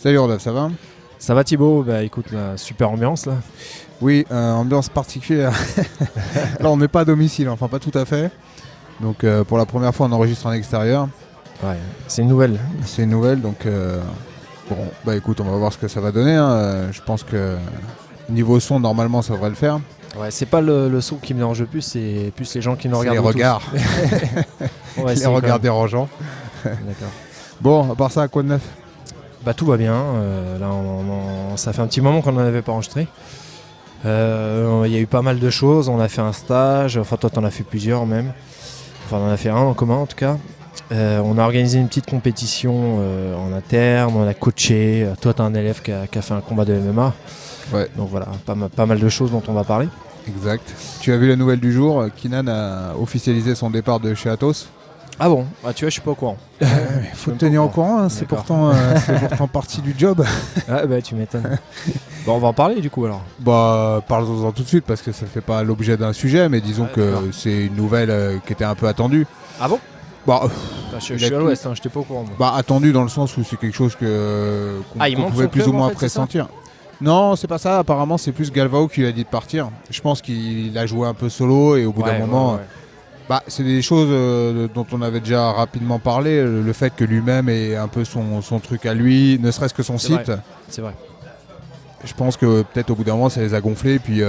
Salut Rodolphe, ça va? Ça va Thibaut? Bah écoute, la super ambiance là. Oui, ambiance particulière. Là, on n'est pas à domicile, enfin pas tout à fait. Donc pour la première fois, on enregistre en extérieur. Ouais, c'est une nouvelle. C'est une nouvelle, donc bon, bah écoute, on va voir ce que ça va donner. Hein. Je pense que niveau son, normalement, ça devrait le faire. Ouais, c'est pas le son qui me dérange le plus, c'est plus les gens qui nous C'est regardent. les regards. Les regards dérangeants. D'accord. Bon, à part ça, quoi de neuf? Bah tout va bien. Là, ça fait un petit moment qu'on n'en avait pas enregistré. Il y a eu pas mal de choses. On a fait un stage. Enfin, toi, t'en as fait plusieurs même. Enfin, on en a fait un en commun en tout cas. On a organisé une petite compétition en interne. On a coaché. Toi, t'as un élève qui a fait un combat de MMA. Ouais. Donc voilà, pas mal de choses dont on va parler. Exact. Tu as vu la nouvelle du jour, Keenan a officialisé son départ de chez Atos. Ah bon? Ah tu vois, je suis pas au courant. Il faut te tenir au courant, hein, c'est pourtant partie du job. Ah bah tu m'étonnes. Bon, on va en parler du coup alors. Bah parlons-en tout de suite parce que ça fait pas l'objet d'un sujet, mais disons que d'accord. c'est une nouvelle qui était un peu attendue. Ah bon? Bah, je suis à l'ouest, hein, j'étais pas au courant. Moi. Bah attendue dans le sens où c'est quelque chose qu'on pouvait plus ou moins pressentir. Non, c'est pas ça. Apparemment, c'est plus Galvao qui lui a dit de partir. Je pense qu'il a joué un peu solo et au bout d'un moment, bah, c'est des choses dont on avait déjà rapidement parlé. Le fait que lui-même ait un peu son truc à lui, ne serait-ce que son site. C'est vrai. Je pense que peut-être au bout d'un moment, ça les a gonflés. Puis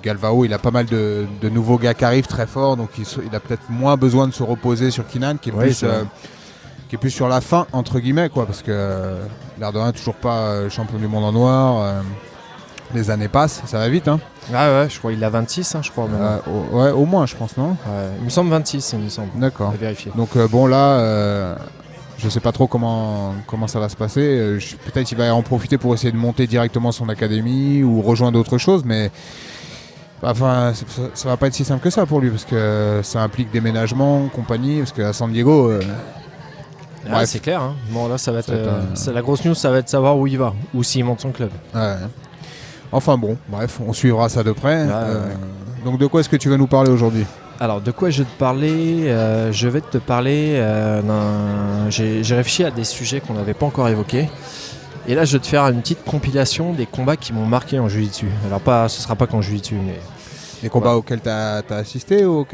Galvao, il a pas mal de nouveaux gars qui arrivent très forts, donc il a peut-être moins besoin de se reposer sur Keenan, qui est plus sur la fin, entre guillemets, quoi, parce que l'air de rien, toujours pas champion du monde en noir. Les années passent, ça va vite. Hein. Ah ouais, je crois qu'il a 26, hein, je crois. Ouais, au moins, je pense, non? Ouais, il me semble 26, il me semble. D'accord. On va vérifier. Donc bon, là, je sais pas trop comment ça va se passer. Peut-être qu'il va en profiter pour essayer de monter directement son académie ou rejoindre d'autres choses, mais enfin, ça va pas être si simple que ça pour lui, parce que ça implique déménagement, compagnie, parce qu'à San Diego... bref. C'est clair. Hein. Bon, là, ça va être la grosse news, ça va être de savoir où il va, ou s'il monte son club. Ouais. Enfin bon, bref, on suivra ça de près. Donc de quoi est-ce que tu vas nous parler aujourd'hui? Alors, de quoi je vais te parler? Je vais te parler j'ai réfléchi à des sujets qu'on n'avait pas encore évoqués. Et là, je vais te faire une petite compilation des combats qui m'ont marqué en jiu-jitsu. Alors, ce sera pas qu'en jiu-jitsu, mais... Les combats auxquels tu as assisté ou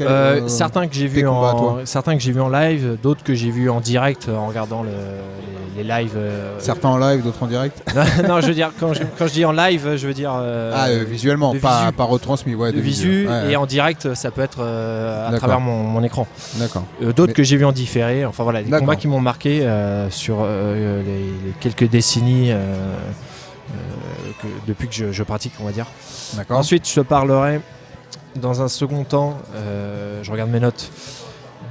certains que j'ai vus en live, d'autres que j'ai vus en direct en regardant les lives. Certains en live, d'autres en direct. Non, je veux dire, quand je dis en live, je veux dire... visuellement, pas retransmis. Ouais, de visu, ouais. Et en direct, ça peut être à travers mon écran. D'accord. D'autres que j'ai vus en différé. Enfin voilà, des combats qui m'ont marqué sur les quelques décennies depuis que je pratique, on va dire. D'accord. Ensuite, je te parlerai... Dans un second temps, je regarde mes notes,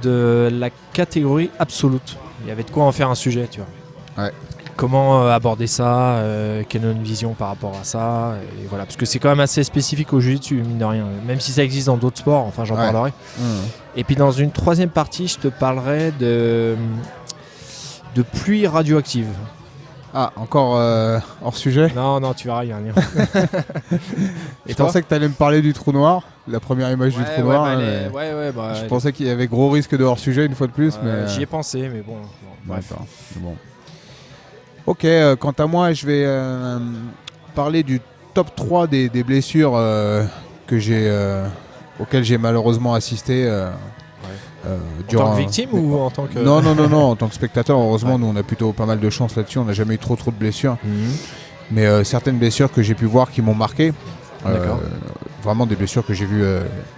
de la catégorie absolute. Il y avait de quoi en faire un sujet, tu vois. Ouais. Comment aborder ça, quelle est notre vision par rapport à ça, et voilà. Parce que c'est quand même assez spécifique au jiu-jitsu, mine de rien. Même si ça existe dans d'autres sports, enfin j'en parlerai. Et puis dans une troisième partie, je te parlerai de pluie radioactive. Ah, encore hors sujet? Non, tu verras, il y a un lien. Je pensais que tu allais me parler du trou noir, la première image du trou noir. Je pensais qu'il y avait gros risque de hors sujet une fois de plus. Mais j'y ai pensé, mais bon. Bref. Bon. Ok, quant à moi, je vais parler du top 3 des blessures auxquelles j'ai malheureusement assisté. En tant que victime ou en tant que... Non, en tant que spectateur, heureusement, nous on a plutôt pas mal de chance là-dessus, on n'a jamais eu trop de blessures. Mais certaines blessures que j'ai pu voir qui m'ont marqué, vraiment des blessures que j'ai vues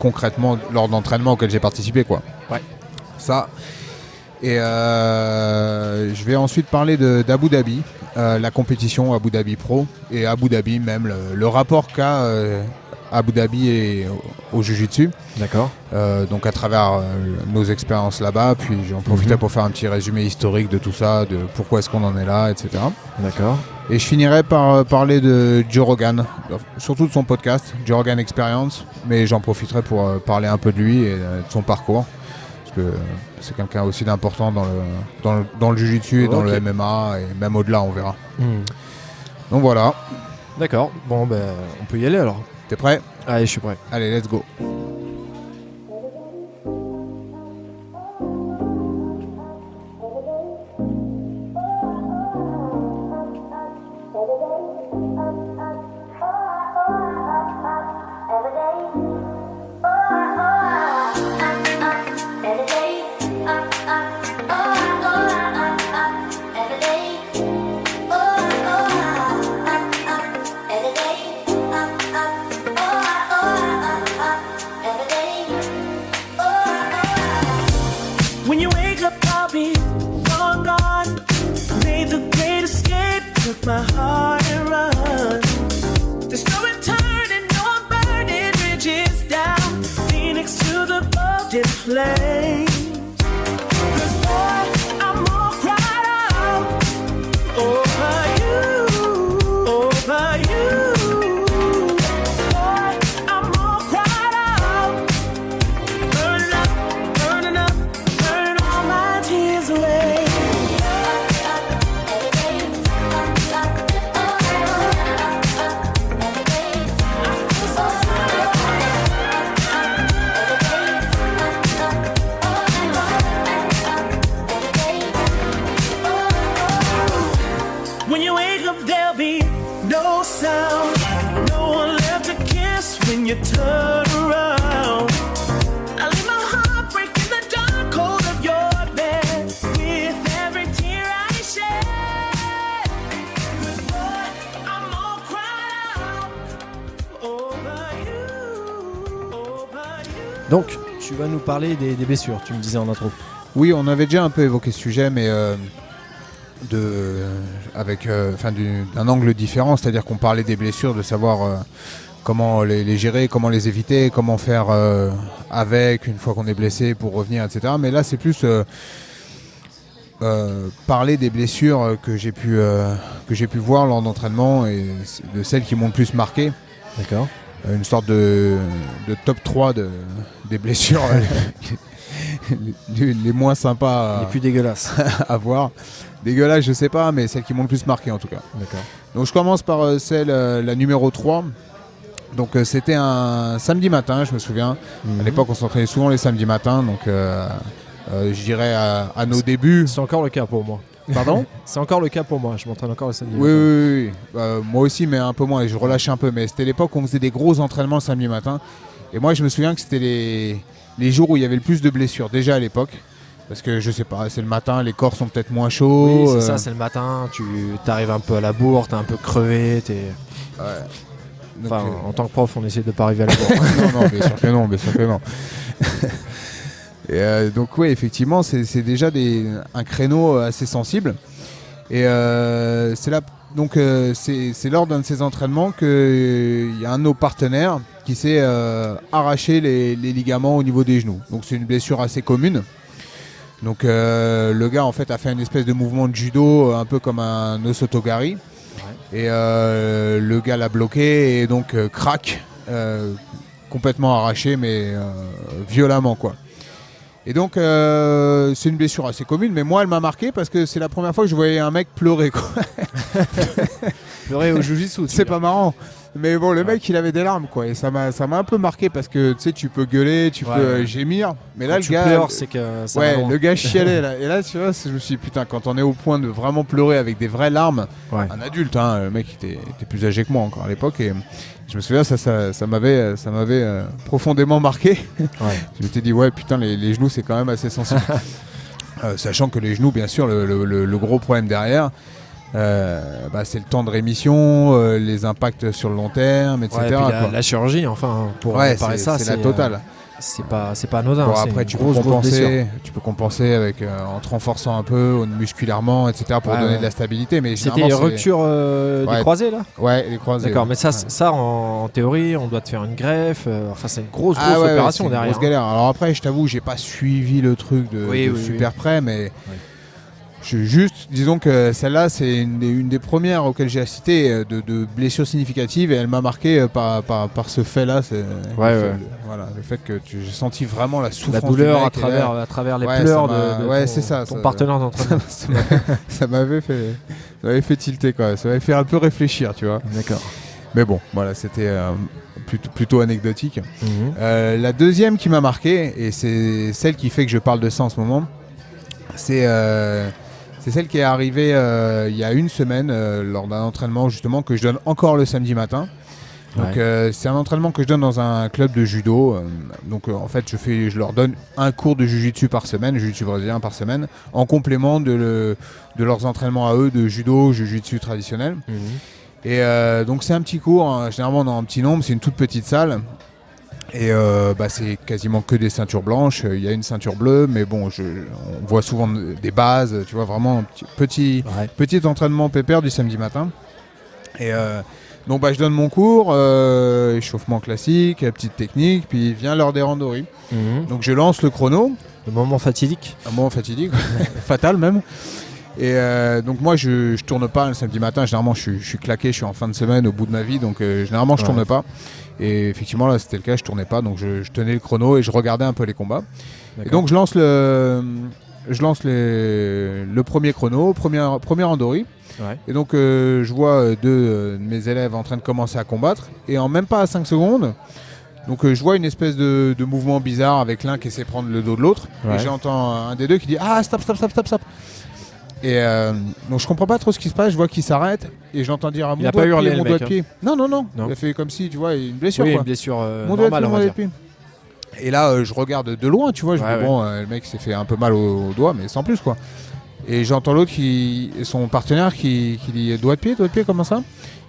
concrètement lors d'entraînements auxquels j'ai participé, quoi. Ouais. Ça. Et je vais ensuite parler d'Abu Dhabi, la compétition Abu Dhabi Pro, et Abu Dhabi même, le rapport qu'a Abu Dhabi et au Jiu-Jitsu. D'accord. Donc à travers nos expériences là-bas, puis j'en profitais pour faire un petit résumé historique de tout ça, de pourquoi est-ce qu'on en est là, etc. D'accord. Et je finirai par parler de Joe Rogan, surtout de son podcast, Joe Rogan Experience, mais j'en profiterai pour parler un peu de lui et de son parcours, parce que c'est quelqu'un aussi d'important dans le Jiu-Jitsu et dans le MMA, et même au-delà, on verra. Donc voilà. D'accord, bon ben on peut y aller alors. T'es prêt? Allez, je suis prêt. Allez, let's go. my heart and run. There's no returning, no burning bridges down Phoenix to the golden flame. 'Cause boy, I'm all cried out over you, over you. Boy, I'm all cried out, burning up, burning up, burning all my tears away. When you wake up, there'll be no sound, no one left to kiss when you turn around. I leave my heart break in the dark cold of your bed with every tear I shed. 'Cause boy, I'm all cried out over you, over you. Donc, tu vas nous parler des blessures, tu me disais en intro. Oui, on avait déjà un peu évoqué ce sujet, mais avec d'un angle différent, c'est-à-dire qu'on parlait des blessures, de savoir comment les gérer, comment les éviter, comment faire avec une fois qu'on est blessé pour revenir, etc. Mais là, c'est plus parler des blessures que j'ai pu voir lors d'entraînement et de celles qui m'ont le plus marqué. D'accord. Une sorte de top 3 des blessures les moins sympas Les plus dégueulasses. à voir. Dégueulasse, je sais pas, mais celles qui m'ont le plus marqué en tout cas. D'accord. Donc je commence par la numéro 3. Donc c'était un samedi matin, je me souviens. À l'époque, on s'entraînait souvent les samedis matins, donc je dirais à nos débuts. C'est encore le cas pour moi. Pardon ? C'est encore le cas pour moi, je m'entraîne encore le samedi. Oui. Moi aussi, mais un peu moins, et je relâchais un peu. Mais c'était l'époque où on faisait des gros entraînements le samedi matin. Et moi, je me souviens que c'était les jours où il y avait le plus de blessures, déjà à l'époque. Parce que je sais pas, c'est le matin, les corps sont peut-être moins chauds. Oui, c'est ça, c'est le matin, tu arrives un peu à la bourre, t'es un peu crevé, Ouais. Donc, Enfin, en tant que prof, on essaie de pas arriver à la bourre. non, bien sûr que non. Et donc oui, effectivement, c'est déjà un créneau assez sensible. Et c'est là, donc c'est lors d'un de ces entraînements qu'il y a un de nos partenaires qui s'est arraché les ligaments au niveau des genoux. Donc c'est une blessure assez commune. Donc le gars en fait a fait une espèce de mouvement de judo un peu comme un osotogari. Ouais. Et le gars l'a bloqué et donc craque, complètement arraché mais violemment quoi. Et donc c'est une blessure assez commune, mais moi elle m'a marqué parce que c'est la première fois que je voyais un mec pleurer quoi. Pleurer au jujitsu. C'est pas marrant. Mais bon, le mec il avait des larmes quoi, et ça m'a un peu marqué parce que tu sais, tu peux gueuler, tu peux gémir, mais là quand le tu gars pleures, c'est que ça va loin. le gars chialait là, et là tu vois, je me suis dit putain, quand on est au point de vraiment pleurer avec des vraies larmes, un adulte, hein, le mec était plus âgé que moi encore à l'époque, et je me souviens ça m'avait profondément marqué. Je m'étais dit ouais putain, les genoux c'est quand même assez sensible. Sachant que les genoux, bien sûr, le gros problème derrière, c'est le temps de rémission, les impacts sur le long terme, etc. Ouais, et puis la chirurgie, enfin, pour réparer ça, c'est la totale. C'est pas anodin. Bon, après, tu peux compenser avec, en te renforçant un peu musculairement, etc. pour donner de la stabilité. Mais c'était les ruptures des croisés, là ? Ouais, les croisés. D'accord, mais ça en théorie, on doit te faire une greffe. Enfin, c'est une grosse opération derrière. C'est une grosse galère. Alors après, je t'avoue, j'ai pas suivi le truc de super près, mais... disons que celle-là, c'est une des premières auxquelles j'ai assisté de blessures significatives, et elle m'a marqué par ce fait-là. Le fait que j'ai senti vraiment la souffrance. La douleur à travers les pleurs de ton partenaire d'entraînement. Ça m'avait fait tilter, quoi. Ça m'avait fait un peu réfléchir, tu vois. D'accord. Mais bon, voilà, c'était plutôt anecdotique. La deuxième qui m'a marqué, et c'est celle qui fait que je parle de ça en ce moment, c'est celle qui est arrivée il y a une semaine lors d'un entraînement justement que je donne encore le samedi matin. Donc c'est un entraînement que je donne dans un club de judo. Donc en fait je leur donne un cours de jiu-jitsu par semaine, jiu-jitsu brésilien par semaine, en complément de leurs entraînements à eux de judo, jiu-jitsu traditionnel. Et donc c'est un petit cours, hein, généralement dans un petit nombre, c'est une toute petite salle. Et c'est quasiment que des ceintures blanches. Il y a une ceinture bleue, mais bon, on voit souvent des bases, tu vois, vraiment un petit entraînement pépère du samedi matin. Et donc je donne mon cours, échauffement classique, petite technique, puis vient l'heure des randoris. Donc je lance le chrono. Le moment fatidique. Un moment fatidique, fatal même. Et donc moi je tourne pas le samedi matin, généralement je suis claqué, je suis en fin de semaine au bout de ma vie, donc généralement je tourne pas. Et effectivement là c'était le cas, je tournais pas, donc je tenais le chrono et je regardais un peu les combats. D'accord. Et donc je lance le premier chrono, premier randori. Ouais. Et donc je vois deux de mes élèves en train de commencer à combattre, et en même pas à 5 secondes, donc je vois une espèce de mouvement bizarre avec l'un qui essaie de prendre le dos de l'autre, et j'entends un des deux qui dit « Ah, stop !» Et donc je comprends pas trop ce qui se passe, je vois qu'il s'arrête et j'entends dire à mon doigt de pied. Non. Il a fait comme si, tu vois, une blessure. Oui, quoi. Une blessure mon normale, on va dire. Et là, je regarde de loin, tu vois, je dis bon, le mec s'est fait un peu mal au doigt, mais sans plus quoi. Et j'entends l'autre son partenaire qui dit doigt de pied, comment ça?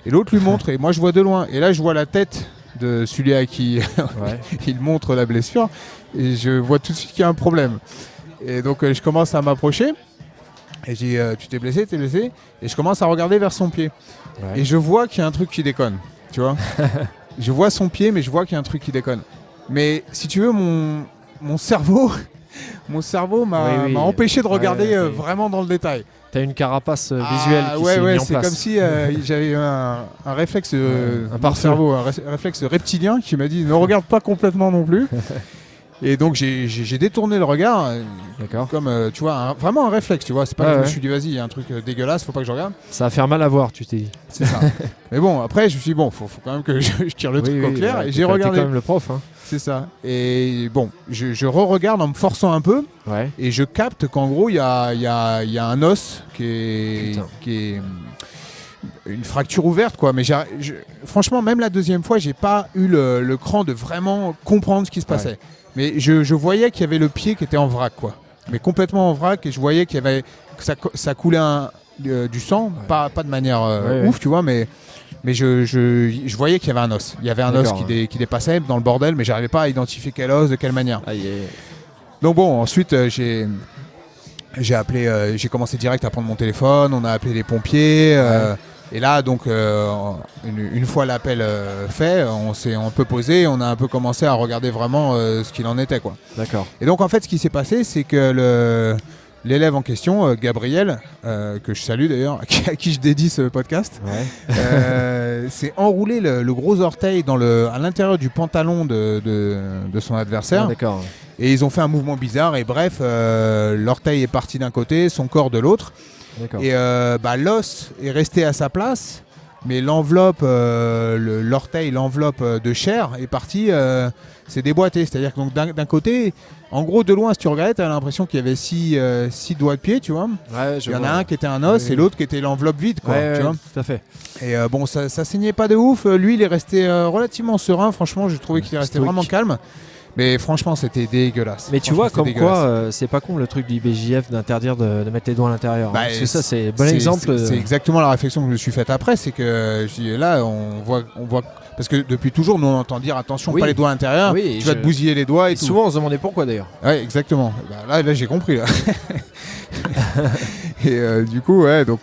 Et l'autre lui montre, et moi je vois de loin. Et là, je vois la tête de celui à qui il montre la blessure, et je vois tout de suite qu'il y a un problème. Et donc je commence à m'approcher. Et j'ai dit, tu t'es blessé, et je commence à regarder vers son pied. Ouais. Et je vois qu'il y a un truc qui déconne, tu vois. Je vois son pied, mais je vois qu'il y a un truc qui déconne. Mais si tu veux, mon cerveau m'a empêché de regarder vraiment dans le détail. T'as une carapace visuelle qui s'est mise en place. C'est comme si j'avais un réflexe cerveau, un réflexe reptilien qui m'a dit ne regarde pas complètement non plus. Et donc j'ai détourné le regard, comme tu vois, vraiment un réflexe, tu vois. C'est pas que je me suis dit vas-y, il y a un truc dégueulasse, faut pas que je regarde. Ça va faire mal à voir, tu t'es dit. C'est ça. Mais bon, après je me suis dit bon, faut quand même que je tire le truc au clair, et j'ai regardé. T'es quand même le prof. Hein. C'est ça. Et bon, je re-regarde en me forçant un peu, et je capte qu'en gros il y a un os qui est une fracture ouverte, quoi. Mais franchement, même la deuxième fois, j'ai pas eu le cran de vraiment comprendre ce qui se passait. Mais je voyais qu'il y avait le pied qui était en vrac, quoi. Mais complètement en vrac, et je voyais que ça coulait du sang, pas de manière ouf, tu vois, mais je voyais qu'il y avait un os. Il y avait un os qui dépassait dans le bordel, mais j'arrivais pas à identifier quel os, de quelle manière. Donc bon, ensuite j'ai commencé direct à prendre mon téléphone, on a appelé les pompiers. Et là, donc, une fois l'appel fait, on s'est un peu posé, on a un peu commencé à regarder vraiment ce qu'il en était, quoi. D'accord. Et donc, en fait, ce qui s'est passé, c'est que l'élève en question, Gabriel, que je salue d'ailleurs, à qui je dédie ce podcast, s'est enroulé le gros orteil à l'intérieur du pantalon de son adversaire. D'accord. Et ils ont fait un mouvement bizarre, et bref, l'orteil est parti d'un côté, son corps de l'autre. D'accord. Et l'os est resté à sa place, mais l'enveloppe, l'orteil, l'enveloppe de chair est partie, c'est déboîté. C'est-à-dire que donc, d'un côté, en gros de loin, si tu regardais, tu as l'impression qu'il y avait 6 doigts de pied, tu vois. Il y en a un qui était un os et l'autre qui était l'enveloppe vide, quoi. Tu vois. Tout à fait. Et bon, ça saignait pas de ouf. Lui, il est resté relativement serein. Franchement, j'ai trouvé qu'il est resté vraiment calme. Mais franchement, c'était dégueulasse. Mais tu vois, comme quoi, c'est pas con le truc du IBJF d'interdire de mettre les doigts à l'intérieur. Parce que ça, c'est un bon exemple. C'est exactement la réflexion que je me suis faite après. C'est que là, on voit. Parce que depuis toujours, nous, on entend dire attention, pas les doigts à l'intérieur. Tu vas te bousiller les doigts et tout. Souvent, on se demandait pourquoi d'ailleurs. Ouais, exactement. Là, j'ai compris. Là. Et du coup, donc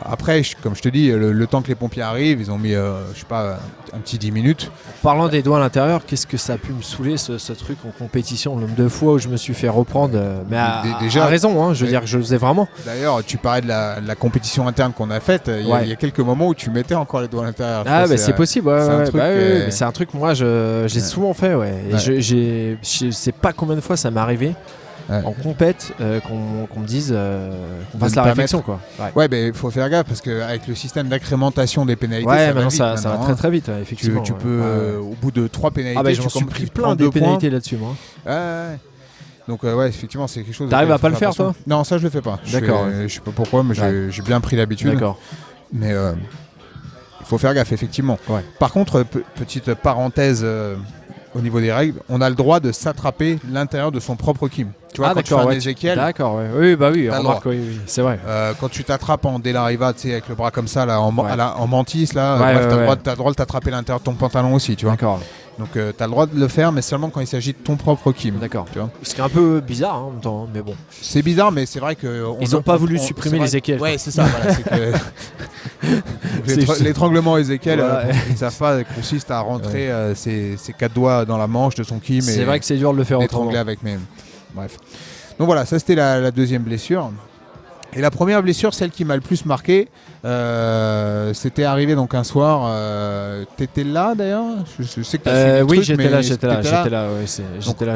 après, comme je te dis, le temps que les pompiers arrivent, ils ont mis, je sais pas, un petit 10 minutes. En parlant des doigts à l'intérieur, qu'est-ce que ça a pu me saouler ce truc en compétition, le nombre de fois où je me suis fait reprendre, mais déjà, à raison, hein, je veux dire que je le faisais vraiment. D'ailleurs, tu parlais de la compétition interne qu'on a faite, il y a quelques moments où tu mettais encore les doigts à l'intérieur. Ah, bah c'est possible, mais c'est un truc, moi, j'ai souvent fait, et je sais pas combien de fois ça m'est arrivé. En compète, qu'on me dise qu'on fasse la réflexion, quoi. Mais il faut faire gaffe parce qu'avec le système d'accrémentation des pénalités, ça va très très vite, effectivement. Tu peux, au bout de 3 pénalités, j'en suis pris plein de pénalités là-dessus, moi. Donc effectivement, c'est quelque chose. T'arrives à pas le faire, toi? Non, ça je le fais pas. D'accord. Je sais pas pourquoi, mais j'ai bien pris l'habitude. D'accord. Mais il faut faire gaffe, effectivement. Par contre, petite parenthèse. Au niveau des règles, on a le droit de s'attraper l'intérieur de son propre kim. Tu vois, quand tu fais un Ézéchiel. D'accord, oui, remarque, oui, c'est vrai. Quand tu t'attrapes en Delariva, tu sais, avec le bras comme ça, là, en mantis, là, t'as le droit de t'attraper l'intérieur de ton pantalon aussi, tu vois. D'accord. Donc tu as le droit de le faire, mais seulement quand il s'agit de ton propre Kim. D'accord. Tu vois. Ce qui est un peu bizarre en même temps, mais bon. C'est bizarre, mais c'est vrai que Ils n'ont pas voulu supprimer les équelles. Ouais, c'est ça. Voilà, c'est que l'étranglement Ezekiel, Voilà. ils ne savent pas, consiste à rentrer ses 4 doigts dans la manche de son Kim. C'est vrai que c'est dur de le faire autrement. L'étrangler avec mes. Bref. Donc voilà, ça c'était la deuxième blessure. Et la première blessure, celle qui m'a le plus marqué, c'était arrivé donc un soir. T'étais là d'ailleurs? Je sais que t'as suivi le oui, truc, j'étais mais là. J'étais là. Donc,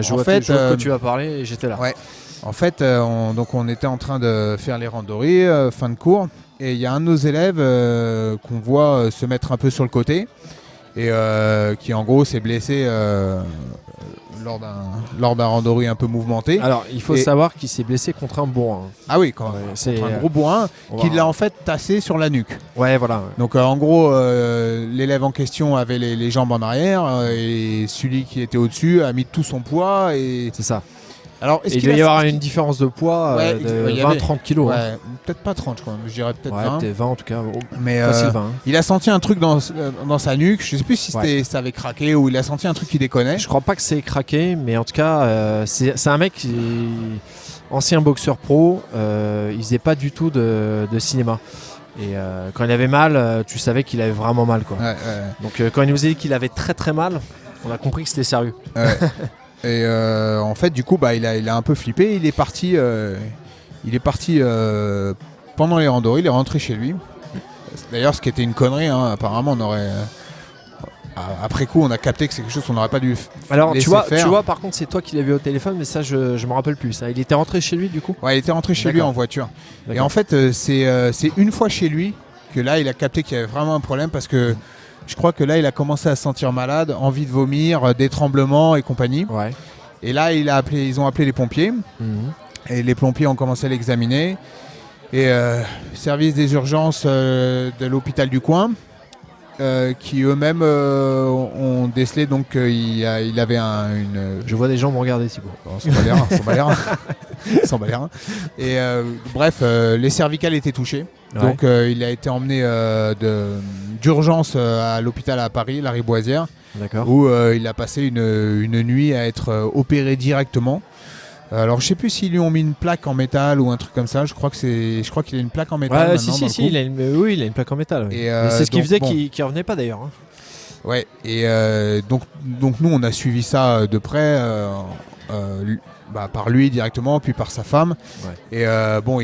Je en vois fait, toujours que tu as parlé et j'étais là. Ouais. En fait, on était en train de faire les randonnées, fin de cours, et il y a un de nos élèves qu'on voit se mettre un peu sur le côté et qui en gros s'est blessé lors d'un randonnée un peu mouvementé. Alors, il faut savoir qu'il s'est blessé contre un bourrin. Ah oui, contre un gros bourrin qui l'a en fait tassé sur la nuque. Ouais, voilà. Ouais. Donc en gros, l'élève en question avait les jambes en arrière et celui qui était au-dessus a mis tout son poids. Et c'est ça. Alors, il doit y avoir une différence de poids de 20-30 kilos. Ouais, hein. peut-être pas 30, je crois. Je dirais peut-être 20. Peut-être 20 en tout cas. Mais facile 20. Il a senti un truc dans sa nuque. Je sais plus si ça avait craqué ou il a senti un truc qui déconnait. Je crois pas que c'est craqué, mais en tout cas, c'est un mec ancien boxeur pro. Il faisait pas du tout de cinéma. Et quand il avait mal, tu savais qu'il avait vraiment mal, quoi. Ouais. Donc quand il nous a dit qu'il avait très très mal, on a compris que c'était sérieux. Ouais. Et en fait, du coup, il a un peu flippé. Il est parti pendant les randonnées. Il est rentré chez lui. D'ailleurs, ce qui était une connerie, hein, apparemment, on aurait. Après coup, on a capté que c'est quelque chose qu'on n'aurait pas dû. Alors, laisser tu faire. vois, par contre, c'est toi qui l'as vu au téléphone, mais ça, je me rappelle plus. Ça, il était rentré chez lui, du coup. Ouais, il était rentré chez lui en voiture. Et en fait, c'est une fois chez lui que là, il a capté qu'il y avait vraiment un problème parce que. Je crois que là, il a commencé à se sentir malade, envie de vomir, des tremblements et compagnie. Ouais. Et là, ils ont appelé les pompiers. Et les pompiers ont commencé à l'examiner. Et service des urgences de l'hôpital du coin, qui eux-mêmes ont décelé donc il avait une. Je vois des gens me regarder, Thibaut. Sans balère. Et bref, les cervicales étaient touchées. Ouais. Donc il a été emmené d'urgence à l'hôpital à Paris, la Riboisière, où il a passé une nuit à être opéré directement. Alors je sais plus s'ils lui ont mis une plaque en métal ou un truc comme ça. Je crois qu'il a une plaque en métal. Ouais, si, il a une plaque en métal. Oui. Et c'est ce qu'il faisait qui revenait pas d'ailleurs. Hein. Ouais. Et donc nous on a suivi ça de près. Par lui directement, puis par sa femme. Ouais. Et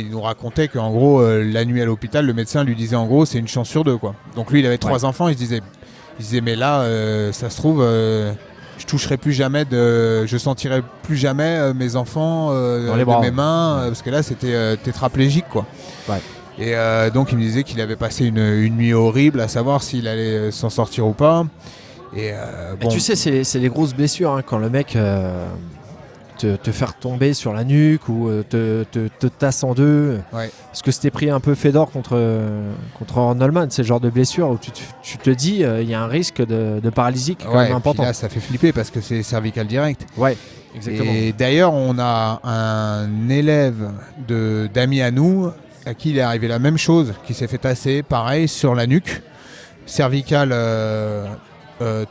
il nous racontait qu'en gros, la nuit à l'hôpital, le médecin lui disait en gros, c'est une chance sur 2, quoi. Donc lui, il avait 3 enfants, il se disait mais là, ça se trouve, je toucherai plus jamais, je sentirai plus jamais mes enfants de mes mains, parce que là, c'était tétraplégique, quoi. Ouais. Et donc, il me disait qu'il avait passé une nuit horrible, à savoir s'il allait s'en sortir ou pas. Et tu sais, c'est les grosses blessures, hein, quand le mec... Te faire tomber sur la nuque ou te tasse en deux. Ouais. Parce que c'était pris un peu Fedor contre Arnoldman, c'est le genre de blessure où tu te dis il y a un risque de paralysie qui est quand même important. Là, ça fait flipper parce que c'est cervical direct. Ouais, exactement. Et d'ailleurs, on a un élève d'amis à nous à qui il est arrivé la même chose, qui s'est fait tasser, pareil, sur la nuque, cervical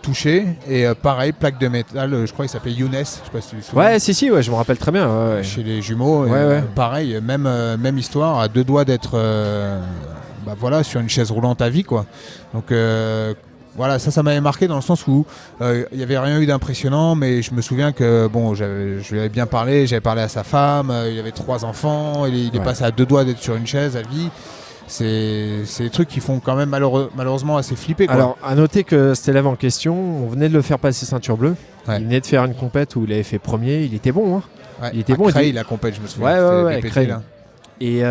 touché, et pareil, plaque de métal, je crois qu'il s'appelait Younes, je sais pas si tu te souviens. Ouais, si, ouais, je me rappelle très bien. Ouais. Chez les jumeaux, pareil, même histoire, à 2 doigts d'être sur une chaise roulante à vie, quoi. Donc voilà, ça m'avait marqué dans le sens où il n'y avait rien eu d'impressionnant, mais je me souviens que je lui avais bien parlé, j'avais parlé à sa femme, il avait 3 enfants, il est passé à 2 doigts d'être sur une chaise à vie. C'est des trucs qui font quand même malheureusement assez flipper, quoi. Alors, à noter que cet élève en question, on venait de le faire passer ceinture bleue. Ouais. Il venait de faire une compète où il avait fait premier. Il était bon. Hein. Ouais. Il était bon. Creil, la compète, je me souviens. Ouais, Creil. Et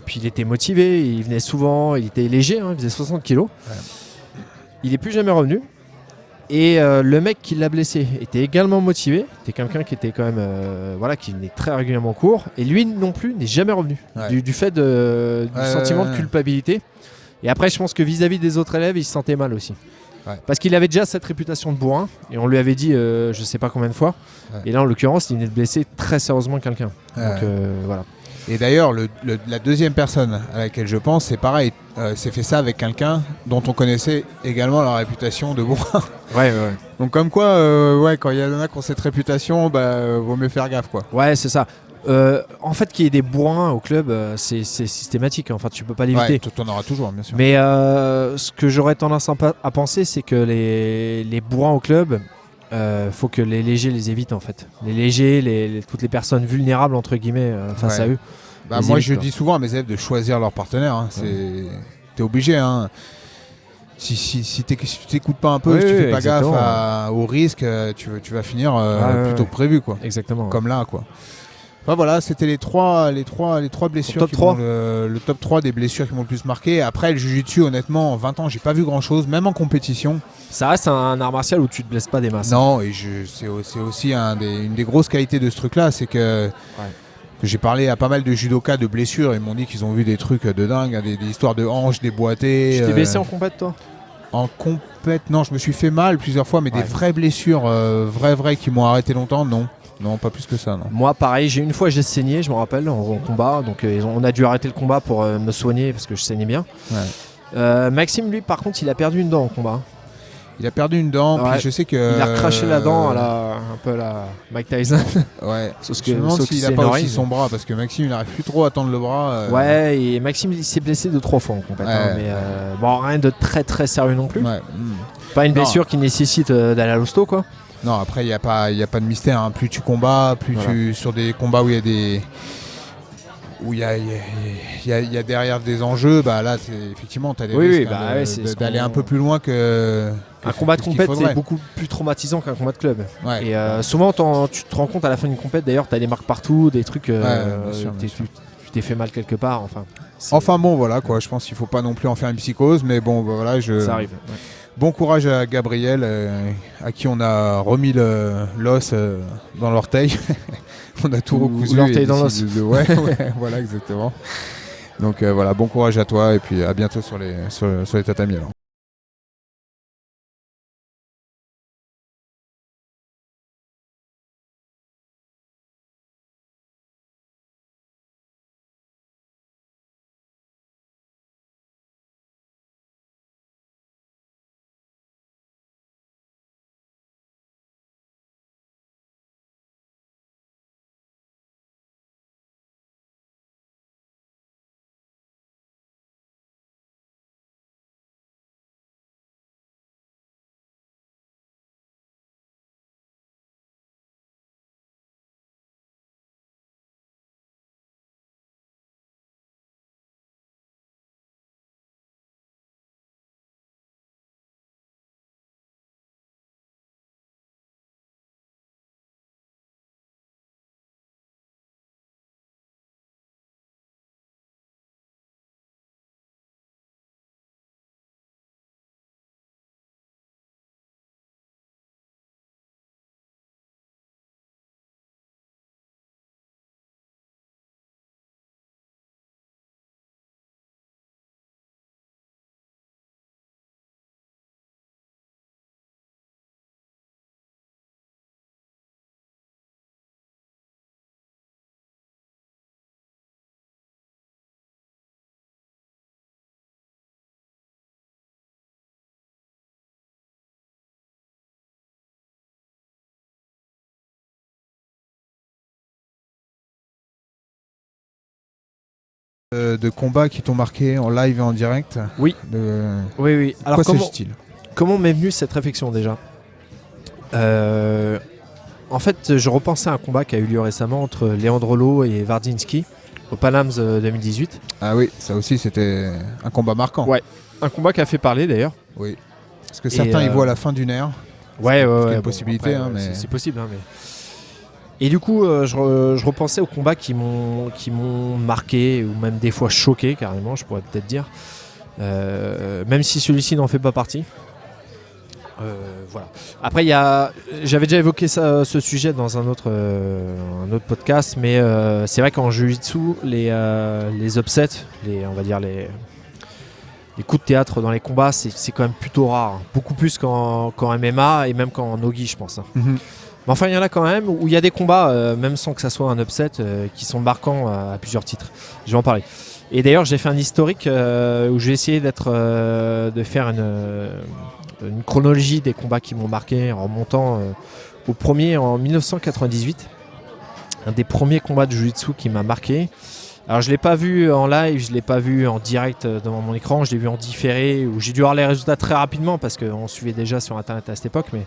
puis il était motivé. Il venait souvent. Il était léger. Hein, il faisait 60 kilos. Ouais. Il n'est plus jamais revenu. Et le mec qui l'a blessé était également motivé. C'était quelqu'un qui était quand même, qui venait très régulièrement en cours. Et lui non plus n'est jamais revenu du fait du sentiment de culpabilité. Et après, je pense que vis-à-vis des autres élèves, il se sentait mal aussi. Ouais. Parce qu'il avait déjà cette réputation de bourrin. Et on lui avait dit, je sais pas combien de fois. Ouais. Et là, en l'occurrence, il venait de blesser très sérieusement quelqu'un. Donc voilà. Et d'ailleurs, la deuxième personne à laquelle je pense, c'est pareil. C'est fait ça avec quelqu'un dont on connaissait également la réputation de bourrin. Ouais. Donc comme quoi, quand il y en a qui ont cette réputation, vaut mieux faire gaffe, quoi. Ouais, c'est ça. En fait, qu'il y ait des bourrins au club, c'est systématique. Enfin, tu peux pas l'éviter. Ouais, tu en auras toujours, bien sûr. Mais ce que j'aurais tendance à penser, c'est que les bourrins au club, faut que les légers les évitent en fait. Les légers, toutes les personnes vulnérables entre guillemets face à eux. Moi, je dis souvent à mes élèves de choisir leur partenaire. Hein. T'es obligé. Hein. Si tu t'écoutes pas un peu, si tu fais pas gaffe au risque, tu vas finir plutôt que prévu, quoi. Exactement. Comme là, quoi. Enfin, voilà, c'était les trois blessures. Top 3. Le top 3 des blessures qui m'ont le plus marqué. Après, le jiu-jitsu, honnêtement, en 20 ans, j'ai pas vu grand-chose, même en compétition. Ça reste un art martial où tu te blesses pas des masses. Non, et c'est aussi une des grosses qualités de ce truc-là, c'est que j'ai parlé à pas mal de judokas de blessures. Ils m'ont dit qu'ils ont vu des trucs de dingue, des histoires de hanches déboîtées. Tu t'es blessé en compète, toi ? En compète, non, je me suis fait mal plusieurs fois, mais des vraies blessures, vraies qui m'ont arrêté longtemps, non. Non, pas plus que ça, non. Moi, pareil, j'ai saigné, je me rappelle, en combat. Donc, on a dû arrêter le combat pour me soigner parce que je saignais bien. Ouais. Maxime, lui, par contre, il a perdu une dent en combat. Il a perdu une dent, puis je sais que... Il a recraché la dent un peu à la Mike Tyson. Ouais. Je me demande s'il n'a pas aussi son bras, parce que Maxime, il n'arrive plus trop à tendre le bras. Ouais, et Maxime, il s'est blessé 2-3 fois en compète. Mais rien de très très sérieux non plus. Ouais. Pas une blessure qui nécessite d'aller à l'hosto, quoi. Non, après, il n'y a pas de mystère. Hein. Plus tu combats, sur des combats où il y a des... où il y a derrière des enjeux, là, effectivement, tu as des risques d'aller un peu plus loin que un combat de compète, c'est beaucoup plus traumatisant qu'un combat de club. Ouais. Et souvent, tu te rends compte à la fin d'une compète, d'ailleurs, tu as des marques partout, des trucs, tu t'es fait mal quelque part. Enfin bon, voilà, quoi. Je pense qu'il ne faut pas non plus en faire une psychose, mais bon, voilà, ça arrive. Ouais. Bon courage à Gabriel, à qui on a remis l'os dans l'orteil. On a tout recousu. L'orteil dans l'os. Ouais, voilà, exactement. Donc voilà, bon courage à toi et puis à bientôt sur les tatamis alors. De combats qui t'ont marqué en live et en direct. Oui. Oui. Alors comment m'est venue cette réflexion déjà ? En fait, je repensais à un combat qui a eu lieu récemment entre Leandrolo et Wardzinski au Panams 2018. Ah oui, ça aussi c'était un combat marquant. Ouais, un combat qui a fait parler d'ailleurs. Oui. Parce que certains y voient la fin d'une ère. Ouais. C'est une possibilité, après, mais c'est possible. Mais... Et du coup, je repensais aux combats qui m'ont marqué ou même des fois choqué carrément, je pourrais peut-être dire. Même si celui-ci n'en fait pas partie. Voilà. Après, j'avais déjà évoqué ce sujet dans un autre podcast, mais c'est vrai qu'en jiu-jitsu, les upsets, on va dire les coups de théâtre dans les combats, c'est quand même plutôt rare. Beaucoup plus qu'en MMA et même qu'en nogi, je pense. Mais enfin, il y en a quand même où il y a des combats, même sans que ça soit un upset, qui sont marquants à plusieurs titres. Je vais en parler. Et d'ailleurs, j'ai fait un historique où je vais essayer de faire une chronologie des combats qui m'ont marqué en remontant au premier en 1998. Un des premiers combats de Jiu-Jitsu qui m'a marqué. Alors je ne l'ai pas vu en live, je ne l'ai pas vu en direct devant mon écran, je l'ai vu en différé, où j'ai dû avoir les résultats très rapidement parce qu'on suivait déjà sur internet à cette époque. Mais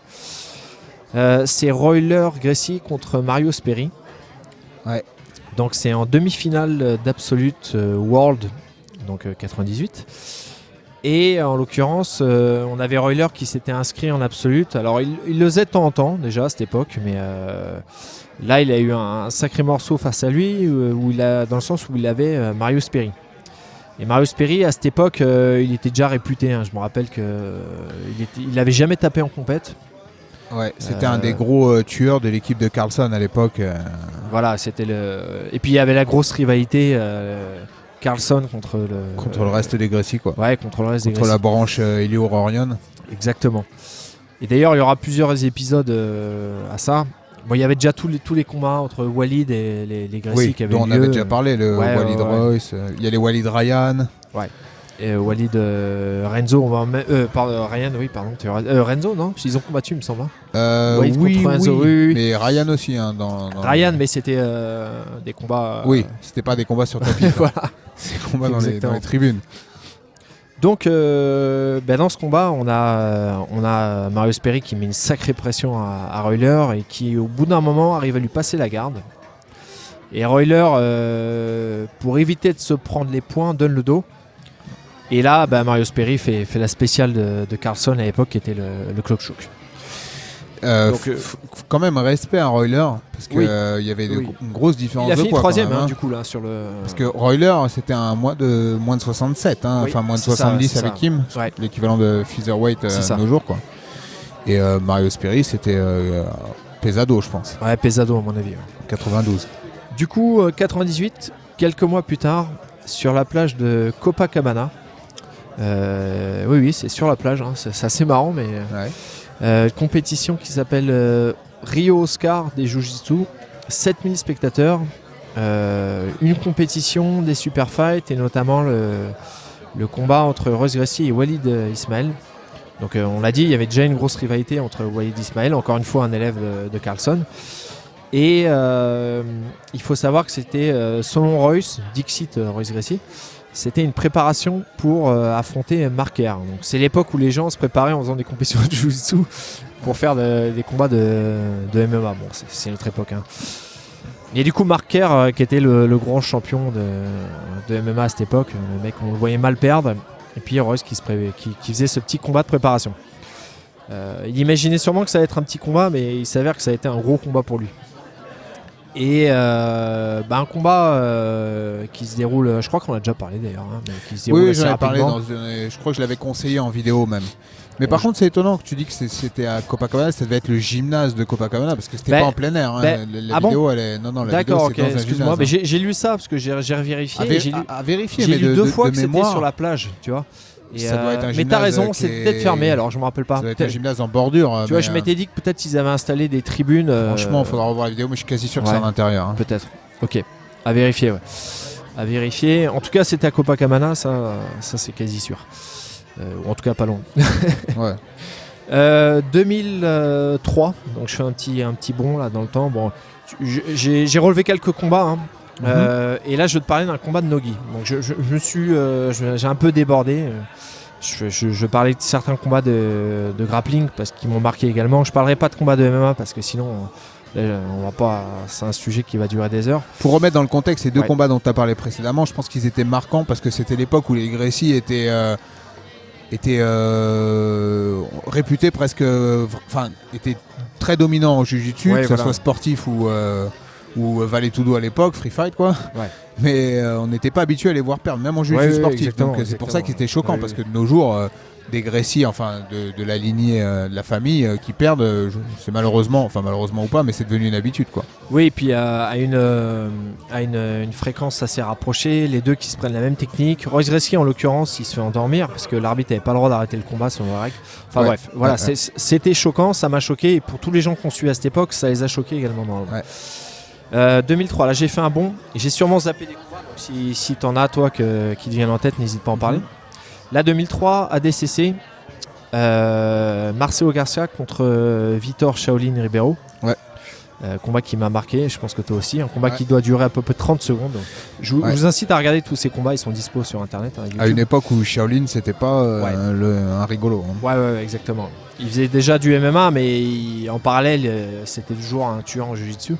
c'est Royler Gracie contre Mario Sperry. Ouais. Donc c'est en demi-finale d'Absolute World, donc 98. Et en l'occurrence, on avait Royler qui s'était inscrit en Absolute. Alors il le faisait de temps en temps déjà à cette époque, mais là il a eu un sacré morceau face à lui, dans le sens où il avait Mario Sperry. Et Mario Sperry à cette époque, il était déjà réputé. Je me rappelle qu'il n'avait jamais tapé en compète. Ouais, c'était un des gros tueurs de l'équipe de Carlson à l'époque. Voilà, c'était le. Et puis il y avait la grosse rivalité Carlson contre le reste des Gracie, quoi. Ouais, contre le reste des Contre Gracie. la branche Elio Rorion. Exactement. Et d'ailleurs, il y aura plusieurs épisodes à ça. Bon, il y avait déjà tous les combats entre Walid et les Gracie qui avaient dont on lieu. avait déjà parlé, le Ouais, Walid Royce. Il y a les Walid Ryan. Ouais. Et Walid Renzo, Ryan, oui, pardon. Renzo, non? Ils ont combattu, il me semble. Walid contre Renzo, oui. Mais Ryan aussi. Dans Ryan, mais c'était des combats. Oui, c'était pas des combats sur tapis. Voilà. C'est des combats dans les tribunes. Donc, dans ce combat, on a Mario Sperry qui met une sacrée pression à Royler et qui, au bout d'un moment, arrive à lui passer la garde. Et Royler, pour éviter de se prendre les points, donne le dos. Et là, Mario Sperry fait la spéciale de Carlson à l'époque, qui était le clock choke. Quand même respect à Royler, parce qu'il y avait une grosse différence de poids. Il a fini troisième, même, du coup, là, sur le... Parce que Royler, c'était un moins de 67, enfin moins de 70 avec Kim, l'équivalent de featherweight nos jours, quoi. Et Mario Sperry, c'était pesado, je pense. Ouais, pesado, à mon avis. 92. Du coup, 98, quelques mois plus tard, sur la plage de Copacabana. Oui, c'est sur la plage, c'est assez marrant, mais... compétition qui s'appelle Rio Oscar des Jiu-Jitsu, 7000 spectateurs, une compétition des super fights et notamment le combat entre Royce Gracie et Walid Ismail. Donc on l'a dit, il y avait déjà une grosse rivalité entre Walid Ismail, encore une fois un élève de Carlson. Et il faut savoir que c'était, selon Royce, Dixit Royce Gracie, c'était une préparation pour affronter Mark Kerr. Donc c'est l'époque où les gens se préparaient en faisant des compétitions de Jiu-Jitsu pour faire des combats de MMA. Bon, c'est notre époque. Et du coup, Mark Kerr, qui était le grand champion de MMA à cette époque, le mec, on le voyait mal perdre. Et puis Royce qui faisait ce petit combat de préparation. Il imaginait sûrement que ça allait être un petit combat, mais il s'avère que ça a été un gros combat pour lui. Et un combat qui se déroule, je crois qu'on a déjà parlé d'ailleurs, mais qui se déroule assez rapidement. Je crois que je l'avais conseillé en vidéo même. Mais par contre, c'est étonnant que tu dis que c'était à Copacabana, ça devait être le gymnase de Copacabana parce que c'était pas en plein air. La vidéo, d'accord, ok, excuse-moi, mais j'ai lu ça parce que j'ai revérifié. À vérifier, j'ai mais lu deux fois que c'était mémoire, sur la plage, tu vois. Et ça doit être un mais t'as gymnase raison, c'est peut-être fermé, alors je me rappelle pas. Ça doit être un gymnase en bordure. Tu vois, je m'étais dit que peut-être ils avaient installé des tribunes. Franchement, il faudra revoir la vidéo, mais je suis quasi sûr que c'est à l'intérieur. Peut-être. Ok, à vérifier, ouais. À vérifier. En tout cas, c'était à Copacabana, ça c'est quasi sûr. Ou en tout cas, pas long. Ouais. 2003, donc je fais un petit bond là dans le temps. Bon, j'ai relevé quelques combats. Et là, je vais te parler d'un combat de Nogi. Donc, j'ai un peu débordé. Je parlais de certains combats de grappling parce qu'ils m'ont marqué également. Je parlerai pas de combat de MMA parce que sinon, on va pas. C'est un sujet qui va durer des heures. Pour remettre dans le contexte ces deux combats dont tu as parlé précédemment, je pense qu'ils étaient marquants parce que c'était l'époque où les Gracie étaient réputés presque, étaient très dominants en jiu-jitsu, que ce soit sportif ou Vale Tudo à l'époque, free fight quoi. Ouais. Mais on n'était pas habitué à les voir perdre, même en jiu-jitsu sportif. Donc c'est pour ça qu'ils étaient choquants parce que de nos jours, des Gracie, enfin de la lignée de la famille qui perdent. C'est malheureusement ou pas, mais c'est devenu une habitude, quoi. Oui, et puis à une fréquence assez rapprochée, les deux qui se prennent la même technique. Royce Gracie, en l'occurrence, il se fait endormir parce que l'arbitre n'avait pas le droit d'arrêter le combat selon la règle. Enfin bref, voilà, c'était choquant, ça m'a choqué, et pour tous les gens qu'on suit à cette époque, ça les a choqués également. 2003, là j'ai fait un bond, j'ai sûrement zappé des combats, donc si t'en as toi qui te viennent en tête, n'hésite pas à en parler. Là 2003, ADCC, Marcelo Garcia contre Vitor Shaolin Ribeiro. Combat qui m'a marqué, je pense que toi aussi, un combat qui doit durer à peu près 30 secondes. Je vous incite à regarder tous ces combats, ils sont dispo sur internet. À une époque où Shaolin c'était pas un rigolo. Ouais, exactement. Il faisait déjà du MMA, mais en parallèle c'était toujours un tueur en jiu-jitsu.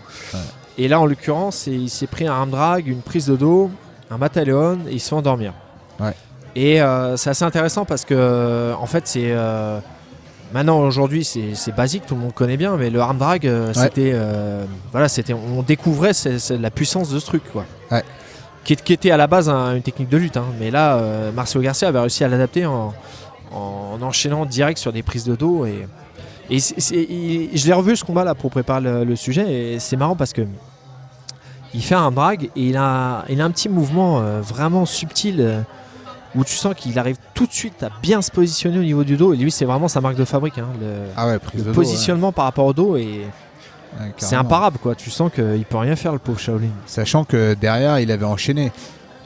Et là en l'occurrence il s'est pris un arm drag, une prise de dos, un mataleon, et il se fait endormir. Et c'est assez intéressant parce que en fait c'est maintenant aujourd'hui c'est basique, tout le monde connaît bien, mais le arm drag c'était on découvrait la puissance de ce truc, quoi. Qui était à la base une technique de lutte, hein. Mais là Marcelo Garcia avait réussi à l'adapter en enchaînant direct sur des prises de dos, et je l'ai revu ce combat là pour préparer le sujet, et c'est marrant parce que il fait un arm drag et il a un petit mouvement vraiment subtil où tu sens qu'il arrive tout de suite à bien se positionner au niveau du dos, et lui c'est vraiment sa marque de fabrique, hein, le positionnement par rapport au dos, et c'est imparable, quoi. Tu sens qu'il peut rien faire, le pauvre Shaolin, sachant que derrière il avait enchaîné,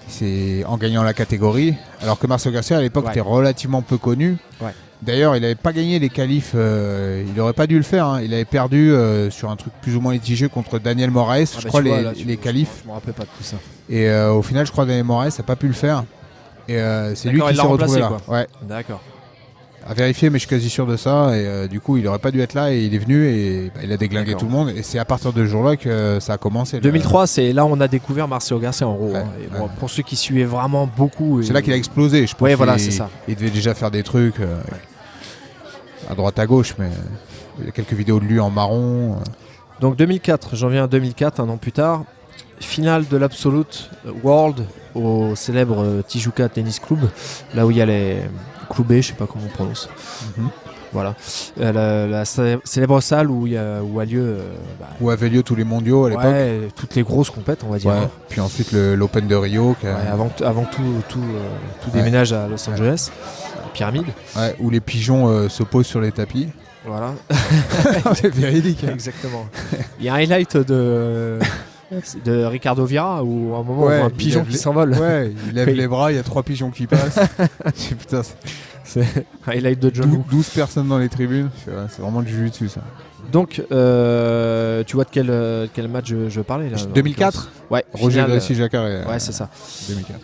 c'est en gagnant la catégorie, alors que Marcelo Garcia à l'époque était relativement peu connu. D'ailleurs il n'avait pas gagné les qualifs, il n'aurait pas dû le faire, hein. Il avait perdu sur un truc plus ou moins litigieux contre Daniel Moraes, je crois, les qualifs. Je me rappelle pas de tout ça. Et au final je crois Daniel Moraes n'a pas pu le faire. Et c'est lui qui s'est retrouvé là. D'accord. À vérifier, mais je suis quasi sûr de ça. Et du coup, il aurait pas dû être là, et il est venu et il a déglingué tout le monde. Et c'est à partir de ce jour-là que ça a commencé. 2003, c'est là où on a découvert Marcelo Garcia, en gros. Pour ceux qui suivaient vraiment beaucoup. C'est là qu'il a explosé, je pense. C'est ça. Il devait déjà faire des trucs à droite à gauche, mais il y a quelques vidéos de lui en marron. Donc 2004, janvier 2004, un an plus tard. Finale de l'Absolute World au célèbre Tijuca Tennis Club, là où il y a les clubés, je sais pas comment on prononce. Voilà, la célèbre salle où où avaient lieu tous les mondiaux à l'époque. Toutes les grosses compètes, on va dire. Puis ensuite l'Open de Rio. Avant tout déménage à Los Angeles, la pyramide. Où les pigeons se posent sur les tapis. Voilà. C'est véridique. Exactement. Il y a un highlight de Ricardo Vieira où à un moment on voit un pigeon qui s'envole. Il lève les bras, il y a 3 pigeons qui passent. Putain, c'est un highlight de John Woo. 12 personnes dans les tribunes, c'est vraiment du jiu-jitsu, ça. Donc tu vois de quel match je parlais là, 2004. Roger Gracie Jacare. C'est ça. 2004.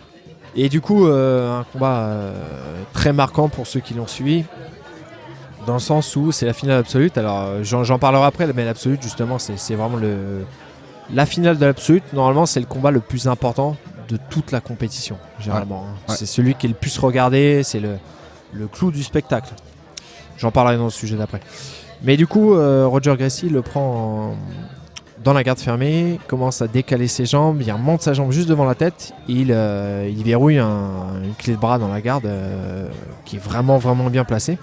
Et du coup un combat très marquant pour ceux qui l'ont suivi, dans le sens où c'est la finale absolue. Alors j'en parlerai après, mais l'absolute justement c'est vraiment la finale de l'Absolute. Normalement c'est le combat le plus important de toute la compétition, généralement. C'est celui qui est le plus regardé, c'est le clou du spectacle. J'en parlerai dans le sujet d'après. Mais du coup Roger Gracie le prend dans la garde fermée, commence à décaler ses jambes, il remonte sa jambe juste devant la tête, il verrouille une clé de bras dans la garde qui est vraiment vraiment bien placée.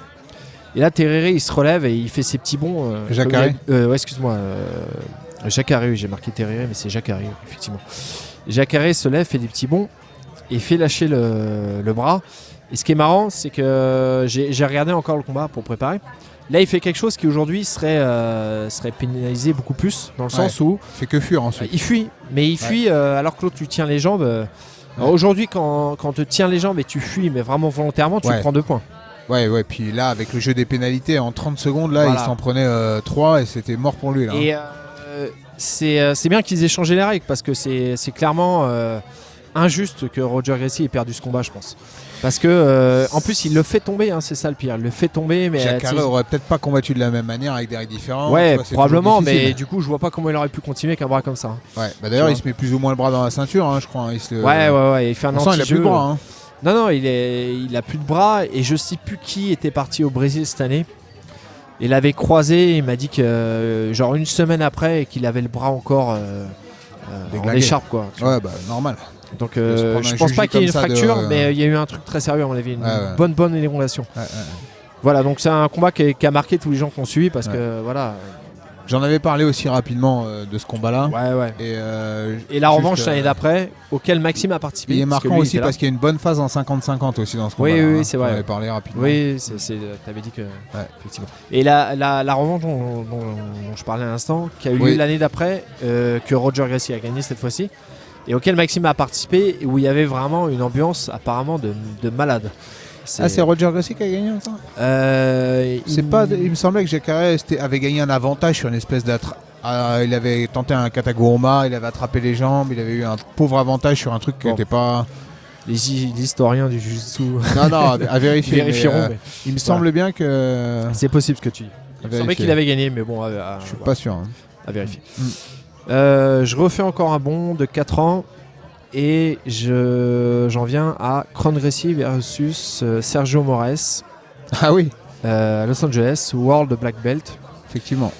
Et là Tereré il se relève et il fait ses petits bonds. Jacare. Excuse-moi. Jacare, oui, j'ai marqué Tereré, mais c'est Jacare, effectivement. Jacare se lève, fait des petits bonds et fait lâcher le bras. Et ce qui est marrant, c'est que j'ai regardé encore le combat pour préparer. Là, il fait quelque chose qui aujourd'hui serait pénalisé beaucoup plus, dans le sens où... Il fait que fuir ensuite. Il fuit, mais il fuit alors que l'autre lui tient les jambes. Alors aujourd'hui, quand te tient les jambes et tu fuis, mais vraiment volontairement, tu prends 2 points. Puis là, avec le jeu des pénalités, en 30 secondes, là, il s'en prenait 3 et c'était mort pour lui. Là. Et c'est bien qu'ils aient changé les règles parce que c'est clairement injuste que Roger Gracie ait perdu ce combat, je pense. Parce que en plus il le fait tomber, hein, c'est ça le pire. Il le fait tomber, mais Jacare aurait peut-être pas combattu de la même manière avec des règles différentes. Ouais, probablement, mais du coup je vois pas comment il aurait pu continuer avec un bras comme ça. D'ailleurs il se met plus ou moins le bras dans la ceinture, hein, je crois. Il fait un anti-jeu. Il a plus de bras. Hein. Non, il a plus de bras, et je sais plus qui était parti au Brésil cette année. Il l'avait croisé, il m'a dit que genre une semaine après, qu'il avait le bras encore en Déglingué. écharpe quoi. tu vois. Ouais, bah normal. Donc de se prendre un je pense juji pas qu'il y ait une comme ça fracture, de- mais il y a eu un truc très sérieux à mon avis, une bonne élongation. Ouais. Voilà, donc c'est un combat qui a marqué tous les gens qui ont suivi parce que voilà. J'en avais parlé aussi rapidement de ce combat-là. Ouais. Et Et la revanche l'année d'après, auquel Maxime a participé. il est parce que marquant lui aussi était là. parce qu'il y a une bonne phase en 50-50 aussi dans ce combat. Oui, c'est vrai. On avait parlé rapidement. Oui, t'avais dit que. Effectivement. Et la revanche dont je parlais à l'instant, qui a eu lieu l'année d'après, que Roger Gracie a gagné cette fois-ci, et auquel Maxime a participé, où il y avait vraiment une ambiance apparemment de malade. C'est Roger Gracie qui a gagné ça Il me semblait que Jacare avait gagné un avantage sur une espèce il avait tenté un Kataguruma, il avait attrapé les jambes, il avait eu un pauvre avantage sur un truc qui n'était pas... Les historiens du Jiu-Jitsu Non, à vérifier. vérifieront. Mais il me semble bien que... C'est possible ce que tu dis. Il me semblait qu'il avait gagné, mais bon, je suis pas sûr. Hein. À vérifier. Je refais encore un bond de 4 ans. Et j'en viens à Kron Gracie versus Sergio Moraes. Ah oui. À Los Angeles, World Black Belt. Effectivement.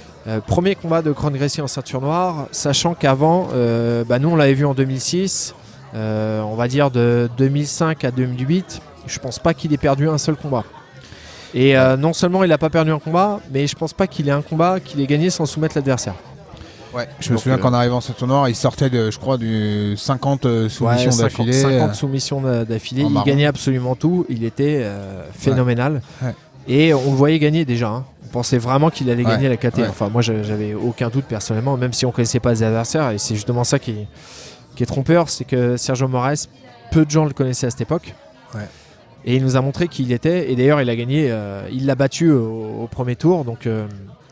Premier combat de Kron Gracie en ceinture noire, sachant qu'avant, nous on l'avait vu en 2006, on va dire de 2005 à 2008, je pense pas qu'il ait perdu un seul combat. Et non seulement il n'a pas perdu un combat, mais je pense pas qu'il ait un combat qu'il ait gagné sans soumettre l'adversaire. Ouais, je me souviens qu'en arrivant sur ce tournoi, il sortait je crois, du 50 soumissions d'affilée. 50 soumissions d'affilée, il gagnait absolument tout, il était phénoménal. Ouais. Et on le voyait gagner déjà. Hein. On pensait vraiment qu'il allait gagner la KT. Ouais. Enfin, moi, j'avais aucun doute personnellement, même si on ne connaissait pas les adversaires. Et c'est justement ça qui est trompeur, c'est que Sergio Moraes, peu de gens le connaissaient à cette époque. Ouais. Et il nous a montré qui il était. Et d'ailleurs, il a gagné, il l'a battu au premier tour. Donc,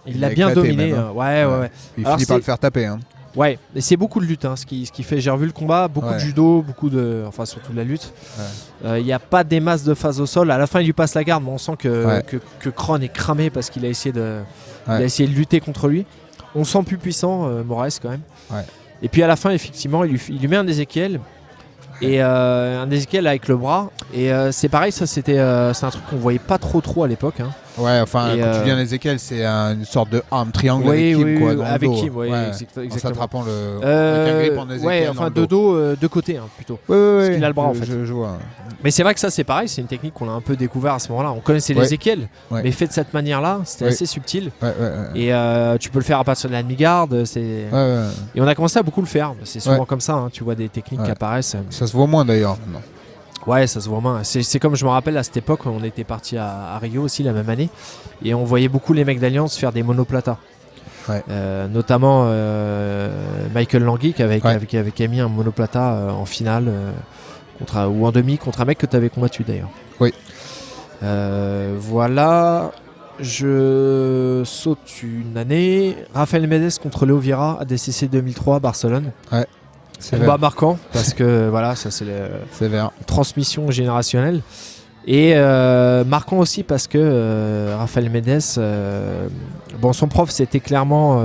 il l'a bien dominé. Même, hein. Ouais. Il finit par le faire taper. Hein. Ouais, et c'est beaucoup de lutte, hein, ce qui fait. J'ai revu le combat, beaucoup de judo, enfin surtout de la lutte. Il n'y a pas des masses de phase au sol. À la fin, il lui passe la garde, mais on sent que Kron est cramé parce qu'il a essayé de lutter contre lui. On sent plus puissant, Moraes quand même. Ouais. Et puis à la fin, effectivement, il lui met un Ezekiel. Et un Ezekiel avec le bras. Et c'est pareil, ça c'est un truc qu'on voyait pas trop à l'époque. Hein. Ouais, enfin, quand tu dis un Ezekiel, c'est une sorte de arme triangle avec Kim, quoi. Dans avec le dos. Kim, exactement. En s'attrapant avec un grip en Ezekiel enfin dans le de dos, de côté plutôt. Parce qu'il a le bras en fait. Je vois. Mais c'est vrai que ça c'est pareil, c'est une technique qu'on a un peu découvert à ce moment-là. On connaissait l'Ezekiel, mais fait de cette manière-là, c'était assez subtil. Et tu peux le faire à partir de la demi-garde. Et on a commencé à beaucoup le faire. C'est souvent comme ça, hein. Tu vois des techniques qui apparaissent. Ça se voit moins d'ailleurs. Ouais, ça se voit moins. C'est comme je me rappelle à cette époque, on était parti à Rio aussi la même année, et on voyait beaucoup les mecs d'Alliance faire des monoplatas. Notamment Michael Langui qui avait mis un monoplata en finale ou en demi contre un mec que tu avais combattu d'ailleurs. Oui. Voilà. Je saute une année. Rafael Mendes contre Leo Vieira à DCC 2003 Barcelone. Ouais. Combat marquant parce que voilà, ça c'est la transmission générationnelle. Et marquant aussi parce que Rafael Mendes, son prof c'était clairement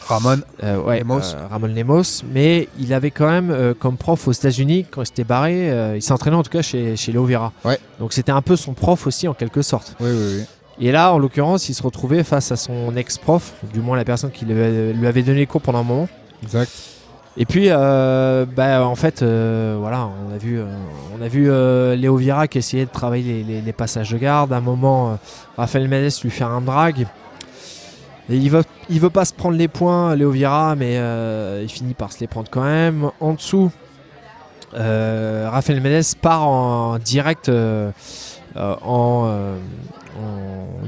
Ramon Lemos, mais il avait quand même comme prof aux États-Unis quand il s'était barré, il s'entraînait en tout cas chez Leo Vieira. Ouais. Donc c'était un peu son prof aussi en quelque sorte. Oui. Et là, en l'occurrence, il se retrouvait face à son ex-prof, du moins la personne qui lui avait donné les cours pendant un moment. Exact. Et puis, en fait, voilà, on a vu Leo Vieira qui essayait de travailler les passages de garde. À un moment, Rafael Mendes lui fait un drag. Et il veut pas se prendre les points, Leo Vieira, mais il finit par se les prendre quand même. En dessous, Rafael Mendes part en direct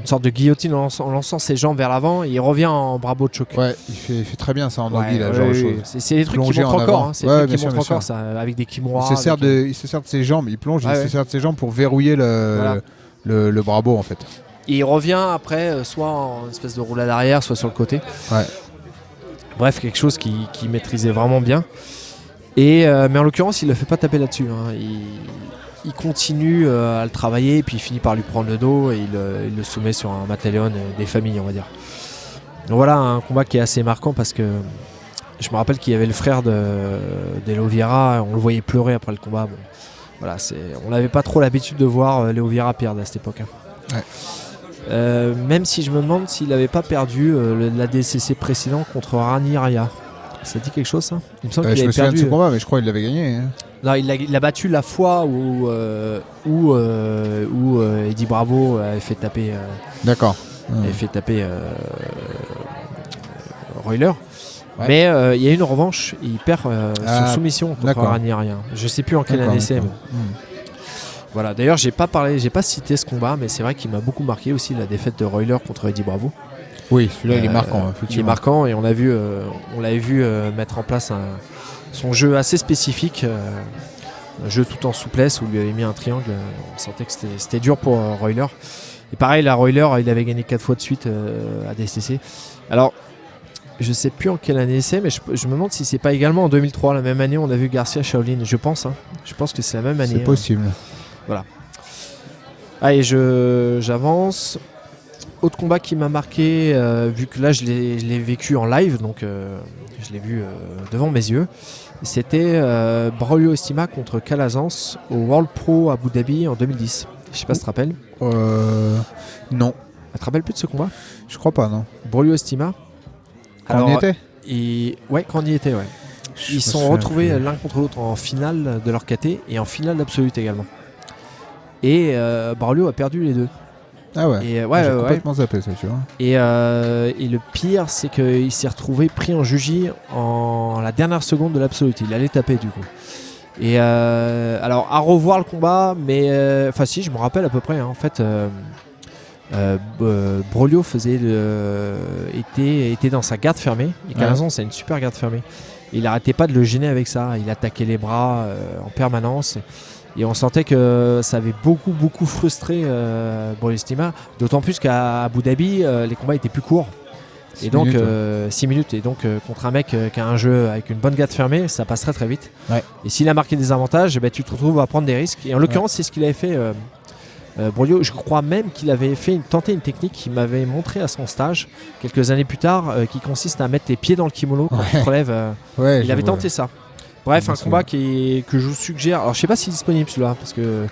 une sorte de guillotine en lançant ses jambes vers l'avant, et il revient en bravo de choc. Ouais, il fait très bien ça en anguille, là, genre de choses. C'est des trucs qui montrent encore, c'est des trucs qui montrent encore ça, avec des kimura. Il se sert de ses jambes, il plonge, il se sert de ses jambes pour verrouiller le bravo en fait. Et il revient après, soit en espèce de roulade arrière, soit sur le côté. Ouais. Bref, quelque chose qu'il maîtrisait vraiment bien. Mais en l'occurrence, il ne le fait pas taper là-dessus. Hein. Il continue à le travailler, puis il finit par lui prendre le dos et il le soumet sur un Mataleon des familles, on va dire. Donc voilà, un combat qui est assez marquant parce que je me rappelle qu'il y avait le frère de Leo Vieira, on le voyait pleurer après le combat. Bon, voilà, on n'avait pas trop l'habitude de voir Leo Vieira perdre à cette époque. Hein. Ouais. Même si je me demande s'il n'avait pas perdu la DCC précédent contre Rani Raya. Ça dit quelque chose, ça? Il me semble Je qu'il me avait souviens de perdu. ce combat, mais je crois qu'il l'avait gagné. Hein. Non, il a battu la fois où Eddie Bravo avait fait taper, D'accord. Royler. Ouais. Mais il y a une revanche, il perd Ah, sur soumission contre d'accord. Raniérien. Je sais plus en quelle D'accord, année c'est. d'accord. Mais... Voilà. D'ailleurs, j'ai pas cité ce combat, mais c'est vrai qu'il m'a beaucoup marqué aussi la défaite de Royler contre Eddie Bravo. Oui, celui-là il est marquant. Il est Effectivement. marquant et on l'avait vu mettre en place son jeu assez spécifique, un jeu tout en souplesse où il lui avait mis un triangle. On sentait que c'était dur pour Royler. Et pareil, la Royler, il avait gagné 4 fois de suite à DCC. Alors, je sais plus en quelle année c'est, mais je me demande si c'est pas également en 2003, la même année on a vu Garcia Shaolin. Je pense que c'est la même année. C'est possible. Voilà. Allez, j'avance. Autre combat qui m'a marqué, vu que là je l'ai vécu en live, donc je l'ai vu devant mes yeux, c'était Braulio Estima contre Calazans au World Pro Abu Dhabi en 2010. Je sais pas si tu te rappelles. Non, Tu te rappelles plus de ce combat? je crois pas, non. Braulio Estima. Quand on y était Ouais, quand on y était, ouais. Je Ils me sont souviens retrouvés plus. l'un contre l'autre en finale de leur KT et en finale d'absolute également. Et Braulio a perdu les deux. Ah ouais. Et J'ai complètement zappé ça, tu vois. Et le pire, c'est qu'il s'est retrouvé pris en jugie en la dernière seconde de l'absolute. Il allait taper du coup. Et alors à revoir le combat, mais enfin si, je me rappelle à peu près. Hein, en fait, Braulio était dans sa garde fermée. Et Calazans, c'est une super garde fermée. Et il n'arrêtait pas de le gêner avec ça. Il attaquait les bras en permanence. Et on sentait que ça avait beaucoup frustré Braulio Estima. D'autant plus qu'à Abu Dhabi, les combats étaient plus courts. 6 minutes, 6 minutes. Et donc, contre un mec qui a un jeu avec une bonne garde fermée, ça passe très vite. Ouais. Et s'il a marqué des avantages, tu te retrouves à prendre des risques. Et en l'occurrence, c'est ce qu'il avait fait. Braulio, je crois même qu'il avait tenté une technique qu'il m'avait montré à son stage quelques années plus tard, qui consiste à mettre les pieds dans le kimono quand tu te relèves. Ouais, Il avait tenté ça. Bref, Je me un combat que je vous suggère. Alors, je sais pas s'il est disponible celui-là, parce que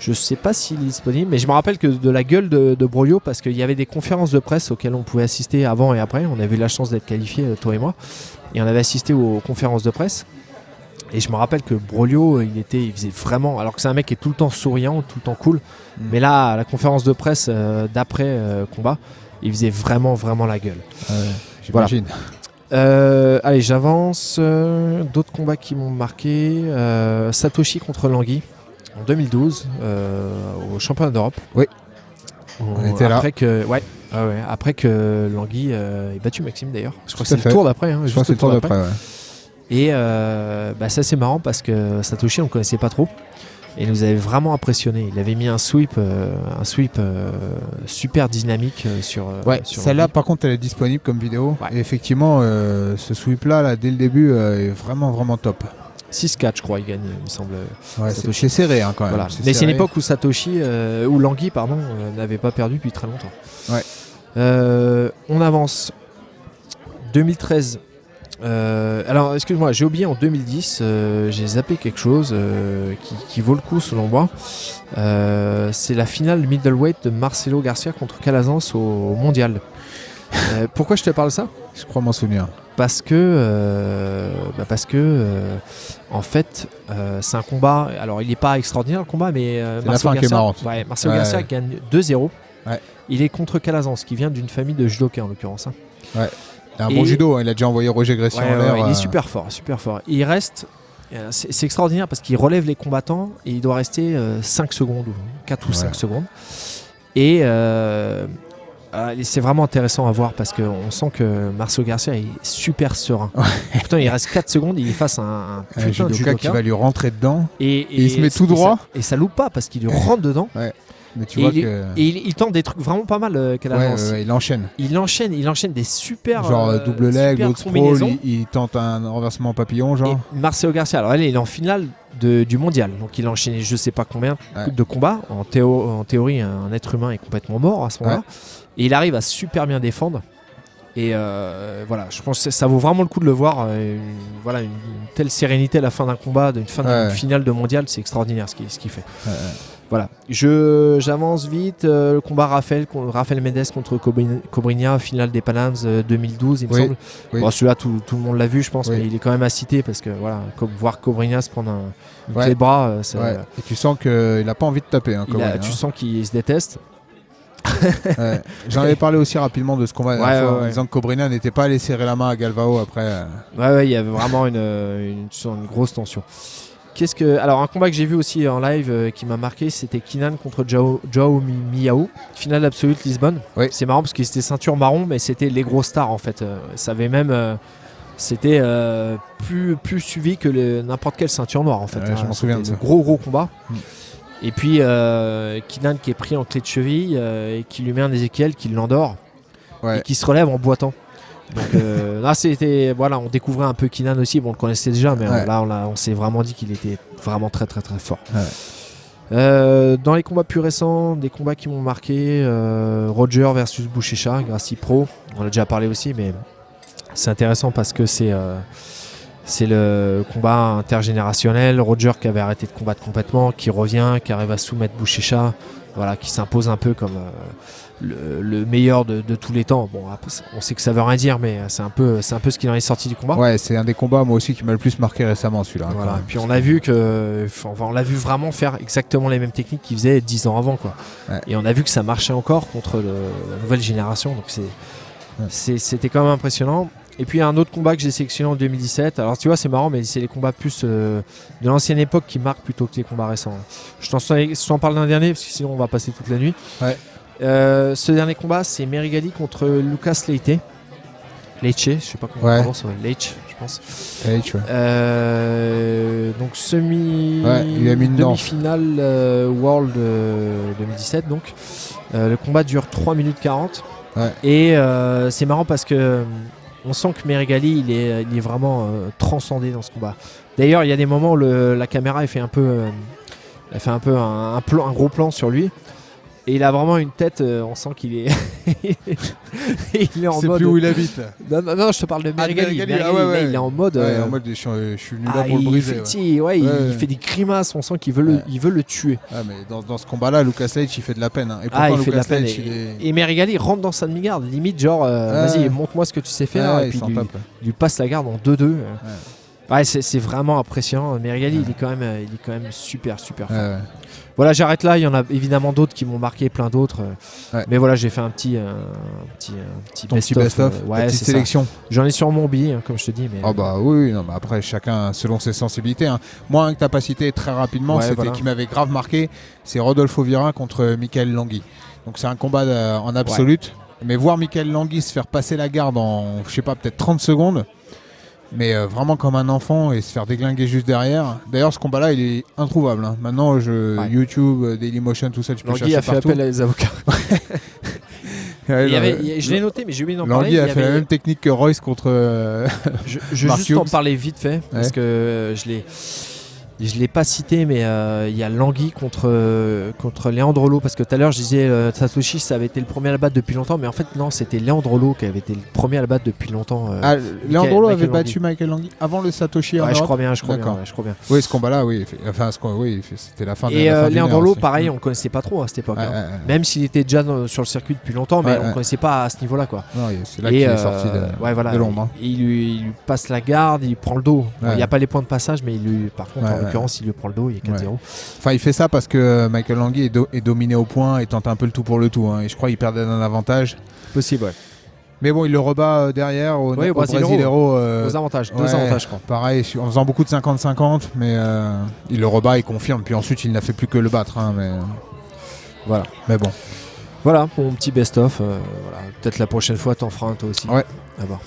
je sais pas s'il est disponible, mais je me rappelle que de la gueule de Braulio, parce qu'il y avait des conférences de presse auxquelles on pouvait assister avant et après. On avait eu la chance d'être qualifiés, toi et moi, et on avait assisté aux conférences de presse. Et je me rappelle que Braulio, il faisait vraiment, alors que c'est un mec qui est tout le temps souriant, tout le temps cool, mais là, à la conférence de presse d'après combat, il faisait vraiment la gueule. j'imagine. Allez, j'avance. D'autres combats qui m'ont marqué. Satoshi contre Langui en 2012 au championnat d'Europe. Oui. On était là. Après que Langui ait battu Maxime d'ailleurs. Je crois que Tout à c'est fait. le tour d'après. Je pense que c'est le tour d'après. Ouais. Et ça c'est marrant parce que Satoshi on ne connaissait pas trop. Et il nous avait vraiment impressionné. Il avait mis un sweep super dynamique sur. Celle-là, par contre, elle est disponible comme vidéo. Ouais. Et effectivement, ce sweep-là, dès le début, est vraiment top. 6-4, je crois, il gagne, il me semble. Ouais, Satoshi. c'est serré quand même. Voilà. Mais c'est une époque où Satoshi, où Langui, n'avait pas perdu depuis très longtemps. Ouais. On avance. 2013. Alors, excuse-moi, j'ai oublié en 2010, j'ai zappé quelque chose qui vaut le coup selon moi. C'est la finale middleweight de Marcelo Garcia contre Calazans au Mondial. Pourquoi je te parle de ça ? Je crois m'en souvenir. Parce que en fait, c'est un combat. Alors, il n'est pas extraordinaire le combat, mais fin qui est marrante. Marcelo Garcia gagne 2-0. Ouais. Il est contre Calazans, qui vient d'une famille de judokas en l'occurrence. Hein. Ouais. Il a un bon judo, il a déjà envoyé Roger Gression en l'air. Il est super fort. Et il reste. C'est extraordinaire parce qu'il relève les combattants et il doit rester 5 secondes, 4 ou 5 secondes. Et c'est vraiment intéressant à voir parce qu'on sent que Marcelo Garcia est super serein. Putain, il reste 4 secondes, il est face à un putain de judoka qui va lui rentrer dedans. Et il se met tout droit. Et ça loupe pas parce qu'il lui rentre dedans. Ouais. Mais tu vois que... il tente des trucs vraiment pas mal. Il enchaîne. Il enchaîne des super. Genre double leg, l'autre sprawl, il tente un renversement papillon. Genre. Et Marcelo Garcia, alors il est en finale du mondial. Donc il a enchaîné je sais pas combien de combats. En théorie, un être humain est complètement mort à ce moment-là. Et il arrive à super bien défendre. Et voilà, je pense que ça vaut vraiment le coup de le voir. Une telle sérénité à la fin d'un combat, d'une finale de mondial, c'est extraordinaire ce qu'il fait. Voilà, j'avance vite. Le combat Rafael Mendes contre Cobrinha, finale des Panams 2012, il me semble. Oui. Bon, celui-là, tout le monde l'a vu, je pense, Oui. mais il est quand même à citer parce que voilà, voir Cobrinha se prendre une clé de bras, Et tu sens qu'il n'a pas envie de taper. Hein, tu sens qu'il se déteste. J'en avais parlé aussi rapidement de ce combat en disant que Cobrinha n'était pas allé serrer la main à Galvao après. Ouais, il y avait vraiment une grosse tension. Alors un combat que j'ai vu aussi en live qui m'a marqué, c'était Keenan contre Joao Miyao, finale absolue Lisbonne. Oui. C'est marrant parce qu'ils étaient ceinture marron, mais c'était les gros stars en fait. Ça avait même c'était plus suivi que n'importe quelle ceinture noire en fait. Je m'en souviens de ça. Gros combat. Et puis Keenan qui est pris en clé de cheville et qui lui met un Ezekiel qui l'endort et qui se relève en boitant. Donc là c'était on découvrait un peu Keenan aussi, on le connaissait déjà, mais là on s'est vraiment dit qu'il était vraiment très très très fort. Dans les combats plus récents, des combats qui m'ont marqué, Roger versus Bouchecha, Gracie Pro, on a déjà parlé aussi, mais c'est intéressant parce que c'est le combat intergénérationnel. Roger qui avait arrêté de combattre complètement, qui revient, qui arrive à soumettre Bouchecha, qui s'impose un peu comme le meilleur de tous les temps. Bon, on sait que ça veut rien dire, mais c'est un peu ce qu'il en est sorti du combat. Ouais, c'est un des combats moi aussi qui m'a le plus marqué récemment, celui-là. Voilà. Puis on a vu on l'a vu vraiment faire exactement les mêmes techniques qu'il faisait 10 ans avant, quoi. Ouais. Et on a vu que ça marchait encore contre la nouvelle génération. Donc c'était quand même impressionnant. Et puis un autre combat que j'ai sélectionné en 2017. Alors tu vois, c'est marrant, mais c'est les combats plus de l'ancienne époque qui marquent plutôt que les combats récents. Je t'en parle d'un dernier parce que sinon on va passer toute la nuit. Ouais. Ce dernier combat, c'est Merigali contre Lucas Leite, je sais pas comment on prononce, Leite, je pense. Leite, donc demi-finale World 2017 donc. Le combat dure 3 minutes 40. Et c'est marrant parce que on sent que Merigali il est vraiment transcendé dans ce combat. D'ailleurs, il y a des moments où la caméra elle fait un peu un gros plan sur lui. Et il a vraiment une tête, on sent qu'il est. Il est en c'est mode. Plus où il habite. Là. Non, je te parle de Merigali. Il est en mode. En mode je suis venu là pour le briser. Il fait des grimaces, on sent qu'il veut le tuer. Mais dans ce combat-là, Lucas Leite il fait de la peine. Hein. Et il fait de la peine. Et Merigali rentre dans sa demi-garde, limite genre, vas-y, montre-moi ce que tu sais faire. Et puis il lui passe la garde en 2-2. C'est vraiment impressionnant. Merigali, il est quand même super fort. Voilà, j'arrête là. Il y en a évidemment d'autres qui m'ont marqué, plein d'autres. Mais voilà, j'ai fait un petit best-of. Petite sélection. J'en ai sur mon billet, comme je te dis. Mais oui. Non, après, chacun selon ses sensibilités. Hein. Moi, un que tu as pas cité très rapidement, qui m'avait grave marqué, c'est Rodolfo Vieira contre Michael Langui. Donc c'est un combat en absolute. Mais voir Michael Langui se faire passer la garde en, je sais pas, peut-être 30 secondes. Mais vraiment comme un enfant et se faire déglinguer juste derrière. D'ailleurs, ce combat-là, il est introuvable. Hein. Maintenant, YouTube, Dailymotion, tout ça, tu peux chercher partout. Langui a fait appel à les avocats. Je l'ai noté, mais j'ai oublié d'en parler. Langui a fait la même technique que Royce contre Je vais juste en parler vite fait, parce que je l'ai pas cité, mais il y a Langui contre Leandrolo, parce que tout à l'heure je disais Satoshi ça avait été le premier à le battre depuis longtemps, mais en fait non, c'était Leandrolo qui avait été le premier à le battre depuis longtemps. Leandrolo avait battu Michael Langui avant le Satoshi en Europe. Je crois bien. Oui, ce combat-là, c'était la fin de la fin Leandrolo, pareil, on le connaissait pas trop à cette époque. Même s'il était déjà sur le circuit depuis longtemps, mais on le connaissait pas à ce niveau-là, quoi. Non, c'est là qu'il est sorti de l'ombre. Il lui passe la garde, il prend le dos. Il n'y a pas les points de passage, mais par contre en l'occurrence il lui prend le dos, il est 4-0. Enfin, il fait ça parce que Michael Langui est dominé au point et tente un peu le tout pour le tout. Hein. Et je crois qu'il perdait d'un avantage. Possible, Mais bon, il le rebat derrière au Brasileiro. Aux avantages, 2 avantages, je crois. Pareil, en faisant beaucoup de 50-50, mais il le rebat, il confirme. Puis ensuite, il n'a fait plus que le battre. Hein, voilà. Mais bon. Voilà, mon petit best-of. Peut-être la prochaine fois, t'en feras un toi aussi. Ouais. À voir.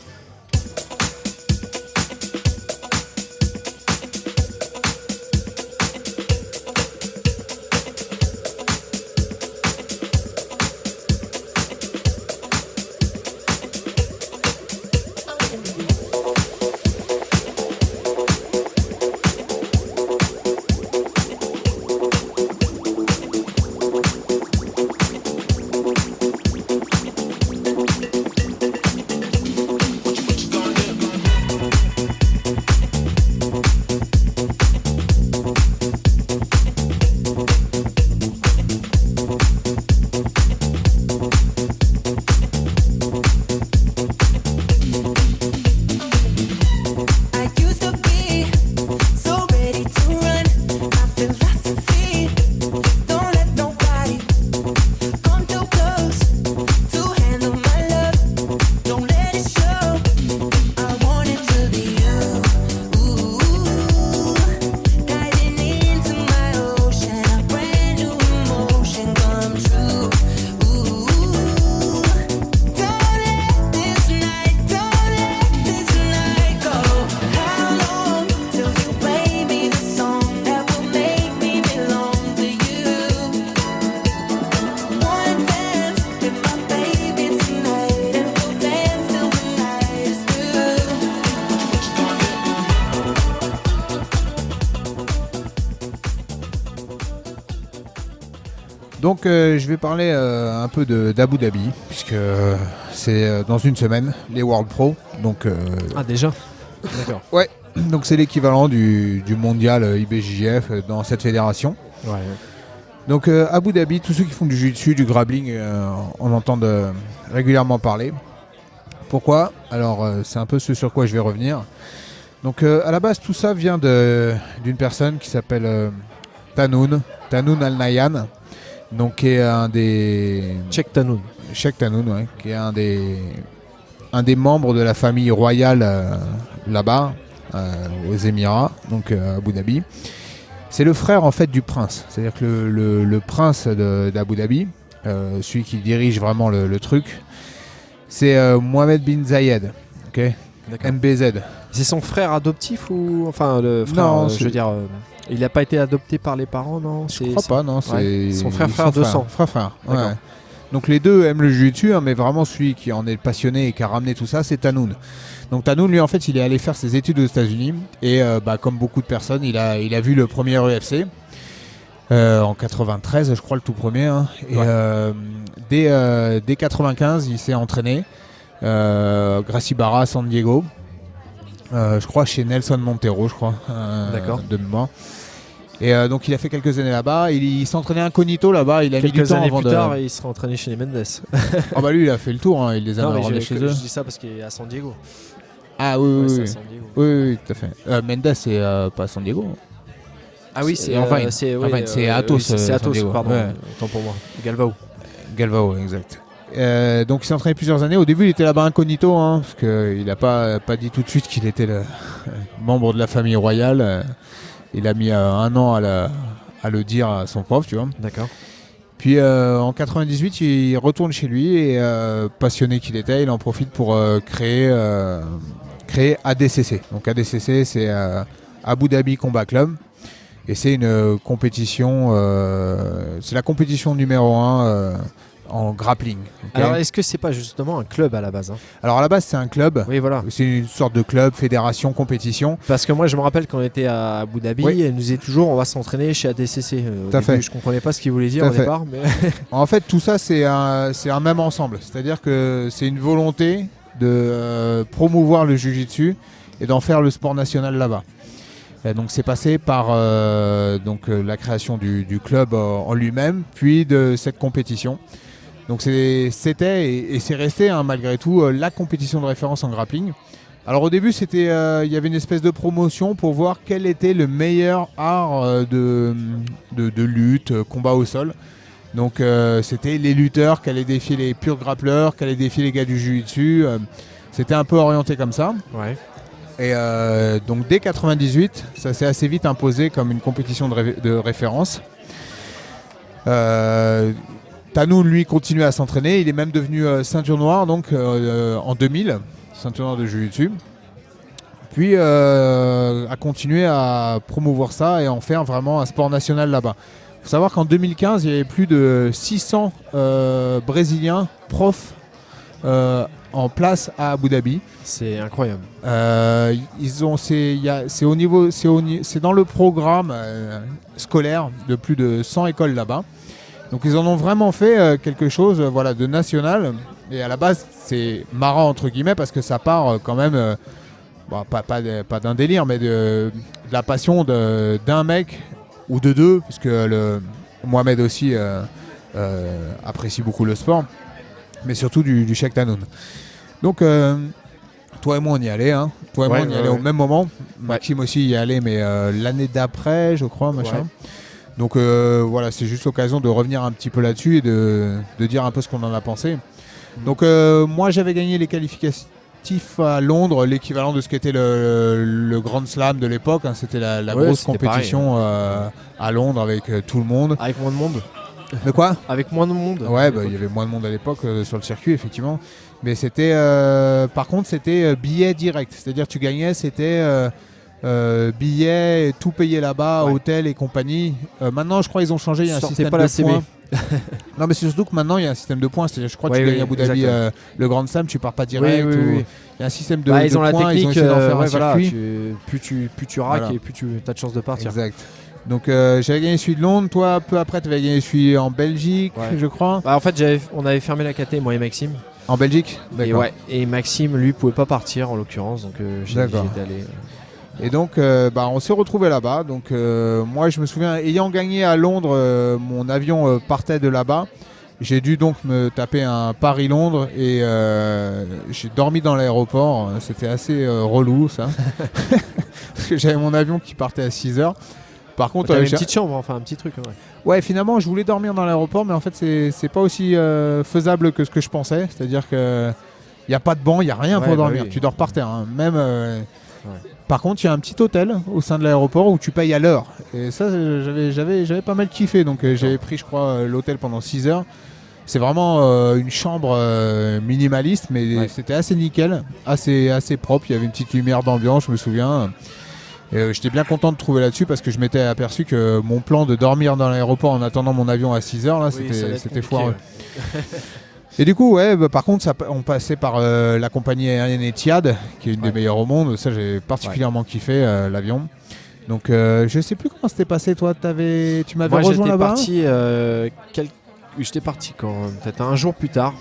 Donc je vais parler un peu d'Abu Dhabi, puisque c'est dans une semaine, les World Pro. Donc, Ah déjà. D'accord. ouais, donc c'est l'équivalent du mondial IBJJF dans cette fédération. Ouais. Donc Abu Dhabi, tous ceux qui font du jiu-jitsu, du grappling, on entend régulièrement parler. Pourquoi ? Alors c'est un peu ce sur quoi je vais revenir. Donc à la base tout ça vient d'une personne qui s'appelle Tahnoun Al-Nahyan, donc qui est un des... Cheikh Tahnoun. Cheikh Tahnoun, ouais, qui est un des membres de la famille royale là-bas, aux Émirats, donc à Abu Dhabi. C'est le frère en fait du prince, c'est-à-dire que le prince d'Abu Dhabi, celui qui dirige vraiment le truc, c'est Mohammed bin Zayed, ok, MBZ. C'est son frère adoptif ou enfin le frère, Non, je veux dire, il n'a pas été adopté par les parents, non? Je crois pas, non, c'est son frère de sang. Frère, ouais. D'accord. Donc les deux aiment le jiu-jitsu, hein, mais vraiment celui qui en est passionné et qui a ramené tout ça, c'est Tahnoun. Donc Tahnoun, lui, en fait, il est allé faire ses études aux États-Unis et comme beaucoup de personnes, il a vu le premier UFC en 93, je crois, le tout premier. Hein, et dès 95, il s'est entraîné. Gracie Barra à San Diego. Je crois chez Nelson Montero, je crois, D'accord. de mémoire. Et donc il a fait quelques années là-bas. Il s'entraînait incognito là-bas. Il a mis du Quelques temps années avant plus tard, il sera entraîné chez les Mendes. Ah bah lui, il a fait le tour. Hein, il les a Non, mais ramenés chez eux. je dis ça parce qu'il est à San Diego. Ah oui, Ouais, oui, c'est à oui. San Diego. Oui, tout à fait. Mendes, c'est pas à San Diego. Ah oui, c'est Enfin, c'est enfin, c'est Athos, c'est San Athos, Diego. pardon. Ouais. Autant pour moi. Galvao. Galvao, exact. Donc il s'est entraîné plusieurs années. Au début, il était là-bas incognito, hein, parce qu'il n'a pas dit tout de suite qu'il était le membre de la famille royale. Il a mis 1 an à le dire à son prof, tu vois. D'accord. Puis en 98, il retourne chez lui et passionné qu'il était, il en profite pour créer ADCC. Donc ADCC, c'est Abu Dhabi Combat Club. Et c'est une compétition, c'est la compétition numéro 1 en grappling. Okay. Alors, est-ce que c'est pas justement un club à la base, hein? Alors à la base, c'est un club. Oui, voilà. C'est une sorte de club, fédération, compétition. Parce que moi, je me rappelle quand on était à Abu Dhabi, Oui. elle nous disait toujours on va s'entraîner chez ADCC. Au Tout à début, fait. je comprenais pas ce qu'il voulait dire Tout à au fait. départ, mais En fait, tout ça, c'est un même ensemble. C'est-à-dire que c'est une volonté de promouvoir le jiu-jitsu et d'en faire le sport national là-bas. Et donc c'est passé par la création du club en lui-même, puis de cette compétition. Donc c'était et c'est resté hein, malgré tout la compétition de référence en grappling. Alors au début il y avait une espèce de promotion pour voir quel était le meilleur art de lutte, combat au sol. Donc c'était les lutteurs qui allaient défier les purs grappleurs, qui allaient défier les gars du jiu-jitsu. C'était un peu orienté comme ça. ouais. Et donc dès 98, ça s'est assez vite imposé comme une compétition de référence. Tahnoun, lui, continuait à s'entraîner. Il est même devenu ceinture noire donc, en 2000, ceinture noire de jiu-jitsu. Puis a continué à promouvoir ça et en faire vraiment un sport national là-bas. Il faut savoir qu'en 2015, il y avait plus de 600 Brésiliens profs en place à Abu Dhabi. C'est incroyable. C'est dans le programme scolaire de plus de 100 écoles là-bas. Donc ils en ont vraiment fait quelque chose de national. Et à la base, c'est marrant entre guillemets parce que ça part quand même, pas d'un délire, mais de la passion d'un mec ou de deux, puisque Mohamed aussi apprécie beaucoup le sport, mais surtout du Cheikh Tahnoun. Donc toi et moi on y allait, hein. Toi et moi on y allait au même moment. Maxime aussi y allait, mais l'année d'après, je crois, machin. Ouais. Donc c'est juste l'occasion de revenir un petit peu là-dessus et de dire un peu ce qu'on en a pensé. Donc moi j'avais gagné les qualificatifs à Londres, l'équivalent de ce qu'était le Grand Slam de l'époque. Hein. C'était la grosse compétition à Londres avec tout le monde. Avec moins de monde. De quoi ? Avec moins de monde. Ouais, il y avait moins de monde à l'époque sur le circuit, effectivement. Mais c'était, par contre, c'était billet direct. C'est-à-dire tu gagnais, c'était billets, tout payé là-bas, hôtel et compagnie. Maintenant, je crois qu'ils ont changé, il y a un système pas de la CB. points. Non, mais c'est surtout que maintenant, il y a un système de points. C'est-à-dire, je crois que tu gagnes à Abu Dhabi le Grand Slam, tu pars pas direct. Oui. Il y a un système de, ils ont de la points, technique, ils ont essayé d'en faire un circuit. plus tu raques et plus tu as de chance de partir. Exact. Donc j'avais gagné celui de Londres, toi peu après tu avais gagné celui en Belgique, je crois. Bah, en fait on avait fermé la KT, moi et Maxime. En Belgique, d'accord. Et Maxime lui pouvait pas partir en l'occurrence, donc j'étais allé. Et donc on s'est retrouvés là-bas. Donc moi je me souviens, ayant gagné à Londres, mon avion partait de là-bas. J'ai dû donc me taper un Paris-Londres et j'ai dormi dans l'aéroport. C'était assez relou ça. Parce que j'avais mon avion qui partait à 6h. Par contre, t'avais une petite chambre, enfin un petit truc. Ouais, finalement, je voulais dormir dans l'aéroport, mais en fait, c'est pas aussi faisable que ce que je pensais. C'est-à-dire qu'il n'y a pas de banc, il n'y a rien pour dormir. Oui. Tu dors par terre. Hein. Même. Par contre, il y a un petit hôtel au sein de l'aéroport où tu payes à l'heure. Et ça, j'avais pas mal kiffé. Donc, j'avais pris, je crois, l'hôtel pendant 6 heures. C'est vraiment une chambre minimaliste, mais c'était assez nickel, assez propre. Il y avait une petite lumière d'ambiance, je me souviens. J'étais bien content de trouver là-dessus parce que je m'étais aperçu que mon plan de dormir dans l'aéroport en attendant mon avion à 6h, là, c'était foireux. Et du coup, par contre, on passait par la compagnie aérienne Etihad, qui est une des meilleures au monde. Ça, j'ai particulièrement kiffé l'avion. Donc, je sais plus comment c'était passé. Toi, tu m'avais rejoint là-bas. J'étais parti quand peut-être un jour plus tard.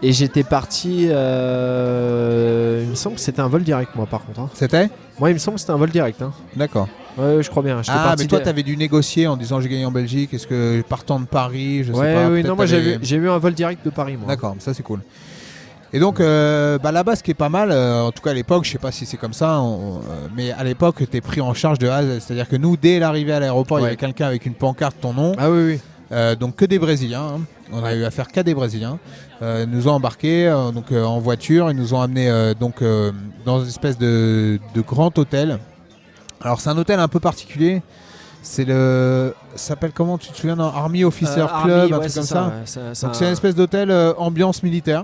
Et j'étais parti, il me semble que c'était un vol direct moi par contre. Hein. C'était ? Moi il me semble que c'était un vol direct. Hein. D'accord. Ouais, je crois bien. Mais toi t'avais dû négocier en disant j'ai gagné en Belgique, est-ce que partant de Paris, je sais pas. Oui, non, moi j'ai vu un vol direct de Paris moi. D'accord, ça c'est cool. Et donc là-bas ce qui est pas mal, en tout cas à l'époque, je sais pas si c'est comme ça, mais à l'époque t'es pris en charge de A à Z. C'est-à-dire que nous, dès l'arrivée à l'aéroport, il y avait quelqu'un avec une pancarte, ton nom. Ah oui. Donc que des Brésiliens, hein. On a eu affaire qu'à des Brésiliens. Ils nous ont embarqués en voiture, ils nous ont amenés dans une espèce de grand hôtel. Alors c'est un hôtel un peu particulier. Ça s'appelle comment, tu te souviens, Army Officer Club, un truc comme ça. Donc c'est une espèce d'hôtel ambiance militaire.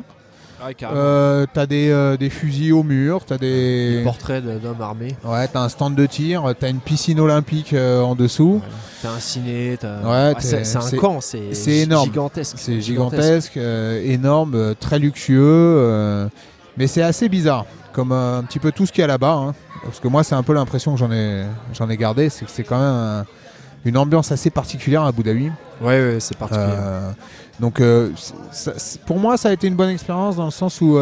T'as des fusils au mur, t'as des portraits d'hommes armés. Ouais, t'as un stand de tir, t'as une piscine olympique en dessous. Ouais. T'as un ciné, c'est un camp, c'est énorme. Gigantesque. C'est gigantesque, énorme, très luxueux, mais c'est assez bizarre, comme un petit peu tout ce qu'il y a là-bas. Hein, parce que moi, c'est un peu l'impression que j'en ai gardé, c'est que c'est quand même une ambiance assez particulière à Abu Dhabi. Ouais, c'est particulier. Donc pour moi ça a été une bonne expérience dans le sens où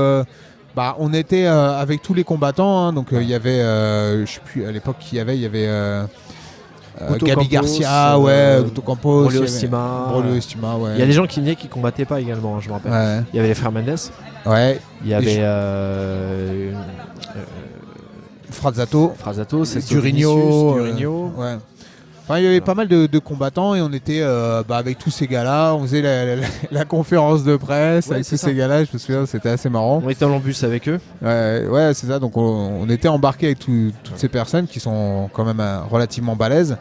on était avec tous les combattants, hein, donc il y avait je sais plus à l'époque qui il y avait Gabi Garcia, Otto Campos, Braulio Estima, il y a des gens qui venaient qui combattaient pas également, je me rappelle. Il y avait les frères Mendes, il y avait Frazzato, Durigno, Enfin, il y avait pas mal de combattants et on était avec tous ces gars-là. On faisait la conférence de presse avec tous ces gars-là. Je me souviens, c'était assez marrant. On était en bus avec eux. Ouais, c'est ça. Donc on était embarqués avec toutes ces personnes qui sont quand même relativement balèzes.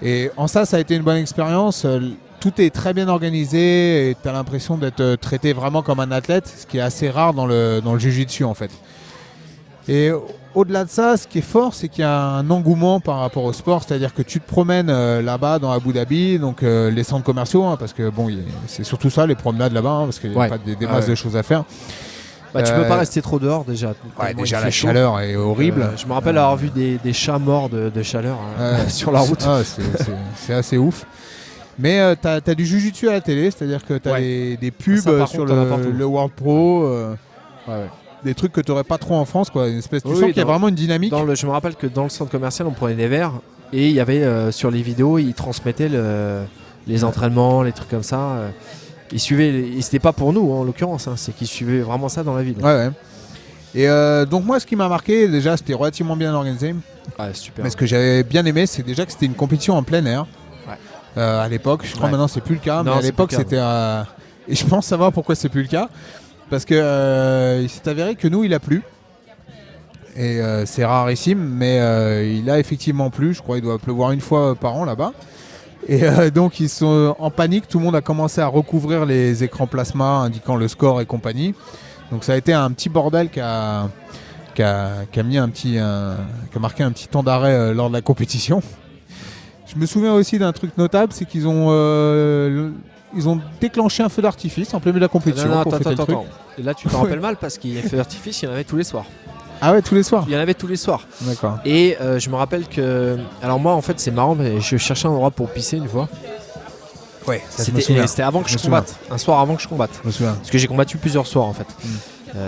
Et en ça a été une bonne expérience. Tout est très bien organisé et tu as l'impression d'être traité vraiment comme un athlète, ce qui est assez rare dans le jiu-jitsu en fait. Et au-delà de ça, ce qui est fort, c'est qu'il y a un engouement par rapport au sport, c'est-à-dire que tu te promènes là-bas dans Abu Dhabi, donc les centres commerciaux, hein, parce que c'est surtout ça, les promenades là-bas, hein, parce qu'il n'y a pas des masses de choses à faire. Tu peux pas rester trop dehors déjà. Déjà la chaleur est horrible. Je me rappelle avoir vu des chats morts de chaleur sur la route. C'est assez ouf. Mais tu as du jiu-jitsu à la télé, c'est-à-dire que tu as des pubs sur le World Pro. Des trucs que tu n'aurais pas trop en France, quoi. Une espèce, tu sens qu'il y a vraiment une dynamique. Je me rappelle que dans le centre commercial, on prenait des verres et il y avait sur les vidéos, ils transmettaient les entraînements, les trucs comme ça. Ils suivaient, c'était pas pour nous en l'occurrence, hein, c'est qu'ils suivaient vraiment ça dans la ville. Ouais. Et donc moi, ce qui m'a marqué, déjà, c'était relativement bien organisé. Super. Mais ce que j'avais bien aimé, c'est déjà que c'était une compétition en plein air. À l'époque, je crois maintenant c'est plus le cas, mais à l'époque c'était. Et je pense savoir pourquoi c'est plus le cas. Parce que il s'est avéré que nous, il a plu. Et c'est rarissime, mais il a effectivement plu. Je crois qu'il doit pleuvoir une fois par an là-bas. Et donc, ils sont en panique. Tout le monde a commencé à recouvrir les écrans plasma indiquant le score et compagnie. Donc, ça a été un petit bordel qui a marqué un petit temps d'arrêt lors de la compétition. Je me souviens aussi d'un truc notable, c'est qu'ils ont déclenché un feu d'artifice en plein milieu de la compétition. Attends. Et là, tu te rappelles mal parce qu'il y a feu d'artifice, il y en avait tous les soirs. Ah ouais, tous les soirs. Il y en avait tous les soirs. D'accord. Et je me rappelle que... Alors moi, en fait, c'est marrant, mais je cherchais un endroit pour pisser une fois. Ouais, ça je me souviens. C'était avant que Je je me combatte. Un soir avant que je combatte. Je me souviens. Parce que j'ai combattu plusieurs soirs, en fait.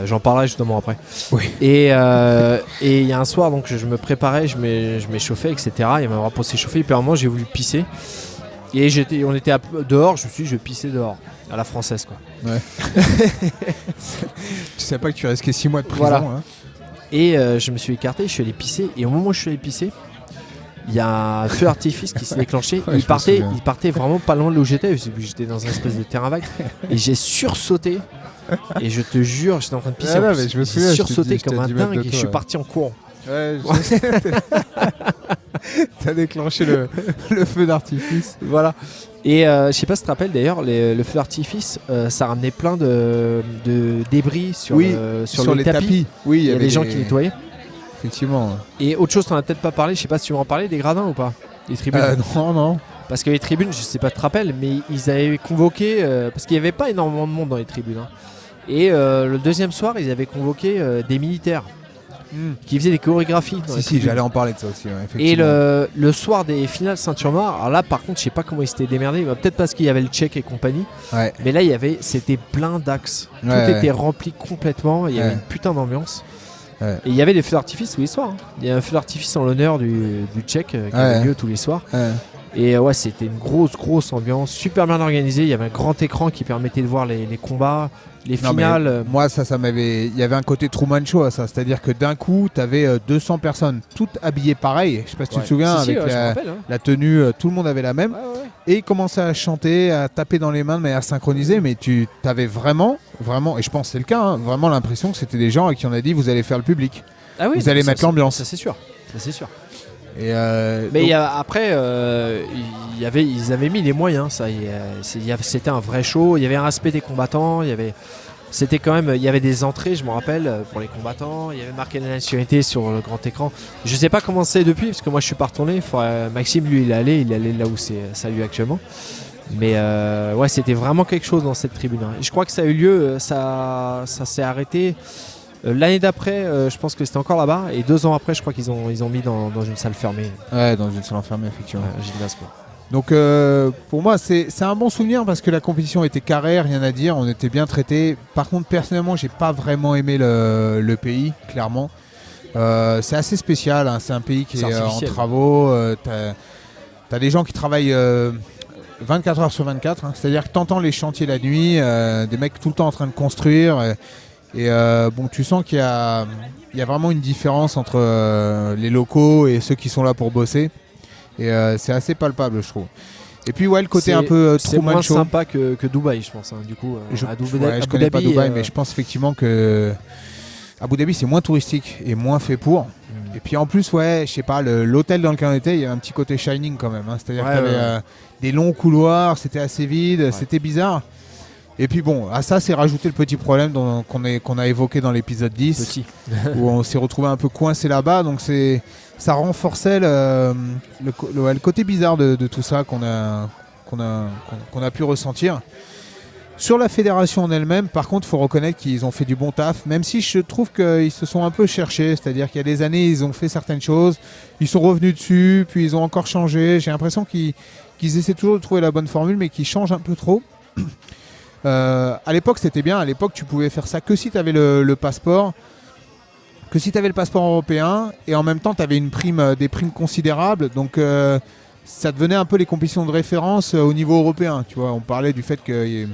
J'en parlerai justement après. Oui. Et il y a un soir, donc je me préparais, je m'échauffais, etc. Il y avait un endroit pour s'échauffer. Et puis à un moment, j'ai voulu pisser. Et on était dehors, je me suis dit, je vais pisser dehors. À la française, quoi. Ouais. Tu sais pas que tu risquais 6 mois de prison. Voilà. Hein. Et je me suis écarté, je suis allé pisser. Et au moment où je suis allé pisser, il y a un feu d'artifice qui s'est déclenché. Ouais, il partait vraiment pas loin de où j'étais. J'étais dans un espèce de terrain vague. Et j'ai sursauté. Et je te jure, j'étais en train de pisser. Ah non, en plus. mais je me J'ai souviens, je t'ai sursauté dit- je t'ai comme un dit mettre de dingue. Et je toi, suis ouais. parti en courant. Ouais, t'as déclenché le feu d'artifice. Voilà. Et je sais pas si tu te rappelles d'ailleurs, le feu d'artifice, ça ramenait plein de débris sur les tapis. Oui, Il y a avait des gens qui nettoyaient. Effectivement. Et autre chose, t'en as peut-être pas parlé, je sais pas si tu veux en parler, des gradins ou pas, les tribunes. Non. Parce que les tribunes, je sais pas si tu te rappelles, mais ils avaient convoqué, parce qu'il y avait pas énormément de monde dans les tribunes. Hein. Et le deuxième soir, ils avaient convoqué des militaires qui faisaient des chorégraphies. Dans les Si, tribunes. j'allais en parler de ça aussi. Ouais, Et effectivement. le soir des finales ceinture noire, alors là par contre je sais pas comment ils s'étaient démerdés, peut-être parce qu'il y avait le Tchèque et compagnie, Ouais. mais là c'était plein d'axes, tout Ouais. était rempli complètement, il y avait Ouais. une putain d'ambiance. Ouais. Et il y avait des feux d'artifice tous les soirs. Hein. Il y a un feu d'artifice en l'honneur du Tchèque qui avait lieu tous les soirs. Ouais. Et ouais, c'était une grosse ambiance, super bien organisée. Il y avait un grand écran qui permettait de voir les combats, les Non, mais finales. moi, ça m'avait. Il y avait un côté Truman Show à ça. C'est-à-dire que d'un coup, t'avais 200 personnes, toutes habillées pareil. Je sais pas si tu te souviens, Si, avec ouais, je me rappelle, hein. la tenue, tout le monde avait la même. Ouais. Et ils commençaient à chanter, à taper dans les mains de manière synchronisée. Mais tu t'avais vraiment, et je pense que c'est le cas, hein, vraiment l'impression que c'était des gens à qui on a dit vous allez faire le public. Ah oui, Vous allez ça, mettre c'est- l'ambiance. Ça c'est sûr. Ça c'est sûr. Et Mais donc- après, ils avaient mis les moyens. C'était un vrai show. Il y avait un respect des combattants. Il y avait des entrées, je me rappelle, pour les combattants. Il y avait marqué la nationalité sur le grand écran. Je sais pas comment c'est depuis, parce que moi je suis pas retourné. Maxime, lui, il est allé là où ça a lieu actuellement. Mais ouais, c'était vraiment quelque chose dans cette tribune. Et je crois que ça a eu lieu, ça s'est arrêté. L'année d'après, je pense que c'était encore là-bas. Et 2 ans après, je crois qu'ils ont mis dans une salle fermée. Ouais, dans une salle enfermée, effectivement. Gilles Vasco. Donc pour moi, c'est un bon souvenir parce que la compétition était carrée, rien à dire, on était bien traités. Par contre, personnellement, j'ai pas vraiment aimé le pays, clairement. C'est assez spécial, hein. C'est un pays qui C'est est en artificiel. travaux. T'as des gens qui travaillent 24 heures sur 24, hein. C'est-à-dire que t'entends les chantiers la nuit, des mecs tout le temps en train de construire. Bon, tu sens qu'il y a vraiment une différence entre les locaux et ceux qui sont là pour bosser. Et c'est assez palpable, je trouve. Et puis ouais, le côté un peu C'est Truman moins Show. sympa que Dubaï, je pense. Hein. Du coup, Je à je connais pas Dubaï, mais je pense effectivement que Abu Dhabi c'est moins touristique et moins fait pour. Et puis en plus, ouais, je sais pas, l'hôtel dans lequel on était, il y avait un petit côté Shining quand même. Hein. C'est-à-dire Ouais, qu'il y avait des longs couloirs, c'était assez vide, c'était bizarre. Et puis bon, à ça, c'est rajouté le petit problème qu'on a évoqué dans l'épisode 10, Petit. où on s'est retrouvé un peu coincé là-bas. Donc ça renforçait le côté bizarre de tout ça qu'on a pu ressentir. Sur la fédération en elle-même, par contre, il faut reconnaître qu'ils ont fait du bon taf, même si je trouve qu'ils se sont un peu cherchés. C'est-à-dire qu'il y a des années, ils ont fait certaines choses, ils sont revenus dessus, puis ils ont encore changé. J'ai l'impression qu'ils essaient toujours de trouver la bonne formule, mais qu'ils changent un peu trop. À l'époque, c'était bien. À l'époque, tu pouvais faire ça que si tu avais le passeport. Que si tu avais le passeport européen, et en même temps, tu avais des primes considérables. Donc, ça devenait un peu les compétitions de référence au niveau européen. Tu vois, on parlait du fait que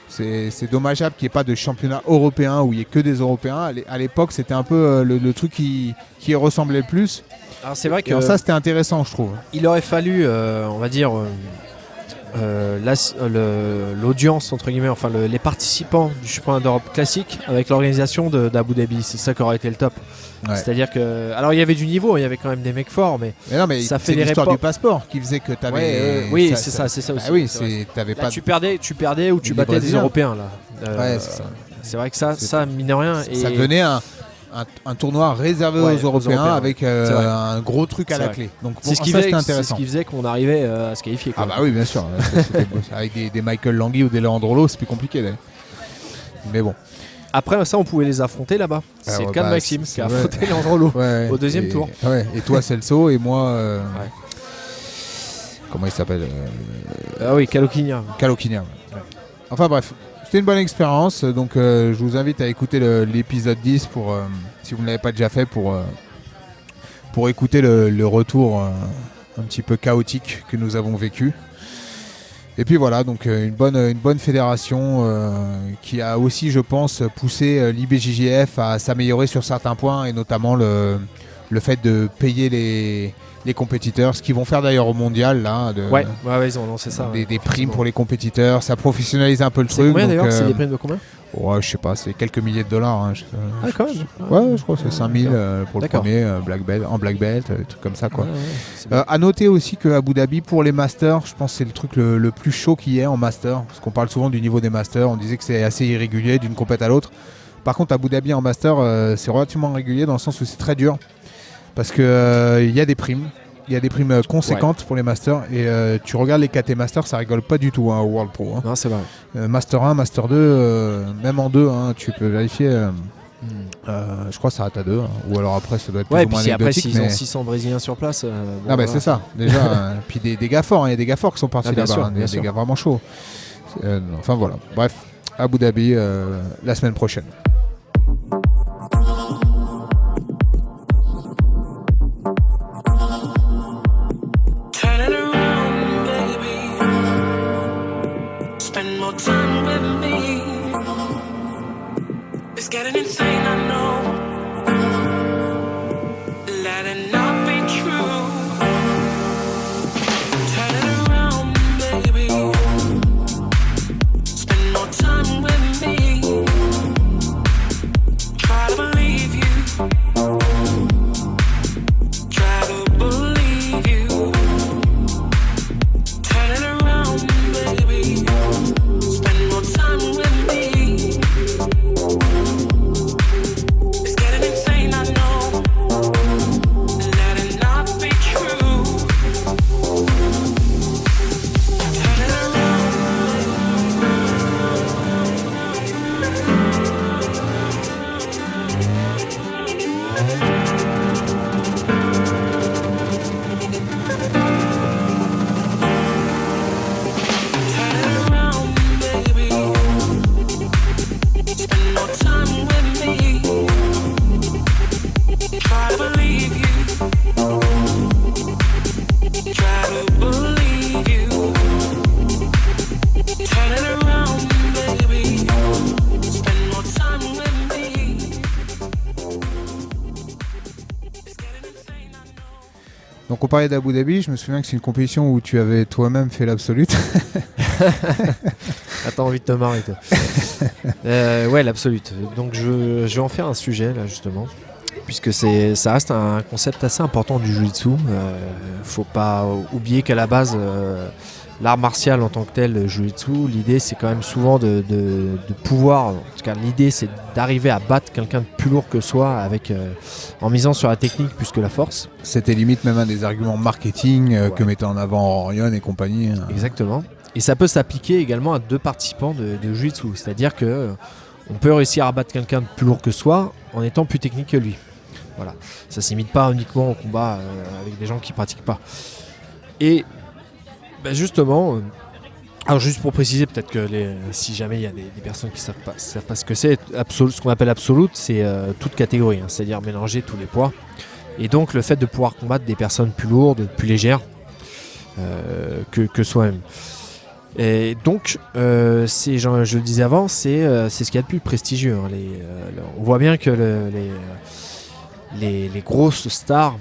c'est dommageable qu'il n'y ait pas de championnat européen où il n'y ait que des Européens. À l'époque, c'était un peu le truc qui ressemblait le plus. Alors c'est vrai Et en que ça, c'était intéressant, je trouve. il aurait fallu, on va dire, l'audience entre guillemets, enfin les participants du championnat d'Europe classique avec l'organisation d'Abu Dhabi. C'est ça qui aurait été le top. Ouais. C'est-à-dire que, alors il y avait du niveau, il y avait quand même des mecs forts, mais Mais non, mais Ça c'est fédérait l'histoire pas. du passeport qui faisait que tu avais. oui, c'est ça aussi. Ah oui, c'est vrai. t'avais Là, pas. tu perdais ou tu Les battais des Brésiliens. Européens là. Ouais, c'est ça. C'est vrai que ça C'est- mine de rien. Ça devenait un tournoi réservé Ouais, aux Européens Européens, avec C'est vrai. un gros truc à C'est la vrai. clé. Donc C'est ce qui ça, faisait, c'était c'est ce intéressant. qui faisait qu'on arrivait à se qualifier. Quoi. Ah bah oui, bien sûr. Avec des Michael Langui ou des Leandrolo, c'est plus compliqué. Là. Mais bon. Après ça, on pouvait les affronter là-bas. C'est le cas de Maxime qui a affronté Leandro au deuxième tour. Ouais, et toi Celso et moi... Comment il s'appelle Ah oui, Caloquinia. Caloquinia. Ouais. Enfin bref, c'était une bonne expérience. Donc je vous invite à écouter l'épisode 10 pour, si vous ne l'avez pas déjà fait, pour écouter le retour un petit peu chaotique que nous avons vécu. Et puis voilà, donc une bonne fédération qui a aussi, je pense, poussé l'IBJJF à s'améliorer sur certains points, et notamment le fait de payer les compétiteurs, ce qu'ils vont faire d'ailleurs au mondial là, ils ont lancé ça. Des primes pour les compétiteurs, ça professionnalise un peu le truc. C'est combien d'ailleurs C'est des primes de combien? Ouais, je sais pas, c'est quelques milliers de dollars. Hein, quand même. Ouais, je crois que c'est 5000 pour le premier black belt, des trucs comme ça quoi. À noter aussi qu'à Abu Dhabi, pour les masters, je pense que c'est le truc le plus chaud qu'il y ait en master, parce qu'on parle souvent du niveau des masters, on disait que c'est assez irrégulier d'une compète à l'autre. Par contre, Abu Dhabi en master, c'est relativement régulier dans le sens où c'est très dur. Parce qu'il y a des primes. Il y a des primes conséquentes pour les masters. Et tu regardes les KT Masters, ça rigole pas du tout au World Pro. Hein. Non, c'est vrai. Master 1, Master 2, même en 2, hein, tu peux vérifier. Je crois que ça rate à 2. Hein. Ou alors après, ça doit être plus ou moins anecdotique. Après, s'ils ont 600 Brésiliens sur place. C'est ça. Déjà, puis des gars forts. Il y a des gars forts qui sont partis là-bas. Des gars vraiment chauds. Enfin voilà. Bref, Abu Dhabi la semaine prochaine. Getting insane, I know. Let it not be true. Turn it around, baby. Spend more time with me. Try to believe you. Try to believe you. Turn it around, baby. Spend more time with me. Donc on parlait d'Abu Dhabi, je me souviens que c'est une compétition où tu avais toi-même fait l'absolute. T'as envie de te marrer toi. Ouais, l'absolute. Donc je vais en faire un sujet là justement, puisque ça reste un concept assez important du jiu-jitsu. Faut pas oublier qu'à la base, l'art martial en tant que tel, le jiu-jitsu, l'idée c'est quand même souvent de pouvoir, en tout cas l'idée c'est d'arriver à battre quelqu'un de plus lourd que soi en misant sur la technique plus que la force. C'était limite même un des arguments marketing que mettait en avant Orion et compagnie. Exactement. Et ça peut s'appliquer également à deux participants de jiu-jitsu, c'est-à-dire que on peut réussir à battre quelqu'un de plus lourd que soi en étant plus technique que lui. Voilà. Ça s'imite pas uniquement au combat avec des gens qui pratiquent pas. Et justement, alors juste pour préciser, peut-être que si jamais il y a des personnes qui savent pas ce que c'est, ce qu'on appelle absolute, c'est toute catégorie, hein, c'est-à-dire mélanger tous les poids. Et donc le fait de pouvoir combattre des personnes plus lourdes, plus légères que soi-même. Et donc, je le disais avant, c'est ce qu'il y a de plus prestigieux. Hein, on voit bien que les grosses stars,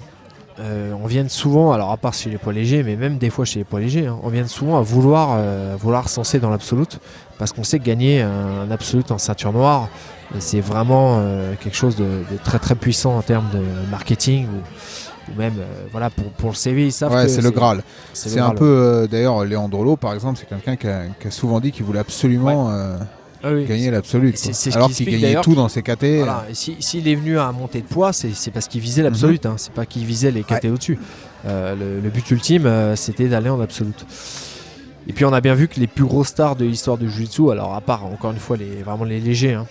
on vient souvent, alors à part chez les poids légers, mais même des fois chez les poids légers, hein, on vient souvent à vouloir se lancer dans l'absolute, parce qu'on sait que gagner un absolute en ceinture noire, c'est vraiment quelque chose de très très puissant en termes de marketing ou même voilà pour le CV, ils savent que c'est le Graal. C'est un peu d'ailleurs Leandro Lo par exemple, c'est quelqu'un qui a souvent dit qu'il voulait absolument gagner l'absolute, alors qu'il gagnait tout dans ses KT. Voilà. Et s'il est venu à monter de poids, c'est parce qu'il visait l'absolute, hein, c'est pas qu'il visait les KT au-dessus. Le but ultime, c'était d'aller en absolute. Et puis on a bien vu que les plus grosses stars de l'histoire du jiu-jitsu, alors à part encore une fois vraiment les légers, hein,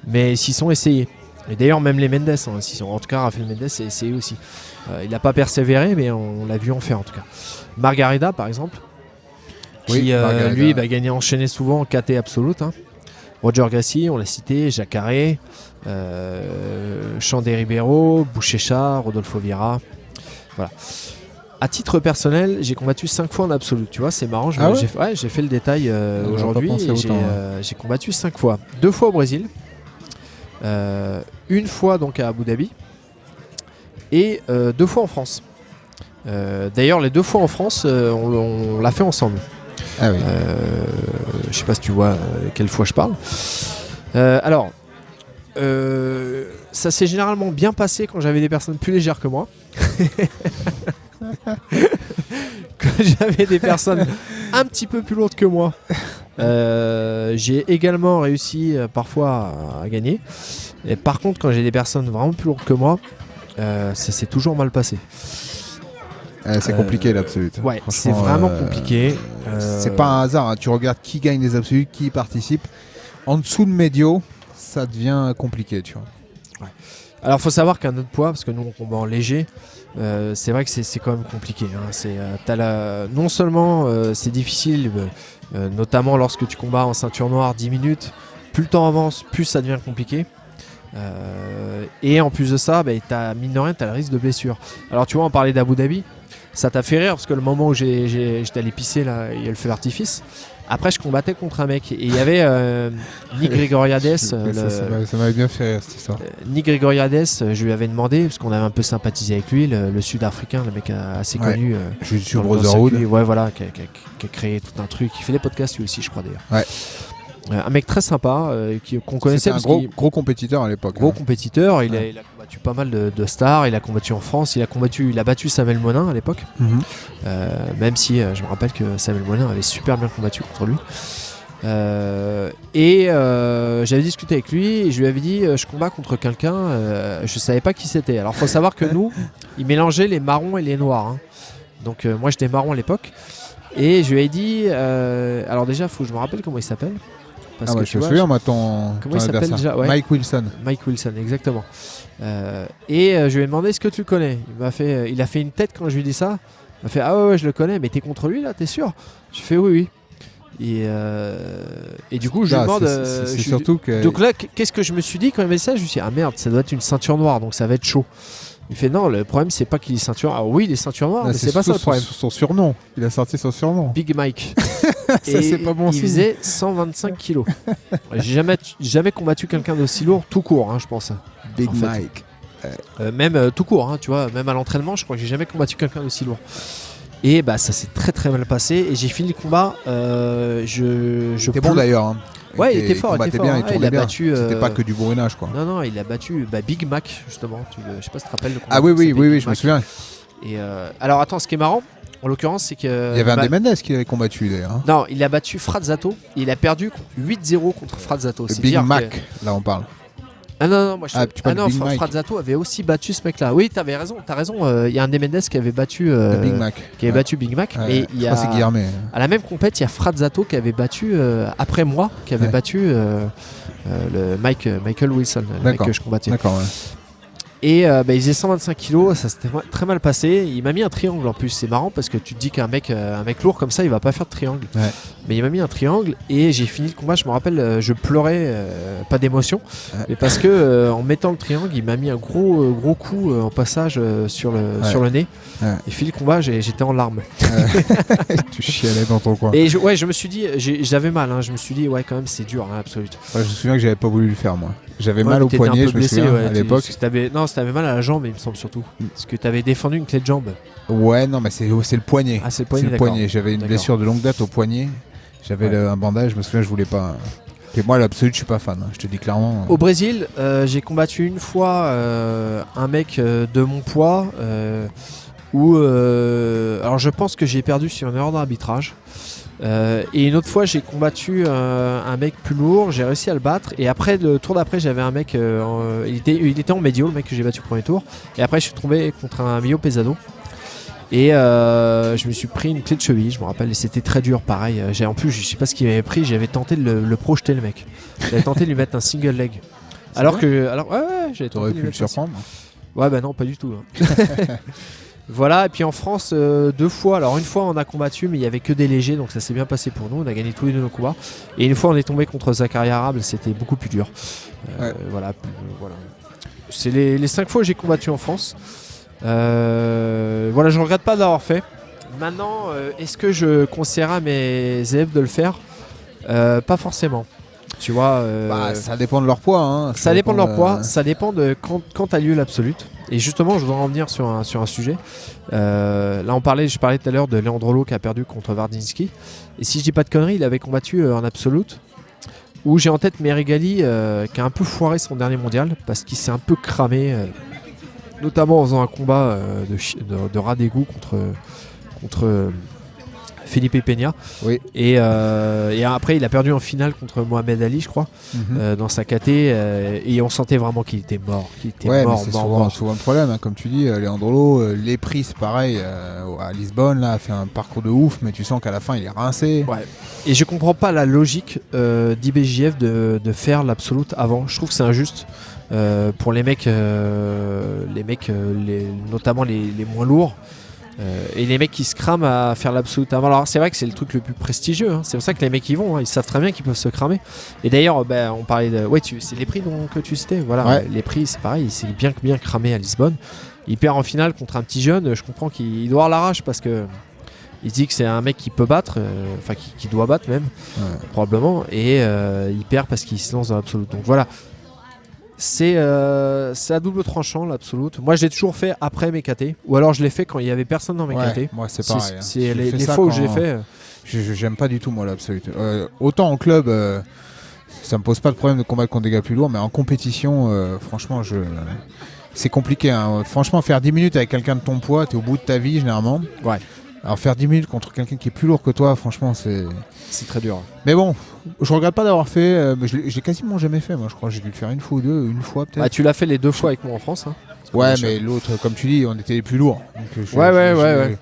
mais s'ils sont essayés. Et d'ailleurs, même les Mendes, en tout cas, Rafael Mendes s'est essayé aussi. Il n'a pas persévéré, mais on l'a vu en faire en tout cas. Margarida, par exemple, qui lui gagné enchaîné souvent en KT absolute. Roger Gassi, on l'a cité, Jacques Carré, Chandé Ribeiro, Bouchécha, Rodolfo Vieira. Voilà. À titre personnel, j'ai combattu 5 fois en absolu. Tu vois, c'est marrant. J'ai fait le détail aujourd'hui. J'ai combattu 5 fois. 2 fois au Brésil. Une fois donc à Abu Dhabi. Et 2 fois en France. D'ailleurs, les 2 fois en France, on l'a fait ensemble. Ah oui. Je sais pas si tu vois quelle fois je parle. Alors, ça s'est généralement bien passé quand j'avais des personnes plus légères que moi. Quand j'avais des personnes un petit peu plus lourdes que moi, j'ai également réussi parfois à gagner. Et par contre, quand j'ai des personnes vraiment plus lourdes que moi, ça s'est toujours mal passé. C'est compliqué l'absolute. Ouais, c'est vraiment compliqué. C'est pas un hasard. Tu regardes qui gagne les absolutes, qui participe. En dessous de médio, ça devient compliqué, tu vois. Ouais. Alors, faut savoir qu'un autre poids, parce que nous on combat en léger, c'est vrai que c'est quand même compliqué. Non seulement c'est difficile, notamment lorsque tu combats en ceinture noire 10 minutes, plus le temps avance, plus ça devient compliqué. Et en plus de ça, mine de rien, tu as le risque de blessure. Alors tu vois, on parlait d'Abu Dhabi, ça t'a fait rire parce que le moment où j'étais allé pisser, là, il y a le feu d'artifice. Après, je combattais contre un mec et il y avait Nick Grigoriades. Ça m'avait bien fait rire cette histoire. Nick Grigoriades, je lui avais demandé, parce qu'on avait un peu sympathisé avec lui, le sud-africain, le mec assez connu. Sur Brotherhood. Ouais, voilà, qui a créé tout un truc. Il fait des podcasts lui aussi, je crois d'ailleurs. Ouais. Un mec très sympa qu'on connaissait. C'était un gros compétiteur à l'époque. Gros compétiteur, il a combattu pas mal de stars, il a combattu en France, il a battu Samuel Monin à l'époque. Même si je me rappelle que Samuel Monin avait super bien combattu contre lui. J'avais discuté avec lui et je lui avais dit je combats contre quelqu'un, je savais pas qui c'était. Alors faut savoir que nous, il mélangeait les marrons et les noirs. Donc moi j'étais marron à l'époque. Et je lui ai dit alors déjà faut que je me rappelle comment il s'appelle. Parce que je me souviens, moi, comment il s'appelle déjà, ouais. Mike Wilson. Mike Wilson, exactement. Je lui ai demandé est-ce que tu le connais. Il a fait une tête quand je lui ai dit ça. Il m'a fait ah ouais, je le connais, mais t'es contre lui là, t'es sûr? Je fais oui. Et du coup, je lui demande. C'est surtout que. Donc là, qu'est-ce que je me suis dit quand il m'a dit ça? Je me suis dit ah merde, ça doit être une ceinture noire, donc ça va être chaud. Il fait non, le problème c'est pas qu'il est ceinture. Ah oui, il est ceinture noire, mais c'est pas ça le problème. Son surnom, il a sorti son surnom. Big Mike. Ça c'est pas bon signe. Il faisait 125 kilos. J'ai jamais combattu quelqu'un d'aussi lourd tout court, je pense. Big Mike. Même tout court, tu vois, même à l'entraînement, je crois que j'ai jamais combattu quelqu'un d'aussi lourd. Et ça s'est très très mal passé et j'ai fini le combat. C'était bon d'ailleurs. Ouais, il était fort, il bien, il tournait bien. C'était pas que du bourrinage, quoi. Non, il a battu Big Mac, justement. Je sais pas si tu te rappelles le combat. Ah oui, je me souviens. Et alors attends, ce qui est marrant, en l'occurrence, c'est que... Il y avait un des Mendes qui avait combattu, d'ailleurs. Non, il a battu Frazzato. Il a perdu 8-0 contre Frazzato. C'est Big Mac, là on parle. Ah non, moi Frazzato avait aussi battu ce mec-là. Oui, t'as raison. Il y a un des Mendes qui avait battu Big Mac. Battu Big Mac. Ouais. Mais il y a c'est Guillermet. À la même compète, il y a Frazzato qui avait battu après moi, qui avait battu le Michael Wilson, le mec que je combattais. D'accord. Ouais. Et il faisait 125 kilos, ça s'était très mal passé. Il m'a mis un triangle en plus. C'est marrant parce que tu te dis qu'un mec lourd comme ça, il va pas faire de triangle. Ouais. Mais il m'a mis un triangle et j'ai fini le combat. Je me rappelle, je pleurais, pas d'émotion, mais parce que en mettant le triangle, il m'a mis un gros coup en passage sur le nez. Ouais. Et fini le combat, j'étais en larmes. Tu chialais dans ton coin. Et je me suis dit, j'avais mal. Je me suis dit, ouais, quand même, c'est dur, absolument. Ouais, je me souviens que j'avais pas voulu le faire, moi. J'avais mal au poignet, je me souviens, à l'époque. T'avais mal à la jambe, il me semble surtout. Parce que t'avais défendu une clé de jambe. Ouais, non, mais c'est le poignet. Ah, c'est le poignet. J'avais une blessure de longue date au poignet. J'avais un bandage, je me souviens, je voulais pas. Et moi, l'absolu, je suis pas fan. Je te dis clairement. Au Brésil, j'ai combattu une fois un mec de mon poids. Alors, je pense que j'ai perdu sur une erreur d'arbitrage. Et une autre fois j'ai combattu un mec plus lourd, j'ai réussi à le battre et après le tour d'après j'avais un mec il était en médio, le mec que j'ai battu au premier tour, et après je suis tombé contre un Mio Pesado et je me suis pris une clé de cheville, je me rappelle, et c'était très dur, pareil. En plus je sais pas ce qu'il avait pris, j'avais tenté de le projeter, le mec, j'avais tenté de lui mettre un single leg. Alors ouais, j'avais T'aurais tenté de pu le mettre ça. surprendre. Ouais, bah non, pas du tout. Hein. Voilà, et puis en France, 2 fois. Alors, une fois, on a combattu, mais il n'y avait que des légers, donc ça s'est bien passé pour nous. On a gagné tous les 2 nos combats. Et une fois, on est tombé contre Zachary Arable, c'était beaucoup plus dur. Voilà. C'est les 5 fois que j'ai combattu en France. Voilà, je regrette pas d'avoir fait. Maintenant, est-ce que je conseillerais à mes élèves de le faire ? Pas forcément. Tu vois, ça dépend de leur poids. Hein. Ça dépend de leur poids, ça dépend de quand a lieu l'absolute. Et justement, je voudrais en venir sur un sujet. Là, je parlais tout à l'heure de Leandrolo qui a perdu contre Wardzinski. Et si je dis pas de conneries, il avait combattu en absolute. Où j'ai en tête Merigali qui a un peu foiré son dernier mondial parce qu'il s'est un peu cramé, notamment en faisant un combat de rat d'égout contre Felipe Peña. Oui. Et après, il a perdu en finale contre Mohamed Ali, je crois, dans sa KT. Et on sentait vraiment qu'il était mort. Mais c'est souvent le problème. Hein. Comme tu dis, Leandrolo, les prix, c'est pareil. À Lisbonne, là, a fait un parcours de ouf, mais tu sens qu'à la fin, il est rincé. Ouais. Et je comprends pas la logique d'IBJF de faire l'absolute avant. Je trouve que c'est injuste pour les mecs, notamment les moins lourds. Et les mecs qui se crament à faire l'absolute avant. Alors c'est vrai que c'est le truc le plus prestigieux, hein. C'est pour ça que les mecs y vont, hein. Ils savent très bien qu'ils peuvent se cramer. Et d'ailleurs on parlait de... Ouais, c'est les prix que tu citais. Voilà, ouais. Les prix c'est pareil, c'est bien cramé à Lisbonne. Il perd en finale contre un petit jeune. Je comprends qu'il doit avoir la rage parce que il se dit que c'est un mec qui peut battre, qui doit battre même, probablement. Et il perd parce qu'il se lance dans l'absolute. Donc voilà. C'est à double tranchant l'absolute. Moi je l'ai toujours fait après mes KT. Ou alors je l'ai fait quand il n'y avait personne dans mes KT. Moi c'est pareil. C'est les fois où je l'ai fait. J'aime pas du tout moi l'absolute. Autant en club, ça me pose pas de problème de combattre contre des gars plus lourds, mais en compétition, franchement, c'est compliqué. Hein. Franchement, faire 10 minutes avec quelqu'un de ton poids, t'es au bout de ta vie généralement. Ouais. Alors faire 10 minutes contre quelqu'un qui est plus lourd que toi, franchement, c'est très dur. Mais bon, je regrette pas d'avoir fait, mais je l'ai quasiment jamais fait. Moi, je crois que j'ai dû le faire une fois ou deux, une fois peut-être. Ah, tu l'as fait les 2 fois avec moi en France. Hein, ouais, mais l'autre, comme tu dis, on était les plus lourds. Donc, ouais.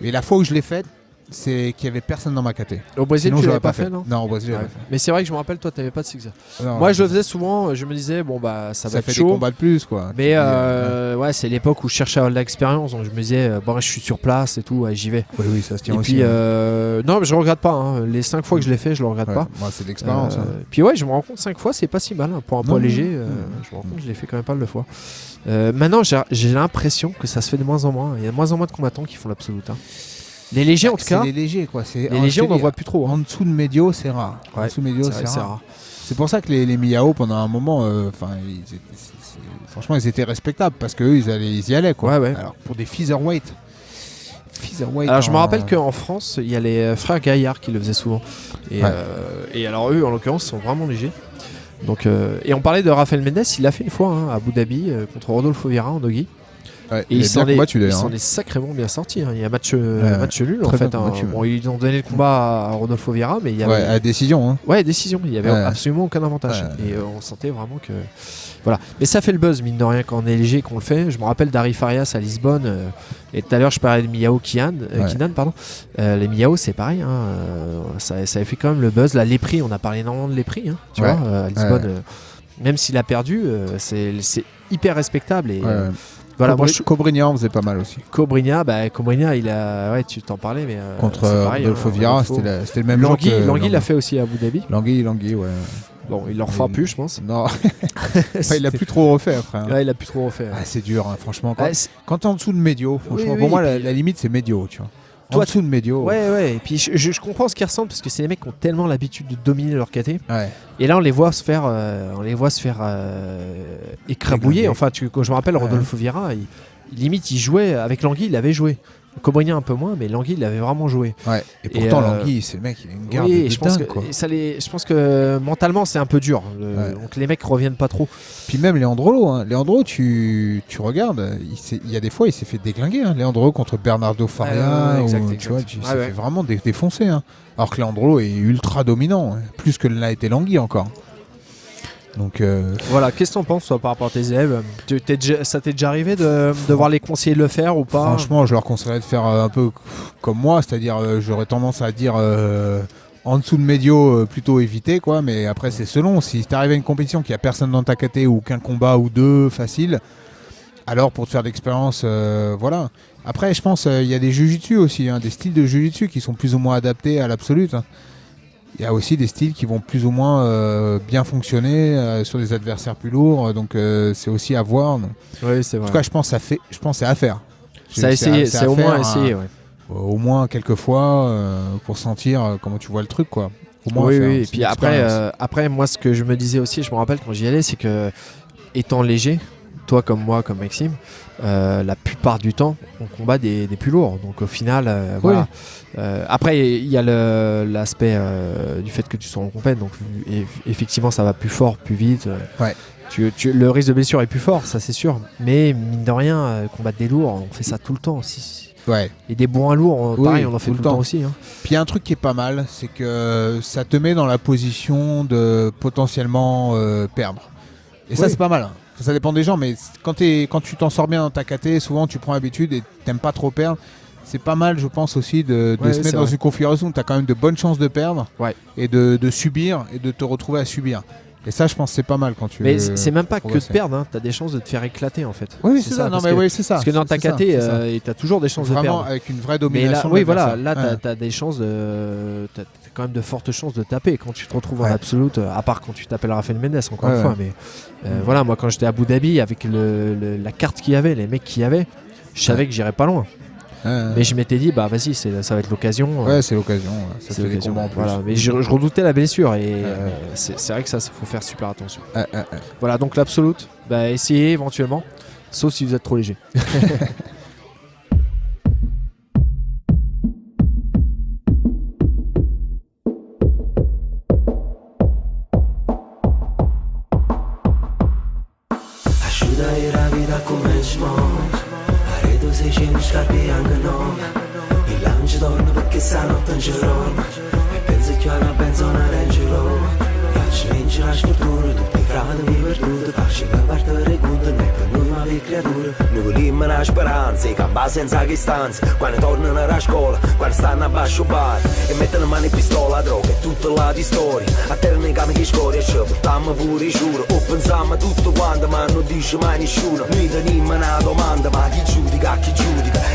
Et la fois où je l'ai faite, c'est qu'il y avait personne dans ma KT. Au Brésil, tu l'avais pas fait, non ? Non, au Brésil, j'avais pas fait. Mais c'est vrai que je me rappelle, toi, t'avais pas de Six. Moi, je le faisais souvent. Je me disais, bon bah, ça va être fait chaud. Des combats de plus, quoi. Mais ouais, c'est l'époque où je cherchais à avoir de l'expérience, donc je me disais, bon, je suis sur place et tout, j'y vais. Oui, ça se tient et aussi. Puis, non, mais je regrette pas. Hein. Les 5 fois que je l'ai fait, je le regrette pas. Moi, c'est de l'expérience. Puis ouais, je me rends compte 5 fois, c'est pas si mal hein. Pour un poids léger. Je me rends compte, je l'ai fait quand même pas mal de fois. Maintenant, j'ai l'impression que ça se fait de moins en moins. Il y a de moins en moins de combattants qui font l'absolute. Hein. Les légers en tout cas. Les légers quoi. Les légers on n'en voit plus trop. En dessous de médio c'est rare. Ouais, en dessous de médio c'est rare. C'est pour ça que les Miyao pendant un moment, franchement ils étaient respectables parce qu'eux ils y allaient quoi. Ouais. Alors pour des featherweight. Alors je me rappelle qu'en France il y a les frères Gaillard qui le faisaient souvent. Et alors eux en l'occurrence sont vraiment légers. Donc, et on parlait de Rafael Mendes, il l'a fait une fois hein, à Abu Dhabi contre Rodolfo Vieira en dogi. Ouais, et il s'en est sacrément bien sorti. Hein. Il y a match nul en fait. Hein. Bon, ils ont donné le combat à Rodolfo Vieira, mais il y avait à décision. Hein. Ouais, décision. Il y avait absolument aucun avantage. Et on sentait vraiment que voilà. Mais ça fait le buzz mine de rien quand on est léger, qu'on le fait. Je me rappelle d'Ari Farias à Lisbonne. Et tout à l'heure je parlais de Miyao Kinan, pardon. Les Miyao c'est pareil. Hein. Ça avait fait quand même le buzz. Là, les prix, on a parlé énormément de les prix. Hein, tu vois, à Lisbonne. Même s'il a perdu, c'est hyper respectable et. Voilà, Cobrinha en faisait pas mal aussi. Cobrinha, il a. Ouais, tu t'en parlais, mais. Contre Rodolfo Vieira, c'était le même Langui l'a fait aussi à Abu Dhabi. Langui, ouais. Bon, il le refera plus, je pense. Non. Il a plus trop refait après. Hein. Ouais, il a plus trop refait. C'est dur, hein, franchement. Quand t'es en dessous de médio, franchement, pour moi, la limite, c'est médio, tu vois. En dessous de médio. Ouais. Et puis je comprends ce qu'ils ressentent parce que c'est des mecs qui ont tellement l'habitude de dominer leur KT. Ouais. Et là, on les voit se faire, écrabouiller. Enfin, quand je me rappelle, Rodolfo Vieira, limite, il jouait avec Langui, il avait joué. Cobrinha un peu moins, mais Langui, il avait vraiment joué. Ouais. Et pourtant, Langui, c'est le mec, il a une garde de dingue, quoi. Je pense que mentalement, c'est un peu dur. Donc les mecs reviennent pas trop. Puis même Leandrolo, hein. Leandro, tu regardes, il y a des fois, il s'est fait déglinguer. Hein. Leandro contre Bernardo Faria, tu vois, il s'est fait vraiment défoncer. Hein. Alors que Leandrolo est ultra dominant, hein. Plus que l'a été Langui encore. Donc voilà, qu'est-ce que t'en penses toi, par rapport à tes élèves? Ça t'est déjà arrivé de voir les conseillers le faire ou pas? Franchement, je leur conseillerais de faire un peu comme moi, c'est-à-dire j'aurais tendance à dire En dessous de médio, plutôt éviter, quoi. Mais après, c'est selon. Si tu arrives à une compétition qui a personne dans ta KT ou qu'un combat ou deux facile, alors pour te faire d'expérience, voilà. Après, je pense il y a des jujitsu aussi, des styles de jujitsu qui sont plus ou moins adaptés à l'absolute. Il y a aussi des styles qui vont plus ou moins bien fonctionner sur des adversaires plus lourds. Donc c'est aussi à voir. Oui, c'est vrai. En tout cas, je pense que c'est à faire. C'est à essayer, c'est au moins essayer. Ouais. Au moins quelques fois pour sentir comment tu vois le truc, quoi. Au moins oui, faire, oui. Et puis après, moi, ce que je me disais aussi, je me rappelle quand j'y allais, c'est que étant léger, toi comme moi, comme Maxime, la plupart du temps, on combat des plus lourds. Donc au final, voilà. Après, il y a l'aspect du fait que tu sois en compète. Donc effectivement, ça va plus fort, plus vite. Ouais. Le risque de blessure est plus fort, ça c'est sûr. Mais mine de rien, combattre des lourds, on fait ça tout le temps. Ouais. Et des bons lourds, pareil, on en fait tout le temps aussi. Puis il y a un truc qui est pas mal, c'est que ça te met dans la position de potentiellement perdre. Et ça, c'est pas mal. Ça dépend des gens, mais quand tu t'en sors bien dans ta KT, souvent tu prends l'habitude et t'aimes pas trop perdre. C'est pas mal, je pense aussi, de se mettre dans une configuration où tu as quand même de bonnes chances de perdre et de subir et de te retrouver à subir. Et ça, je pense que c'est pas mal quand tu. Mais c'est même pas que de perdre, tu as des chances de te faire éclater en fait. Oui, c'est ça. Non, mais oui, c'est ça. Parce que dans ta KT, tu as toujours des chances de perdre. Vraiment avec une vraie domination. Mais là, tu as des chances de. T'as quand même de fortes chances de taper quand tu te retrouves en absolute, à part quand tu t'appelles Rafael Mendes, encore une fois. Mais voilà, moi, quand j'étais à Abu Dhabi, avec la carte qu'il y avait, les mecs qu'il y avait, je savais que j'irais pas loin. Mais je m'étais dit, bah vas-y, ça va être l'occasion. Ouais, c'est l'occasion. Ça fait des combats en plus. Voilà. Mais je redoutais la blessure et c'est vrai que ça, faut faire super attention. Voilà, donc l'absolute, bah essayez éventuellement, sauf si vous êtes trop léger. Stanotte in Girona e penso che alla benzona reggilo faccio vincere la sfortuna tutti i frati mi perduti faccio che partire conto ne per noi ma le creature noi vogliamo una speranza i campa senza che stanza quando tornano a scuola quando stanno a basso bar e mettono mani pistola droga e tutta la di storia a terra nei campi che scoria ci portiamo pure i giuro o pensiamo tutto quanto ma non dice mai nessuno noi teniamo una domanda ma chi giudica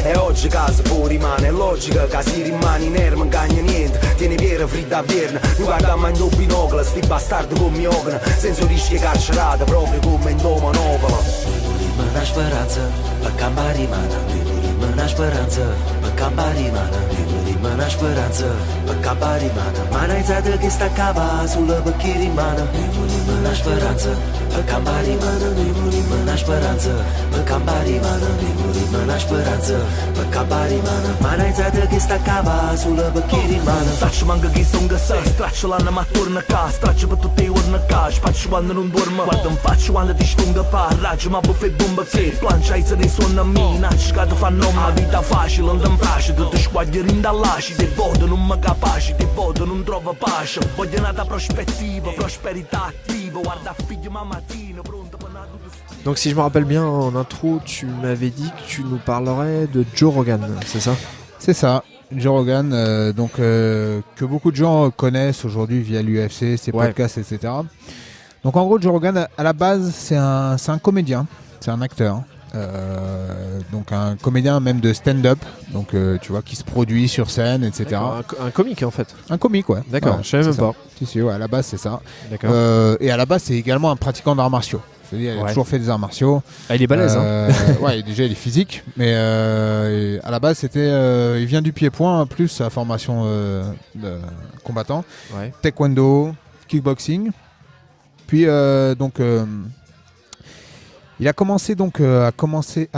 e oggi casa fuori rimane è logica che si rimane in erba non cagna niente tieni piera fredda a vierna noi guardiamo in doppio binocolo sti bastardi come mi ogna senza rischio carcerata proprio come in Domanopolo noi vogliamo una speranza per cambiare in mano noi vogliamo una speranza per cambiare in mano noi vogliamo una speranza per cambiare in mano ma non sai che sta a cava sulla bacchiera in mano noi vogliamo una speranza per cambiare in mano noi vogliamo una speranza per cambiare in mano noi vogliamo una speranza per cambiare in mano ma non sai che sta a cava sulla bacchiera in mano faccio manca che sono che sei straccio l'anno ma torno a casa straccio per tutti i giorni a casa faccio quando non dormo guarda un faccio quando ti spunga pa raggio ma buffet bomba se plancia i sedi suona a me nasci che ti fanno ma vita facile non ti piace tutti squaglieri in dall'asci te voto non mi capaci te voto non trovo pace voglio nata prospettiva prosperità attiva guarda figlio ma mattino pronto per nato. Donc si je me rappelle bien en intro tu m'avais dit que tu nous parlerais de Joe Rogan, c'est ça? C'est ça, Joe Rogan, que beaucoup de gens connaissent aujourd'hui via l'UFC, ses podcasts, etc. Donc en gros Joe Rogan à la base c'est un comédien, c'est un acteur. Donc un comédien même de stand-up, donc tu vois qui se produit sur scène, etc. Un comique en fait. Un comique, ouais. D'accord, je savais même pas. Si, ouais, à la base c'est ça. D'accord. Et à la base c'est également un pratiquant d'arts martiaux. C'est-à-dire il a toujours fait des arts martiaux. Ah, il est balèze. Ouais, déjà il est physique, mais à la base c'était, il vient du pied-point plus sa formation de combattant. Ouais. Taekwondo, kickboxing. Puis donc il a commencé donc à commenter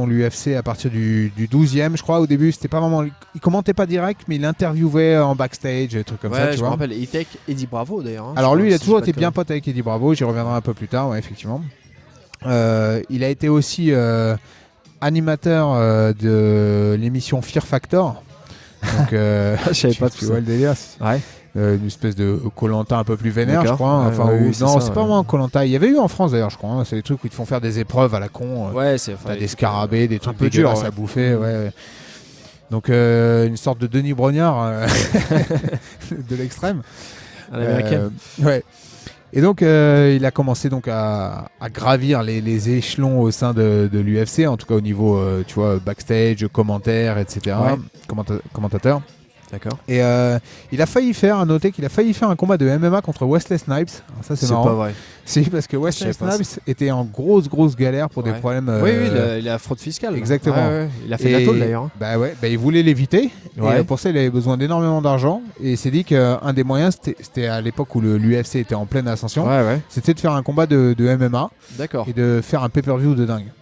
l'UFC à partir du 12e, je crois. Au début, c'était pas vraiment, il commentait pas direct, mais il interviewait en backstage, des trucs comme ça. Tu je vois. me rappelle. Il était avec Eddie Bravo d'ailleurs. Hein, alors lui, il a toujours été bien pote avec Eddie Bravo. J'y reviendrai un peu plus tard, ouais, effectivement. Il a été aussi animateur de l'émission Fear Factor. Donc, je savais pas tout tu ça. vois le délire. Ouais. Une espèce de Koh-Lanta un peu plus vénère, je crois. Ouais, enfin, oui, non, c'est ça, pas vraiment Koh-Lanta. Il y avait eu en France d'ailleurs, je crois. Hein. C'est des trucs où ils te font faire des épreuves à la con. Ouais, c'est T'as des scarabées, des trucs peu dégueulasses dur, à bouffer. Ouais. Donc une sorte de Denis Brognard de l'extrême. À l'américaine. Ouais. Et donc il a commencé donc à gravir les échelons au sein de l'UFC, en tout cas au niveau tu vois, backstage, commentaires, etc. Ouais. Commentateur. D'accord. Et il a failli faire, à noter qu'il a failli faire un combat de MMA contre Wesley Snipes. Alors ça c'est marrant. pas vrai. Si, parce que Wesley Je sais pas Snipes était en grosse galère pour des Ouais. problèmes. Oui, il a fraude fiscale. Exactement. Ouais. Il a fait la tôle d'ailleurs. Bah ouais, il voulait l'éviter. Ouais. Et pour ça, il avait besoin d'énormément d'argent. Et il s'est dit qu'un des moyens, c'était à l'époque où l'UFC était en pleine ascension, Ouais. c'était de faire un combat de MMA D'accord. et de faire un pay-per-view de dingue.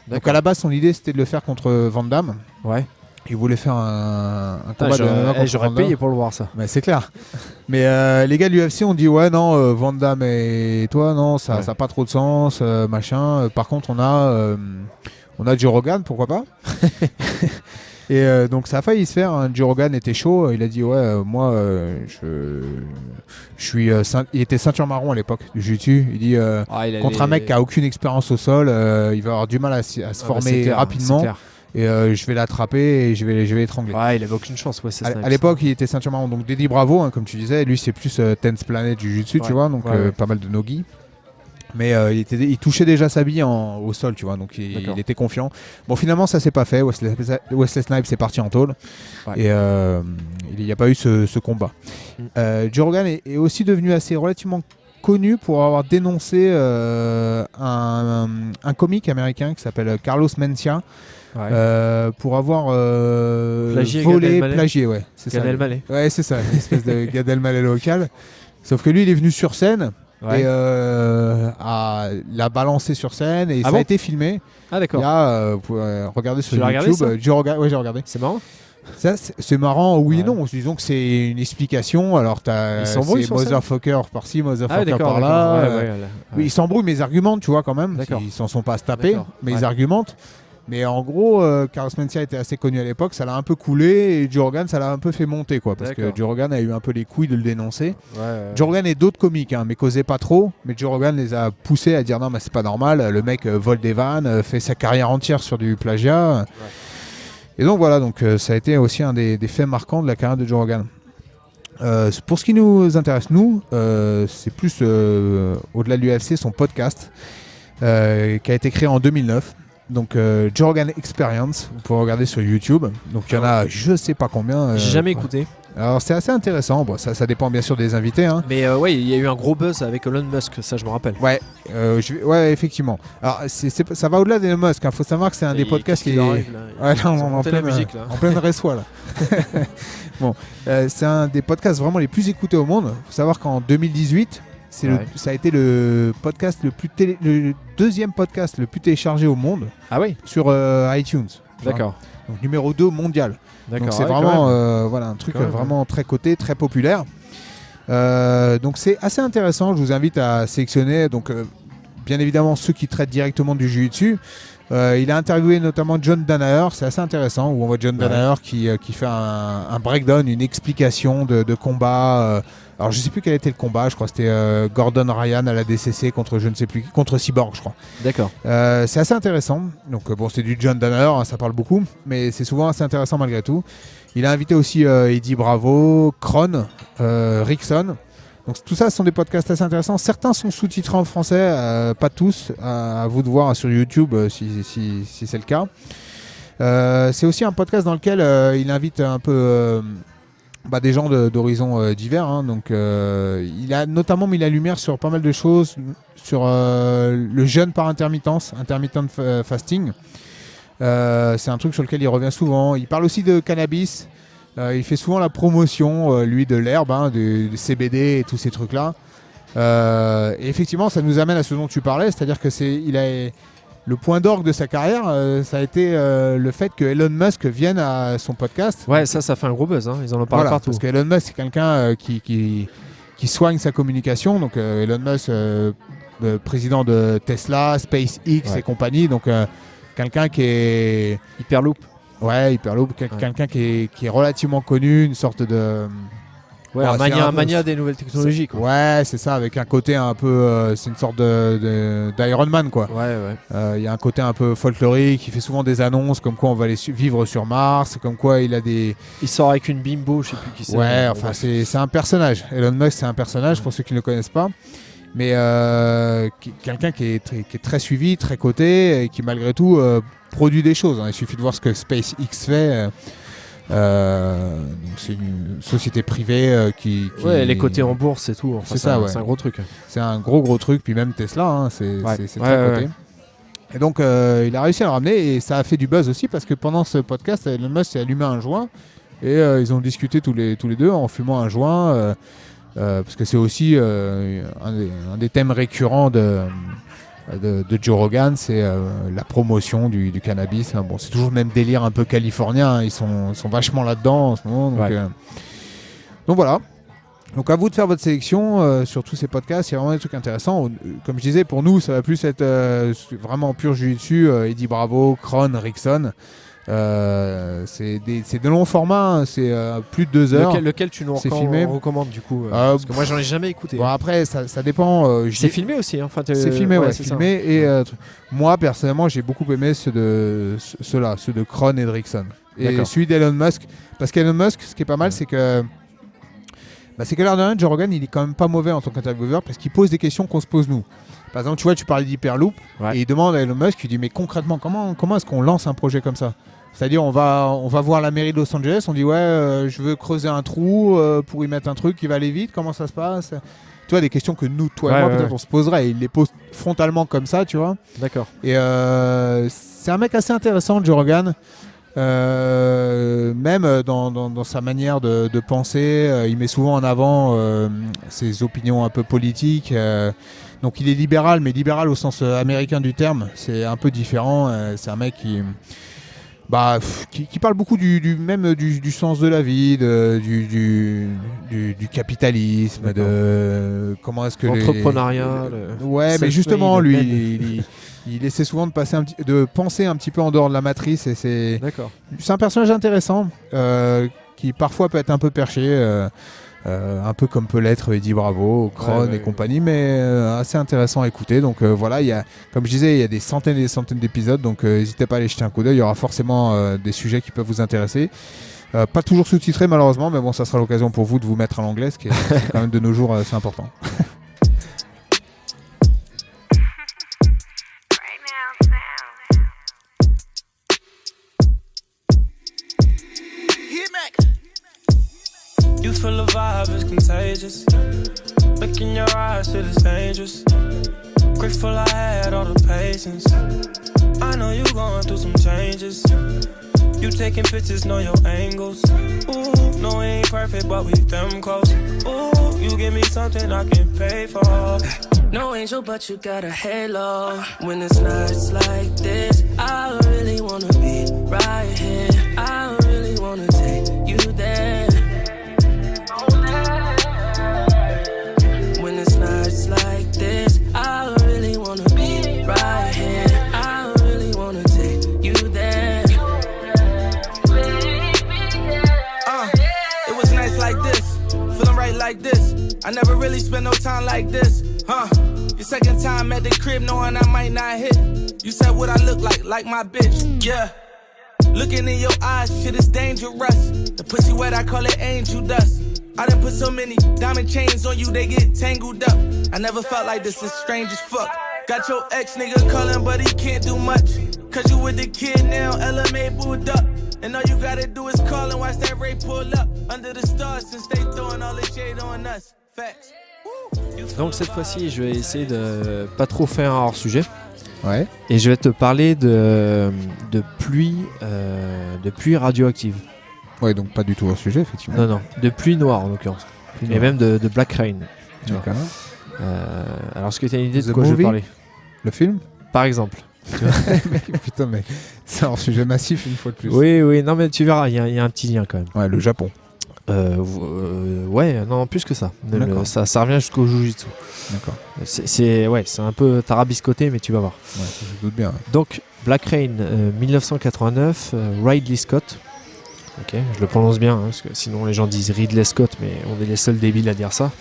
Donc à la base, son idée, c'était de le faire contre Van Damme. Ouais. Il voulait faire un combat de MMA contre J'aurais Van Damme. payé pour le voir ça. Bah, c'est clair. Mais les gars de l'UFC ont dit ouais non, Van Damme et toi non, ça n'a pas trop de sens, machin. Par contre on a Joe Rogan, pourquoi pas. Et donc ça a failli se faire, hein. Joe Rogan était chaud, il a dit ouais moi je suis il était ceinture marron à l'époque du jiu-jitsu, il dit contre un mec qui a aucune expérience au sol, il va avoir du mal à se former clair, rapidement. Et je vais l'attraper et je vais l'étrangler. Ouais, il avait aucune chance. Ouais, à l'époque, il était ceinture marron. Donc, Deddy Bravo, hein, comme tu disais, lui, c'est plus Tense Planet Jiu-Jitsu, tu vois. Donc, pas mal de no-gi. Mais il touchait déjà sa bille au sol, tu vois. Donc, il était confiant. Bon, finalement, ça s'est pas fait. Wesley Snipes est parti en tôle. Ouais. Et il n'y a pas eu ce combat. Joe Rogan est aussi devenu assez relativement connu pour avoir dénoncé un comique américain qui s'appelle Carlos Mencia. Ouais. Pour avoir plagié, ouais, c'est Gad ça. Elmaleh. Ouais, c'est ça, une espèce de Gad Elmaleh local. Sauf que lui, il est venu sur scène et l'a balancé sur scène et ça a été filmé. Ah d'accord. Là, vous pouvez regarder sur YouTube. Ouais, j'ai regardé. C'est marrant. Ça, c'est marrant, oui et non. Disons que c'est une explication. Alors, c'est motherfucker par-ci, motherfucker par-là. Oui, ils s'embrouillent, mais ils argumentent, tu vois, quand même. Ils s'en sont pas à se taper, mais ils argumentent. Mais en gros, Carlos Mencia était assez connu à l'époque, ça l'a un peu coulé et Joe Rogan, ça l'a un peu fait monter, quoi. Parce que Joe Rogan a eu un peu les couilles de le dénoncer. Joe Rogan et d'autres comiques, hein, mais causaient pas trop. Mais Joe Rogan les a poussés à dire non, mais c'est pas normal, le mec vole des vannes, fait sa carrière entière sur du plagiat. Et donc voilà, donc, ça a été aussi un des faits marquants de la carrière de Joe Rogan. Pour ce qui nous intéresse, nous, c'est plus au-delà de l'UFC, son podcast qui a été créé en 2009. Donc Joe Rogan Experience, vous pouvez regarder sur YouTube. Donc il y en a je sais pas combien. J'ai jamais écouté. Alors c'est assez intéressant, bon, ça dépend bien sûr des invités. Hein. Mais ouais, il y a eu un gros buzz avec Elon Musk, ça je me rappelle. Ouais, effectivement. Alors ça va au-delà d'Elon Musk, il faut savoir que c'est un des podcasts qui est en pleine réçoit là. Bon, c'est un des podcasts vraiment les plus écoutés au monde. Il faut savoir qu'en 2018, ça a été le deuxième podcast le plus téléchargé au monde sur iTunes. D'accord. Donc numéro 2 mondial. Donc c'est vraiment un truc vraiment très coté, très populaire. Donc c'est assez intéressant. Je vous invite à sélectionner donc bien évidemment ceux qui traitent directement du jiu-jitsu. Il a interviewé notamment John Danaher, c'est assez intéressant, où on voit John Danaher qui fait un breakdown, une explication de combat. Alors je sais plus quel était le combat, je crois que c'était Gordon Ryan à la DCC contre je ne sais plus qui, contre Cyborg je crois. D'accord. C'est assez intéressant, donc bon c'est du John Danaher, hein, ça parle beaucoup, mais c'est souvent assez intéressant malgré tout. Il a invité aussi Eddie Bravo, Kron, Rickson. Donc tout ça, ce sont des podcasts assez intéressants. Certains sont sous-titrés en français, pas tous. À vous de voir sur YouTube si c'est le cas. C'est aussi un podcast dans lequel il invite un peu des gens d'horizons divers. Hein. Donc il a notamment mis la lumière sur pas mal de choses, sur le jeûne par intermittence, intermittent fasting. C'est un truc sur lequel il revient souvent. Il parle aussi de cannabis. Il fait souvent la promotion, lui, de l'herbe, hein, du CBD et tous ces trucs-là. Et effectivement, ça nous amène à ce dont tu parlais, c'est-à-dire que le point d'orgue de sa carrière, ça a été le fait que Elon Musk vienne à son podcast. Ouais, ça fait un gros buzz, hein. Ils en ont parlé partout. Parce qu'Elon Musk, c'est quelqu'un qui soigne sa communication. Donc Elon Musk, président de Tesla, SpaceX et compagnie, donc quelqu'un qui est... Hyperloop. Ouais, Hyperloop, quelqu'un qui est relativement connu, une sorte de Ouais, Bon, c'est un un peu- mania des nouvelles technologies. Quoi. Ouais, c'est ça, avec un côté un peu. C'est une sorte d'Iron Man, quoi. Ouais. Il y a un côté un peu folklorique, il fait souvent des annonces comme quoi on va aller vivre sur Mars, comme quoi il a des. Il sort avec une bimbo, je sais plus qui c'est. Ouais, enfin, c'est un personnage. Elon Musk, c'est un personnage, pour ceux qui ne le connaissent pas. Mais quelqu'un qui est très suivi, très coté, et qui malgré tout produit des choses. Il suffit de voir ce que SpaceX fait. Donc c'est une société privée qui. Ouais, les cotés en bourse et tout. Enfin, c'est ça, ouais. C'est un gros truc. C'est un gros truc. Puis même Tesla, c'est très coté. Ouais. Et donc il a réussi à le ramener et ça a fait du buzz aussi parce que pendant ce podcast, Elon Musk s'est allumé un joint et ils ont discuté tous les deux en fumant un joint. Parce que c'est aussi un des thèmes récurrents de Joe Rogan, c'est la promotion du cannabis. Bon, c'est toujours le même délire un peu californien, ils sont vachement là-dedans en ce moment. Donc voilà. Donc à vous de faire votre sélection sur tous ces podcasts, il y a vraiment des trucs intéressants. Comme je disais, pour nous, ça va plus être vraiment pur jus dessus. Eddie Bravo, Kron, Rickson. C'est de longs formats, c'est plus de 2 heures. Lequel tu nous recommandes du coup parce que moi j'en ai jamais écouté. Bon, après ça dépend. C'est filmé aussi. Hein. C'est filmé, c'est filmé. Et moi personnellement j'ai beaucoup aimé ceux de Kron et de Rickson. Et celui d'Elon Musk. Parce qu'Elon Musk, ce qui est pas mal, c'est que l'air de rien, Joe Rogan il est quand même pas mauvais en tant qu'intervieweur parce qu'il pose des questions qu'on se pose nous. Par exemple, tu vois, tu parlais d'Hyperloop et il demande à Elon Musk, il dit mais concrètement comment est-ce qu'on lance un projet comme ça? C'est-à-dire on va voir la mairie de Los Angeles, on dit je veux creuser un trou pour y mettre un truc qui va aller vite, comment ça se passe? Tu vois, des questions que nous, toi et moi, peut-être on se poserait. Il les pose frontalement comme ça, tu vois. D'accord. Et c'est un mec assez intéressant, Joe Rogan. Même dans sa manière de penser, il met souvent en avant ses opinions un peu politiques. Donc il est libéral, mais libéral au sens américain du terme. C'est un peu différent. C'est un mec qui parle beaucoup du sens de la vie, du capitalisme, de comment est-ce que l'entrepreneuriat. Mais justement lui il essaie souvent de penser un petit peu en dehors de la matrice et c'est un personnage intéressant qui parfois peut être un peu perché. Un peu comme peut l'être Eddie Bravo, Kron et compagnie, mais assez intéressant à écouter. Donc voilà, comme je disais, il y a des centaines et des centaines d'épisodes, donc n'hésitez pas à aller jeter un coup d'œil. Il y aura forcément des sujets qui peuvent vous intéresser. Pas toujours sous-titrés malheureusement, mais bon, ça sera l'occasion pour vous de vous mettre à l'anglais, ce qui est quand même de nos jours assez important. You feel the vibe is contagious. Look in your eyes, shit is dangerous. Grateful I had all the patience. I know you going through some changes. You taking pictures, know your angles. Ooh, no, we ain't perfect, but we them close. Ooh, you give me something I can pay for. No angel, but you got a halo. When it's nights like this, I really wanna be right here. I really wanna take you there. When it's nights like this, I really wanna be right here. I really wanna take you there. It was nights like this, feeling right like this. I never really spent no time like this, Your second time at the crib knowing I might not hit. You said what I look like my bitch, yeah. Looking in your eyes, shit is dangerous. The pussy wet, I call it angel dust. I done put so many diamond chains on you, they get tangled up. I never felt like this, it's strange as fuck. Got your ex nigga calling, but he can't do much. Cause you with the kid now, LMA booed up. And all you gotta do is call and watch that Ray pull up. Under the stars, since they throwing all the shade on us. Facts. Donc cette fois-ci, je vais essayer de pas trop faire un hors-sujet. Ouais. Et je vais te parler de pluie radioactive. Ouais, donc pas du tout hors sujet, effectivement. Non, de pluie noire en l'occurrence. Et même de Black Rain. D'accord. Alors, est-ce que tu as une idée de The quoi je movie? vais parler? Le film? Par exemple. Putain, mais c'est un sujet massif une fois de plus. Oui, non, mais tu verras, il y a un petit lien quand même. Ouais, le Japon. Ouais, non, plus que ça. Ça revient jusqu'au Jujutsu. D'accord. C'est un peu tarabiscoté, mais tu vas voir. Ouais, je doute bien. Ouais. Donc, Black Rain, 1989, Ridley Scott. Ok, je le prononce bien, parce que sinon les gens disent Ridley Scott, mais on est les seuls débiles à dire ça.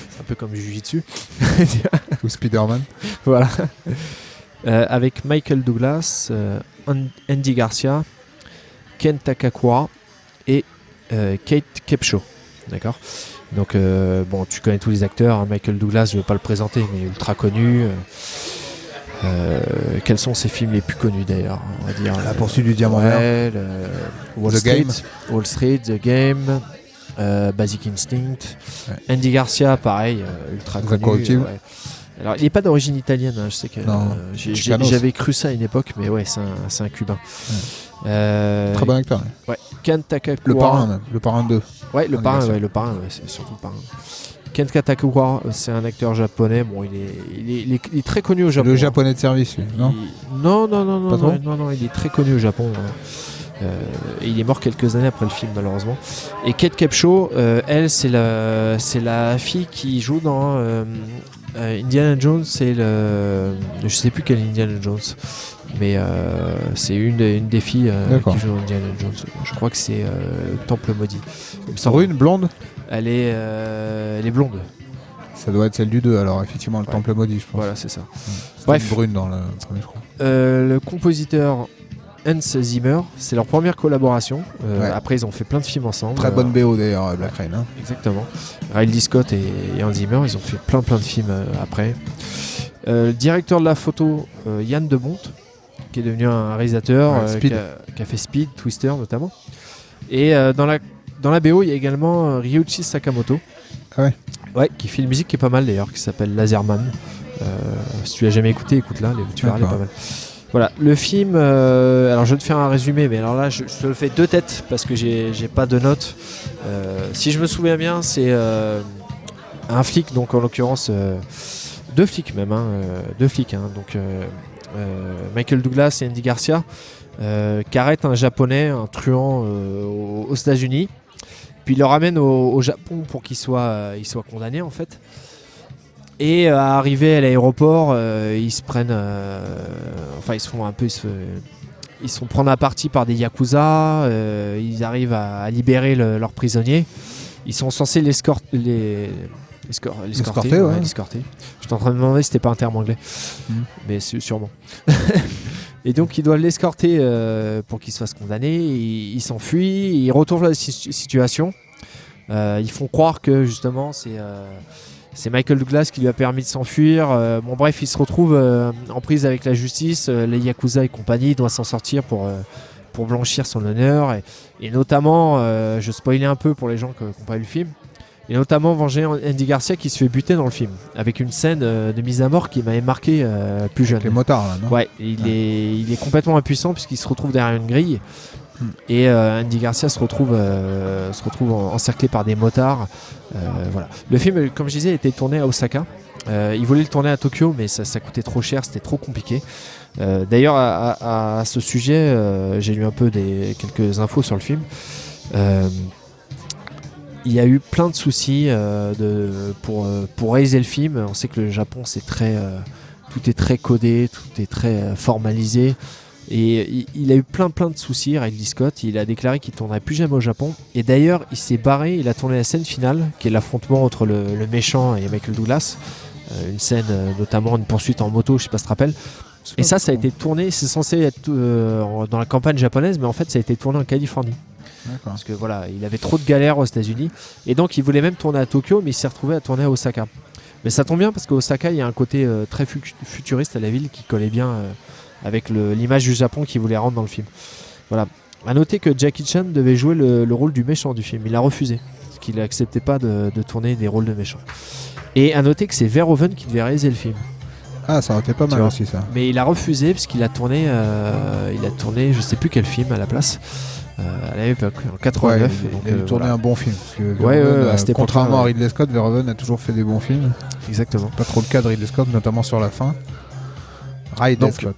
C'est un peu comme Jujitsu. Ou Spider-Man. Voilà. Avec Michael Douglas, Andy Garcia, Ken Takakura et Kate Capshaw. D'accord. Donc bon, tu connais tous les acteurs, hein. Michael Douglas, je ne vais pas le présenter, mais ultra connu. Quels sont ses films les plus connus d'ailleurs, on va dire La poursuite du diamant vert. Wall The Street, Game. Wall Street, The Game, Basic Instinct. Ouais. Andy Garcia, pareil, ultra connu. Incorruptible. Ouais. Alors, il n'est pas d'origine italienne, hein, je sais que Non, j'avais cru ça à une époque, mais ouais, c'est un Cubain. Ouais. Très bon acteur. Ouais. Ken Takakura. Le parrain même. Le parrain 2. Ouais, le Andy parrain, Garcia. ouais, c'est surtout le parrain. Ken Takakura, c'est un acteur japonais. Bon, il est très connu au Japon. Le japonais de service, lui, non? Non, Pas trop non, il est très connu au Japon. Et il est mort quelques années après le film, malheureusement. Et Kate Capshaw, elle, c'est la fille qui joue dans Indiana Jones. Je sais plus quel Indiana Jones, mais c'est une des filles qui joue dans Indiana Jones. Je crois que c'est Temple Maudit. Brune, blonde? Elle est blonde. Ça doit être celle du 2, alors effectivement, le Temple Maudit, je pense. Voilà, c'est ça. C'était Bref. brune dans le premier, je crois. Le compositeur Hans Zimmer, c'est leur première collaboration. Ouais. Après, ils ont fait plein de films ensemble. Très bonne BO d'ailleurs, Black Rain. Hein. Exactement. Ridley Scott et Hans Zimmer, ils ont fait plein de films après. Le directeur de la photo, Yann de Bonte, qui est devenu un réalisateur, Speed. qui a fait Speed, Twister notamment. Et dans la BO, il y a également Ryuichi Sakamoto. Ah ouais. Ouais, qui fait une musique qui est pas mal d'ailleurs, qui s'appelle Laserman. Si tu l'as jamais écouté, écoute-la, tu verras, elle est pas mal. Voilà, le film, alors je vais te faire un résumé, mais alors là je te le fais de tête parce que j'ai pas de notes. Si je me souviens bien, c'est un flic, donc en l'occurrence deux flics même, donc Michael Douglas et Andy Garcia, qui arrêtent un japonais, un truand aux États-Unis, puis il le ramène au Japon pour qu'il soit condamné en fait. Et à arriver à l'aéroport, ils se prennent, ils se font prendre à partie par des yakuza. Ils arrivent à libérer leurs prisonniers. Ils sont censés l'escorter. L'escorter, ouais. L'escorter. J'étais en train de me demander si c'était pas un terme anglais, mais sûrement. Et donc ils doivent l'escorter pour qu'il se fasse condamner. Il s'enfuit, il retourne la situation. Ils font croire que justement c'est Michael Douglas qui lui a permis de s'enfuir. Bon bref, il se retrouve en prise avec la justice, les Yakuza et compagnie. Il doit s'en sortir pour blanchir son honneur. Et notamment, je spoilais un peu pour les gens qui n'ont pas vu le film, et notamment venger Andy Garcia qui se fait buter dans le film, avec une scène de mise à mort qui m'avait marqué plus jeune. Les motards là, non? Ouais, il est complètement impuissant puisqu'il se retrouve derrière une grille. Et Andy Garcia se retrouve encerclé par des motards. Voilà. Le film, comme je disais, était tourné à Osaka. Il voulait le tourner à Tokyo, mais ça coûtait trop cher, c'était trop compliqué. D'ailleurs, à ce sujet, j'ai lu un peu quelques infos sur le film. Il y a eu plein de soucis pour réaliser le film. On sait que le Japon, tout est très codé, tout est très formalisé. Et il a eu plein de soucis, Ridley Scott. Il a déclaré qu'il ne tournerait plus jamais au Japon. Et d'ailleurs, il s'est barré. Il a tourné la scène finale, qui est l'affrontement entre le méchant et Michael Douglas. Une scène, notamment une poursuite en moto, je ne sais pas si tu te rappelles. Et ça a été tourné. C'est censé être dans la campagne japonaise, mais en fait, ça a été tourné en Californie. D'accord. Parce que voilà, il avait trop de galères aux États-Unis. Et donc, il voulait même tourner à Tokyo, mais il s'est retrouvé à tourner à Osaka. Mais ça tombe bien parce qu'à Osaka, il y a un côté très futuriste à la ville qui collait bien avec l'image du Japon qu'il voulait rendre dans le film. Voilà. À noter que Jackie Chan devait jouer le rôle du méchant du film. Il a refusé, parce qu'il n'acceptait pas de tourner des rôles de méchants. Et à noter que c'est Verhoeven qui devait réaliser le film. Ah, ça aurait été pas mal aussi ça. Mais il a refusé parce qu'il a tourné, je sais plus quel film à la place. À l'époque, en 89. Ouais, donc, il a tourné voilà. un bon film. Parce que à cette époque-là, contrairement à Ridley Scott, Verhoeven a toujours fait des bons films. Exactement. Pas trop le cas de Ridley Scott, notamment sur la fin. Ridley Scott.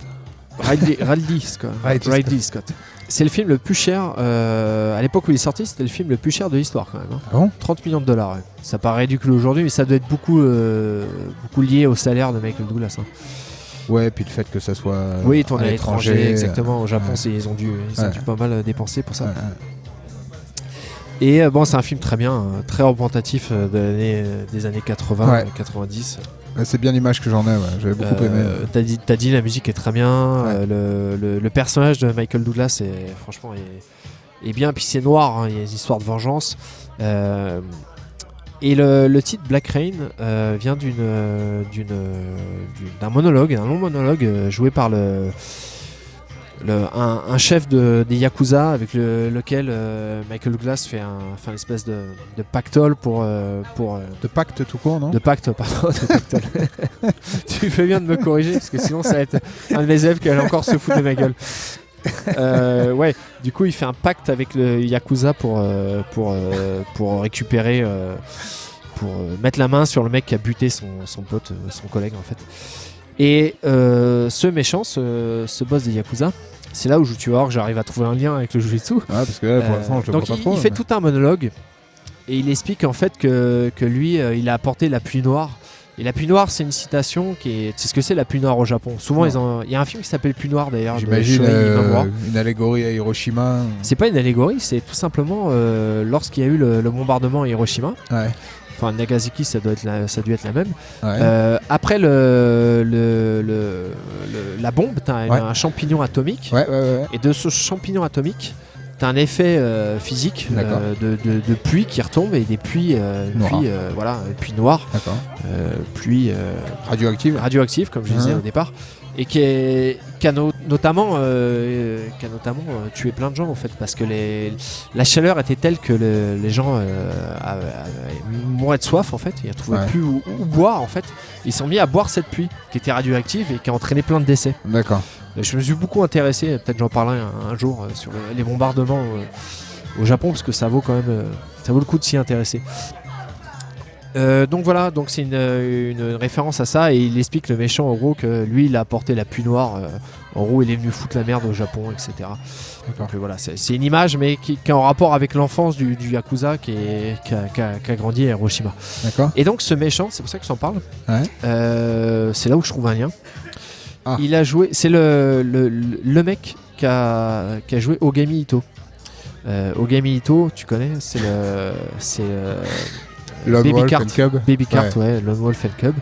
Ridley Scott. C'est le film le plus cher. À l'époque où il est sorti, c'était le film le plus cher de l'histoire quand même. Hein. Ah bon ? 30 millions de dollars. Ouais. Ça paraît ridicule aujourd'hui, mais ça doit être beaucoup lié au salaire de Michael Douglas. Hein. Ouais, puis le fait que ça soit tourné à l'étranger, exactement. Au Japon, ils ont dû pas mal dépenser pour ça. Ouais. Et bon, c'est un film très bien, très représentatif des années 80, Ouais. 90. C'est bien l'image que j'en ai, j'avais beaucoup aimé. T'as dit la musique est très bien, Ouais. le personnage de Michael Douglas franchement est bien, puis c'est noir, hein, il y a une histoire de vengeance. Et le titre Black Rain vient d'un monologue, un long monologue joué par un chef des Yakuza avec lequel Michael Douglas fait une espèce de pactole pour De pacte tout court, non? de pacte, pardon, de pactole. Tu fais bien de me corriger parce que sinon ça va être un de mes élèves qui va encore se foutre de ma gueule. Ouais, du coup il fait un pacte avec le Yakuza pour récupérer, pour mettre la main sur le mec qui a buté son pote, son collègue en fait. Et ce méchant, ce boss des Yakuza, c'est là où tu vas voir que j'arrive à trouver un lien avec le Jujutsu. Ouais, parce que là, pour l'instant, je le vois Donc pas trop. il fait mais- tout un monologue et il explique en fait que lui, il a apporté la pluie noire. Et la pluie noire, c'est une citation c'est ce que c'est la pluie noire au Japon. Souvent, Non. il y a un film qui s'appelle Pluie noire d'ailleurs. de J'imagine Shoei Imamura. une allégorie à Hiroshima. C'est pas une allégorie, c'est tout simplement lorsqu'il y a eu le bombardement à Hiroshima. Ouais. Enfin, Nagasaki, ça a dû être la même. Ouais. Après la bombe, t'as Ouais. un champignon atomique. Ouais. Et de ce champignon atomique, t'as un effet physique D'accord. de pluie qui retombe et des pluies, Noires. pluie noire, D'accord. pluie Radioactive. radioactive, comme je disais Mhm. au départ, et qui a notamment tué plein de gens en fait, parce que la chaleur était telle que les gens mouraient de soif en fait, ils ne trouvaient Ouais. plus où boire en fait. Ils se sont mis à boire cette pluie qui était radioactive et qui a entraîné plein de décès. D'accord. Je me suis beaucoup intéressé, peut-être j'en parlerai un jour sur les bombardements au Japon, parce que ça vaut quand même ça vaut le coup de s'y intéresser. Donc voilà, donc c'est une référence à ça, et il explique, le méchant en gros, que lui il a apporté la pluie noire, en gros il est venu foutre la merde au Japon, etc. D'accord. Donc voilà, c'est une image mais qui est en rapport avec l'enfance du Yakuza qui a grandi à Hiroshima. D'accord. Et donc ce méchant, c'est pour ça que j'en parle, Ouais. c'est là où je trouve un lien. Ah. Il a joué, c'est le mec qui a joué Ogami Ito. Ogami Ito, tu connais, c'est Lone Baby Wolf Cart. and Cub. Baby Cart, ouais, Lone Wolf and Cub.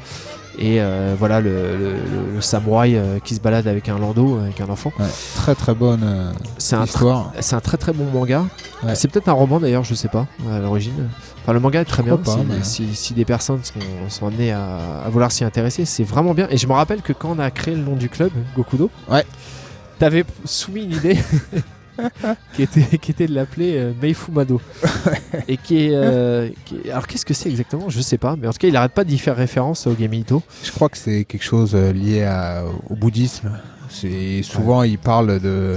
Et voilà le samouraï qui se balade avec un landau, avec un enfant. Ouais. Très très bonne C'est un histoire. C'est un très très bon manga. Ouais. C'est peut-être un roman d'ailleurs, je sais pas, à l'origine. Enfin, le manga est très bien. crois pas, mais- Si des personnes sont amenées à vouloir s'y intéresser, c'est vraiment bien. Et je me rappelle que quand on a créé le nom du club, Gokudo, Ouais. t'avais soumis une idée qui était de l'appeler Meifumado. Et alors qu'est-ce que c'est exactement? Je sais pas. Mais en tout cas, il arrête pas d'y faire référence au Ogami Ito. Je crois que c'est quelque chose lié au bouddhisme. C'est souvent il parle de.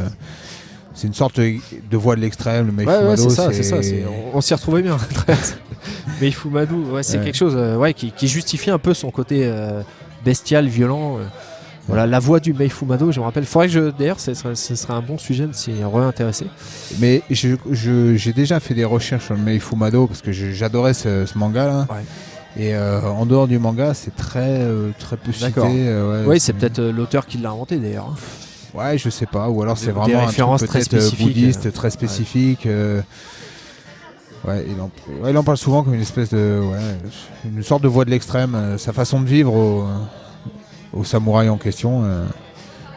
C'est une sorte de voie de l'extrême, le Meifumado. Ouais, c'est ça. On s'y retrouvait bien. Mais Ifumadu, ouais, c'est Ouais. quelque chose qui justifie un peu son côté bestial, violent. Voilà, la voix du Meifumado, je me rappelle. Faudrait que d'ailleurs, ce serait un bon sujet de s'y réintéresser. Mais j'ai déjà fait des recherches sur le Meifumado parce que j'adorais ce manga là. Ouais. Et en dehors du manga, c'est très peu cité. D'accord. Ouais, Oui, c'est peut-être l'auteur qui l'a inventé d'ailleurs. Ouais, je sais pas. Ou alors c'est Des vraiment un références truc très peut-être spécifiques, bouddhiste, très spécifique. Ouais, il en parle souvent comme une espèce de. Ouais, une sorte de voie de l'extrême. Sa façon de vivre au samouraï en question.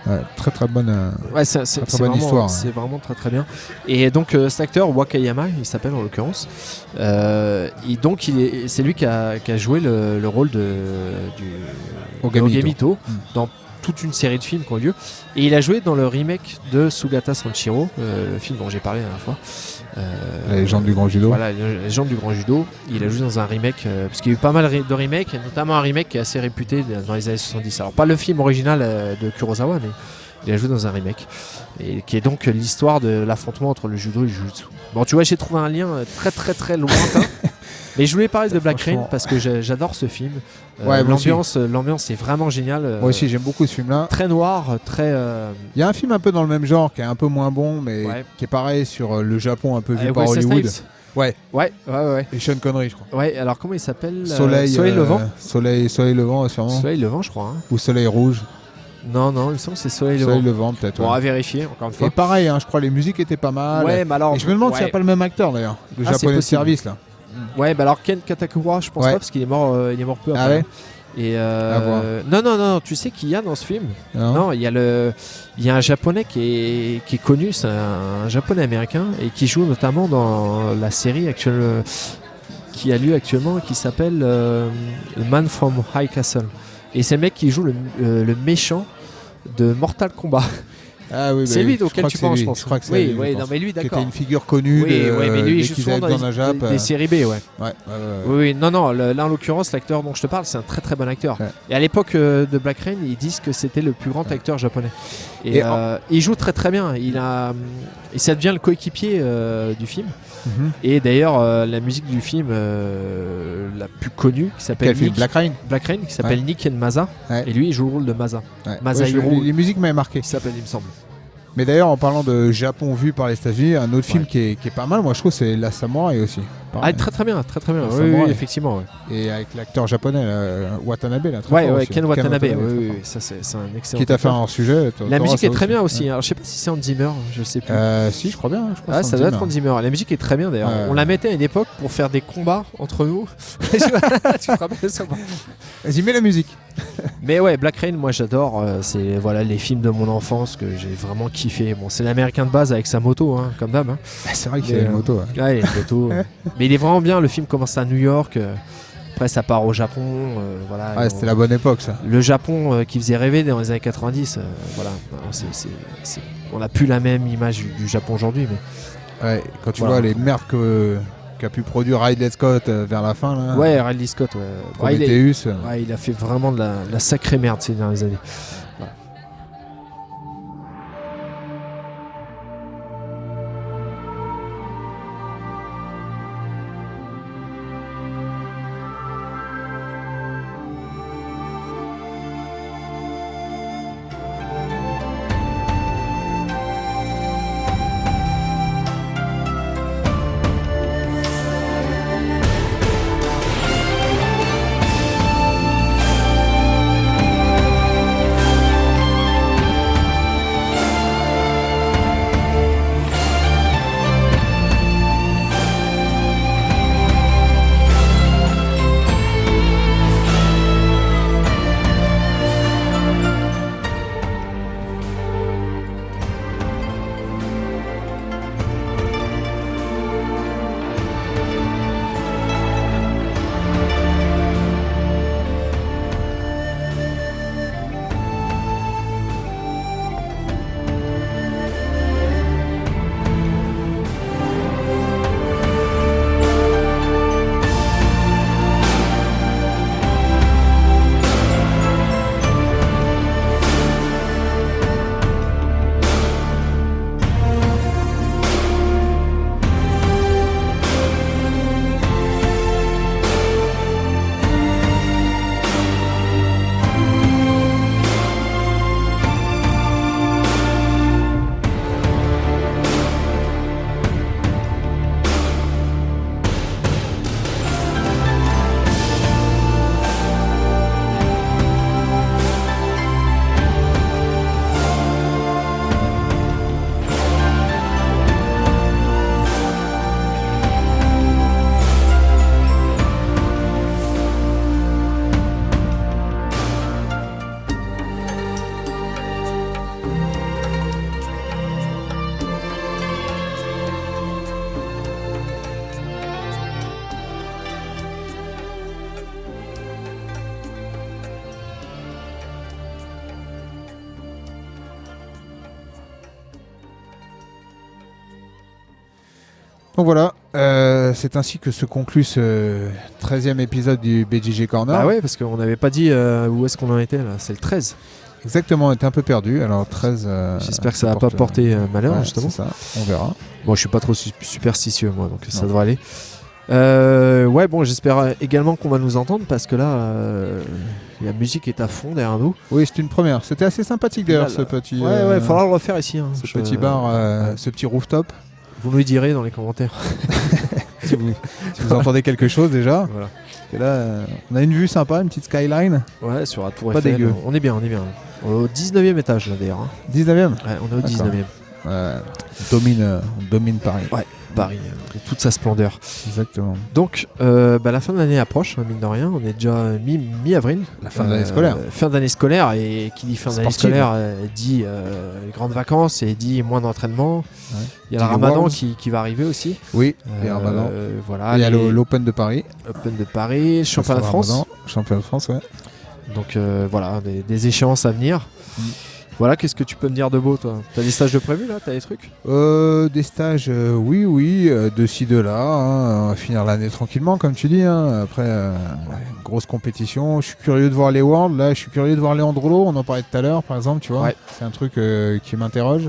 Ouais, très très bonne. Ouais, c'est très bonne vraiment, histoire, c'est vraiment très très bien. Et donc cet acteur Wakayama, il s'appelle en l'occurrence. C'est lui qui a joué le rôle de Ogami Ito. Ito dans toute une série de films qui ont lieu. Et il a joué dans le remake de Sugata Sanshiro, le film dont j'ai parlé la dernière fois. La légende du grand judo. Voilà, la légende du grand judo. Il a joué dans un remake, parce qu'il y a eu pas mal de remakes, et notamment un remake qui est assez réputé dans les années 70. Alors pas le film original de Kurosawa, mais il a joué dans un remake. Et qui est donc l'histoire de l'affrontement entre le judo et le jujutsu. Bon, tu vois, j'ai trouvé un lien très très très lointain. Mais je voulais parler de Black Rain parce que j'adore ce film. Ouais, moi aussi. L'ambiance est vraiment géniale. Moi aussi, j'aime beaucoup ce film-là. Très noir, très. Il y a un film un peu dans le même genre qui est un peu moins bon, mais Ouais. qui est pareil sur le Japon un peu vu avec par Wesley Hollywood. Snipes. Ouais. Ouais. Et Sean Connery, je crois. Ouais, alors comment il s'appelle Soleil Levant. Soleil Levant, sûrement. Soleil Levant, je crois. Hein. Ou Soleil Rouge. Non, il me semble que c'est Soleil Soleil Levant. Levant, peut-être. Bon, ouais. à vérifier, encore une fois. Et pareil, hein, je crois les musiques étaient pas mal. Ouais, mais alors. Et je me demande s'il n'y ouais. a pas le même acteur d'ailleurs, le Ah, c'est japonais de possible. service là. Ouais, bah alors Ken Katakura, je pense Ouais. pas, parce qu'il est mort peu après. Ah ouais. Et À voir. non, tu sais qu'il y a dans ce film. Non, il y a un japonais qui est connu, c'est un japonais américain et qui joue notamment dans la série actuelle qui a lieu actuellement qui s'appelle The Man from High Castle. Et c'est le mec qui joue le méchant de Mortal Kombat. Ah oui, C'est lui auquel tu penses, je pense. Je crois que c'est Oui, lui, oui, je non pense. mais lui Qui était d'accord. une figure connue Oui, mais lui il dès joue qu'ils souvent avaient dans besoin d'un Jap. des séries B, ouais. Ouais. Oui, non, là en l'occurrence, l'acteur dont je te parle, c'est un très très bon acteur. Ouais. Et à l'époque de Black Rain, ils disent que c'était le plus grand acteur japonais. Et, Et il joue très très bien. Et ça devient le coéquipier du film. Mhm. Et d'ailleurs, la musique du film la plus connue, qui s'appelle Quel film, Black Rain. Black Rain, qui s'appelle Nick and Maza. Ouais. Et lui, il joue le rôle de Maza. Ouais. Masahiro. Ouais, les musiques m'avaient marqué. Qui s'appelle, il me semble. Mais d'ailleurs, en parlant de Japon vu par les États-Unis, un autre film qui est pas mal, moi je trouve, c'est La Samouraï aussi. Ah, Pareil. très très bien, très très bien. Ça Oui, va, ouais. effectivement. Ouais. Et avec l'acteur japonais, Watanabe, là, très Ouais, fort ouais, aussi. Ken Watanabe. très Oui, fort. ça c'est un excellent. Qui t'a fait acteur. un hors-sujet. La musique ça est très bien Ouais. aussi. Alors, je sais pas si c'est Hans Zimmer, je sais plus. Si, je crois bien. Je crois Ah, que ça c'est doit Hans être Hans Zimmer. La musique est très bien d'ailleurs. Ouais. On la mettait à une époque pour faire des combats entre nous. Tu te rappelles ça? Vas-y, mets la musique. Mais ouais, Black Rain, moi j'adore. C'est voilà les films de mon enfance que j'ai vraiment kiffé. Bon, c'est l'américain de base avec sa moto, hein, comme d'hab. Hein. C'est vrai qu'il Mais, y a une moto. Ouais. Ouais, il y a une moto. Mais il est vraiment bien. Le film commence à New York. Après, ça part au Japon. Voilà. Ouais, c'était la bonne époque, ça. Le Japon qui faisait rêver dans les années 90. Voilà. On n'a plus la même image du Japon aujourd'hui. Mais Ouais, quand tu Voilà. vois les merdes qu'a pu produire Ridley Scott vers la fin, là. ouais, Ridley Scott. Ouais. Ouais, Prometheus. ouais, il a fait vraiment de la sacrée merde ces dernières années. Voilà. Donc voilà, c'est ainsi que se conclut ce 13e épisode du BJJ Corner. Ah ouais, parce qu'on n'avait pas dit où est-ce qu'on en était là. C'est le 13. Exactement, on était un peu perdu. Alors 13. J'espère que ça va pas porter malheur, ouais, justement. c'est ça, on verra. Bon, je suis pas trop superstitieux, moi, donc ça devrait aller. Ouais, bon, j'espère également qu'on va nous entendre parce que là, la musique est à fond derrière nous. Oui, c'est une première. C'était assez sympathique d'ailleurs, ce petit. Ouais, faudra le refaire ici. Hein. Ce petit bar, ce petit rooftop. Vous nous le direz dans les commentaires. si vous entendez quelque chose déjà. Voilà. Et là, on a une vue sympa, une petite skyline. Ouais, sur la tour Pas Eiffel. dégueu. On est bien. Au 19e étage là d'ailleurs. 19e. Ouais, on est au D'accord. 19e. On domine Paris. Ouais, Paris, de toute sa splendeur. Exactement. Donc, la fin de l'année approche, mine de rien. On est déjà mi-avril. La fin de l'année scolaire. Fin d'année scolaire, et qui dit fin d'année Sportive. scolaire dit les grandes vacances et dit moins d'entraînement. Ouais. Il y a le Dit Ramadan Worlds. qui va arriver aussi. Oui, et Ramadan. Voilà, Il y a les l'Open de Paris. Open de Paris, Championnat de France. Ramadan, Championnat de France, ouais. Donc voilà, des échéances à venir. Voilà, qu'est-ce que tu peux me dire de beau, toi? T'as des stages de prévu là? T'as des trucs? Des stages, oui, de ci, de là. On va finir l'année tranquillement, comme tu dis. Après, grosse compétition. Je suis curieux de voir les Worlds. Là, je suis curieux de voir Leandrolo. On en parlait tout à l'heure, par exemple, tu vois. Ouais. C'est un truc qui m'interroge.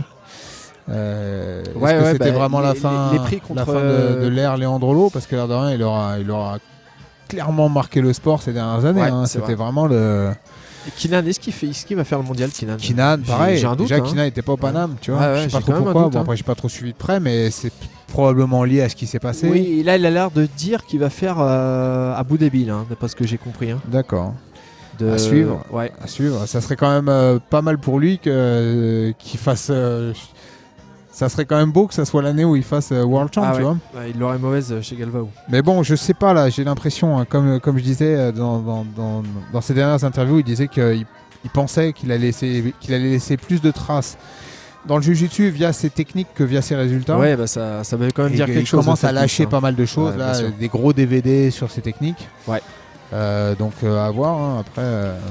Est-ce que c'était vraiment la fin, les prix contre la fin de l'ère Leandrolo? Parce que l'air de rien, il aura clairement marqué le sport ces dernières années. Ouais, C'était vrai. vraiment le... Et Kinan, est-ce qu'il va faire le mondial, Kinan? Kinan, pareil. J'ai un doute. Déjà, hein. Kinan n'était pas au Paname, tu vois. Ouais, ouais, je sais pas j'ai trop quand même un pourquoi. doute, Bon, hein. après, j'ai pas trop suivi de près, mais c'est probablement lié à ce qui s'est passé. Oui, là, il a l'air de dire qu'il va faire Abu Dhabi, là, d'après ce que j'ai compris. Hein. D'accord. De... À suivre. Ouais. À suivre. Ça serait quand même pas mal pour lui qu'il fasse. Ça serait quand même beau que ça soit l'année où il fasse World Champ, tu vois. Ouais, il l'aurait mauvaise chez Galvao. Mais bon, je sais pas là. J'ai l'impression, comme je disais dans ses dernières interviews, il disait qu'il pensait qu'il allait laisser plus de traces dans le jiu-jitsu via ses techniques que via ses résultats. Ouais, bah ça veut quand même dire quelque Il chose. commence de à fait, lâcher hein. pas mal de choses, Ouais, là, bien sûr. des gros DVD sur ses techniques. Ouais. Donc à voir. Hein. Après,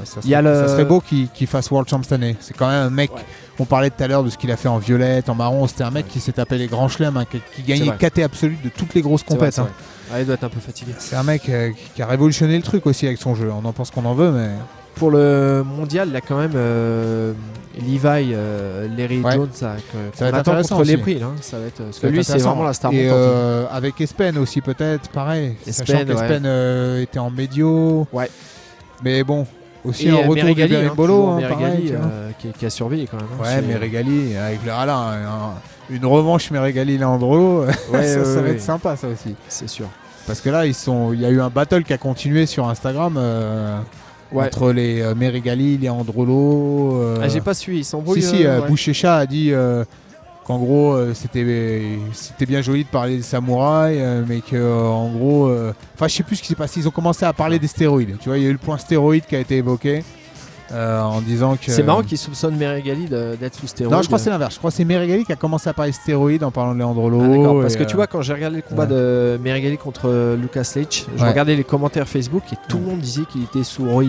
ça Il y a serait beau qu'il fasse World Champ cette année. C'est quand même un mec. Ouais. On parlait tout à l'heure de ce qu'il a fait en violette, en marron. C'était un mec qui s'est tapé les grands chelems, qui gagnait vrai. KT absolue de toutes les grosses C'est vrai, compètes. c'est vrai. Ah, il doit être un peu fatigué. C'est un mec qui a révolutionné le truc aussi avec son jeu. On en pense qu'on en veut, mais Pour le mondial, il y a quand même Levi, Larry Ouais. Jones, Ça qu'on va être attend intéressant contre les aussi. prix. Là. Ça va être, parce ça que va lui, être c'est intéressant. vraiment la star Et montante. avec Espen aussi peut-être, pareil. Espen, Sachant qu'Espen était en médio. Ouais. Mais bon, aussi Et un retour Meregali, de Berimbolo. toujours pareil, Meregali, tu vois. qui a surveillé quand même. hein, Ouais, chez- Meregali, avec le une revanche Meregali-Leandrolo, Ouais, ça va ouais. être sympa ça aussi. C'est sûr. Parce que là, il y a eu un battle qui a continué sur Instagram Ouais. entre les Meregali, Leandrolo. Ah, j'ai pas suivi, il s'embrouille. Si, ouais. Bouchécha a dit qu'en gros, c'était bien joli de parler des samouraïs, mais qu'en gros. Enfin, je sais plus ce qui s'est passé. Ils ont commencé à parler des stéroïdes. Tu vois, il y a eu le point stéroïde qui a été évoqué. En disant que. C'est marrant qu'il soupçonne Meregali d'être sous stéroïdes. Non, je crois que c'est l'inverse. Je crois que c'est Meregali qui a commencé à parler stéroïdes en parlant de Leandrolo. Ah, d'accord, parce et, que tu vois, quand j'ai regardé le combat de Meregali contre Lucas Leitch, je Ouais. regardais les commentaires Facebook et tout le monde disait qu'il était sous roids,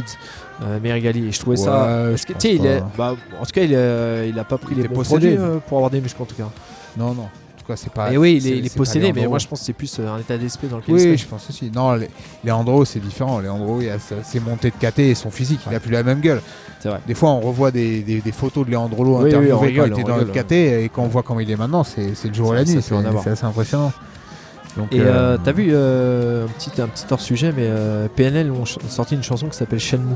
Meregali. Et je trouvais ça. Ouais, Parce je que pense tu sais, pas. en tout cas, il a pas pris Il les était bons possédé. produits pour avoir des muscles en tout cas. Non. En tout cas, c'est pas. Et oui, c'est- il est c'est possédé, pas mais Leandro. moi je pense que c'est plus un état d'esprit dans lequel il Oui, se met. je pense aussi. Non, Leandro, c'est différent. Leandro, il a ses montées de KT et son physique. Il a plus la même gueule. C'est vrai. Des fois, on revoit des photos de Leandro Oui, oui, interviewé on quand rigole, il était on dans rigole. notre KT et quand on voit comment il est maintenant, c'est le jour et la Ça nuit. fait en avoir. C'est assez impressionnant. Donc, Et t'as vu un petit hors sujet, mais PNL ont sorti une chanson qui s'appelle Shenmue.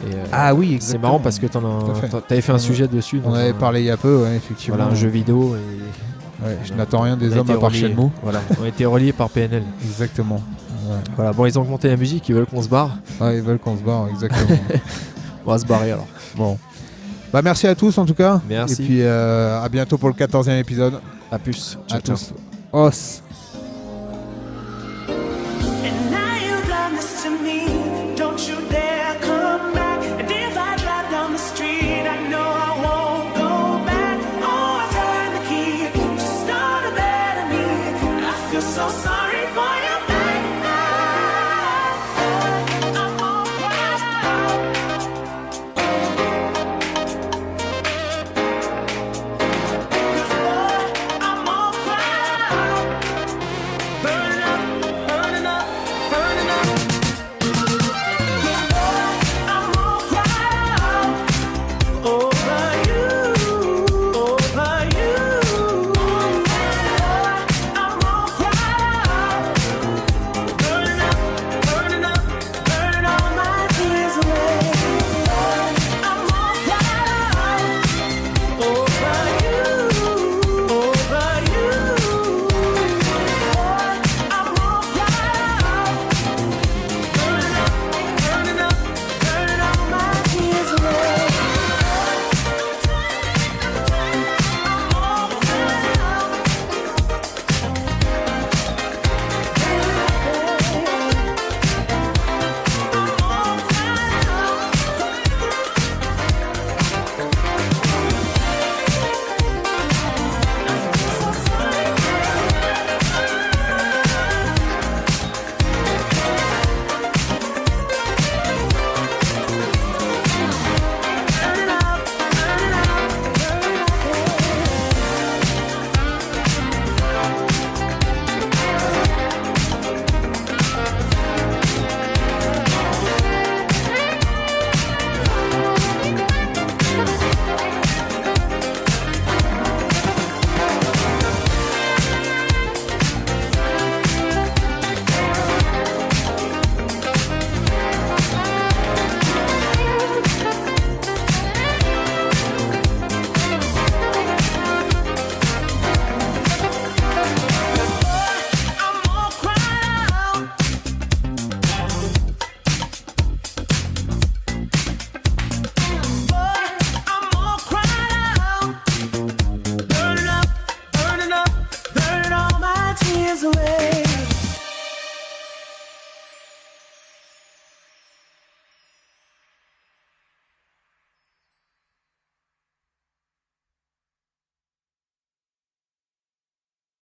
Et, Ah oui, c'est exactement. marrant parce que Tout à fait. t'avais fait un sujet dessus. On dans avait un- parlé il y a peu, ouais, effectivement. Voilà, un jeu vidéo. Et Ouais, je n'attends rien des on a hommes été à part reliés. Shenmue. Voilà, on a été reliés par PNL. Exactement. Ouais. Voilà, bon, ils ont augmenté la musique, ils veulent qu'on se barre. Ouais, ils veulent qu'on se barre, exactement. On va se barrer alors. Bon. Bah, merci à tous en tout cas. Merci. Et puis à bientôt pour le 14e épisode. À plus. À Ciao, ciao. tous. Os.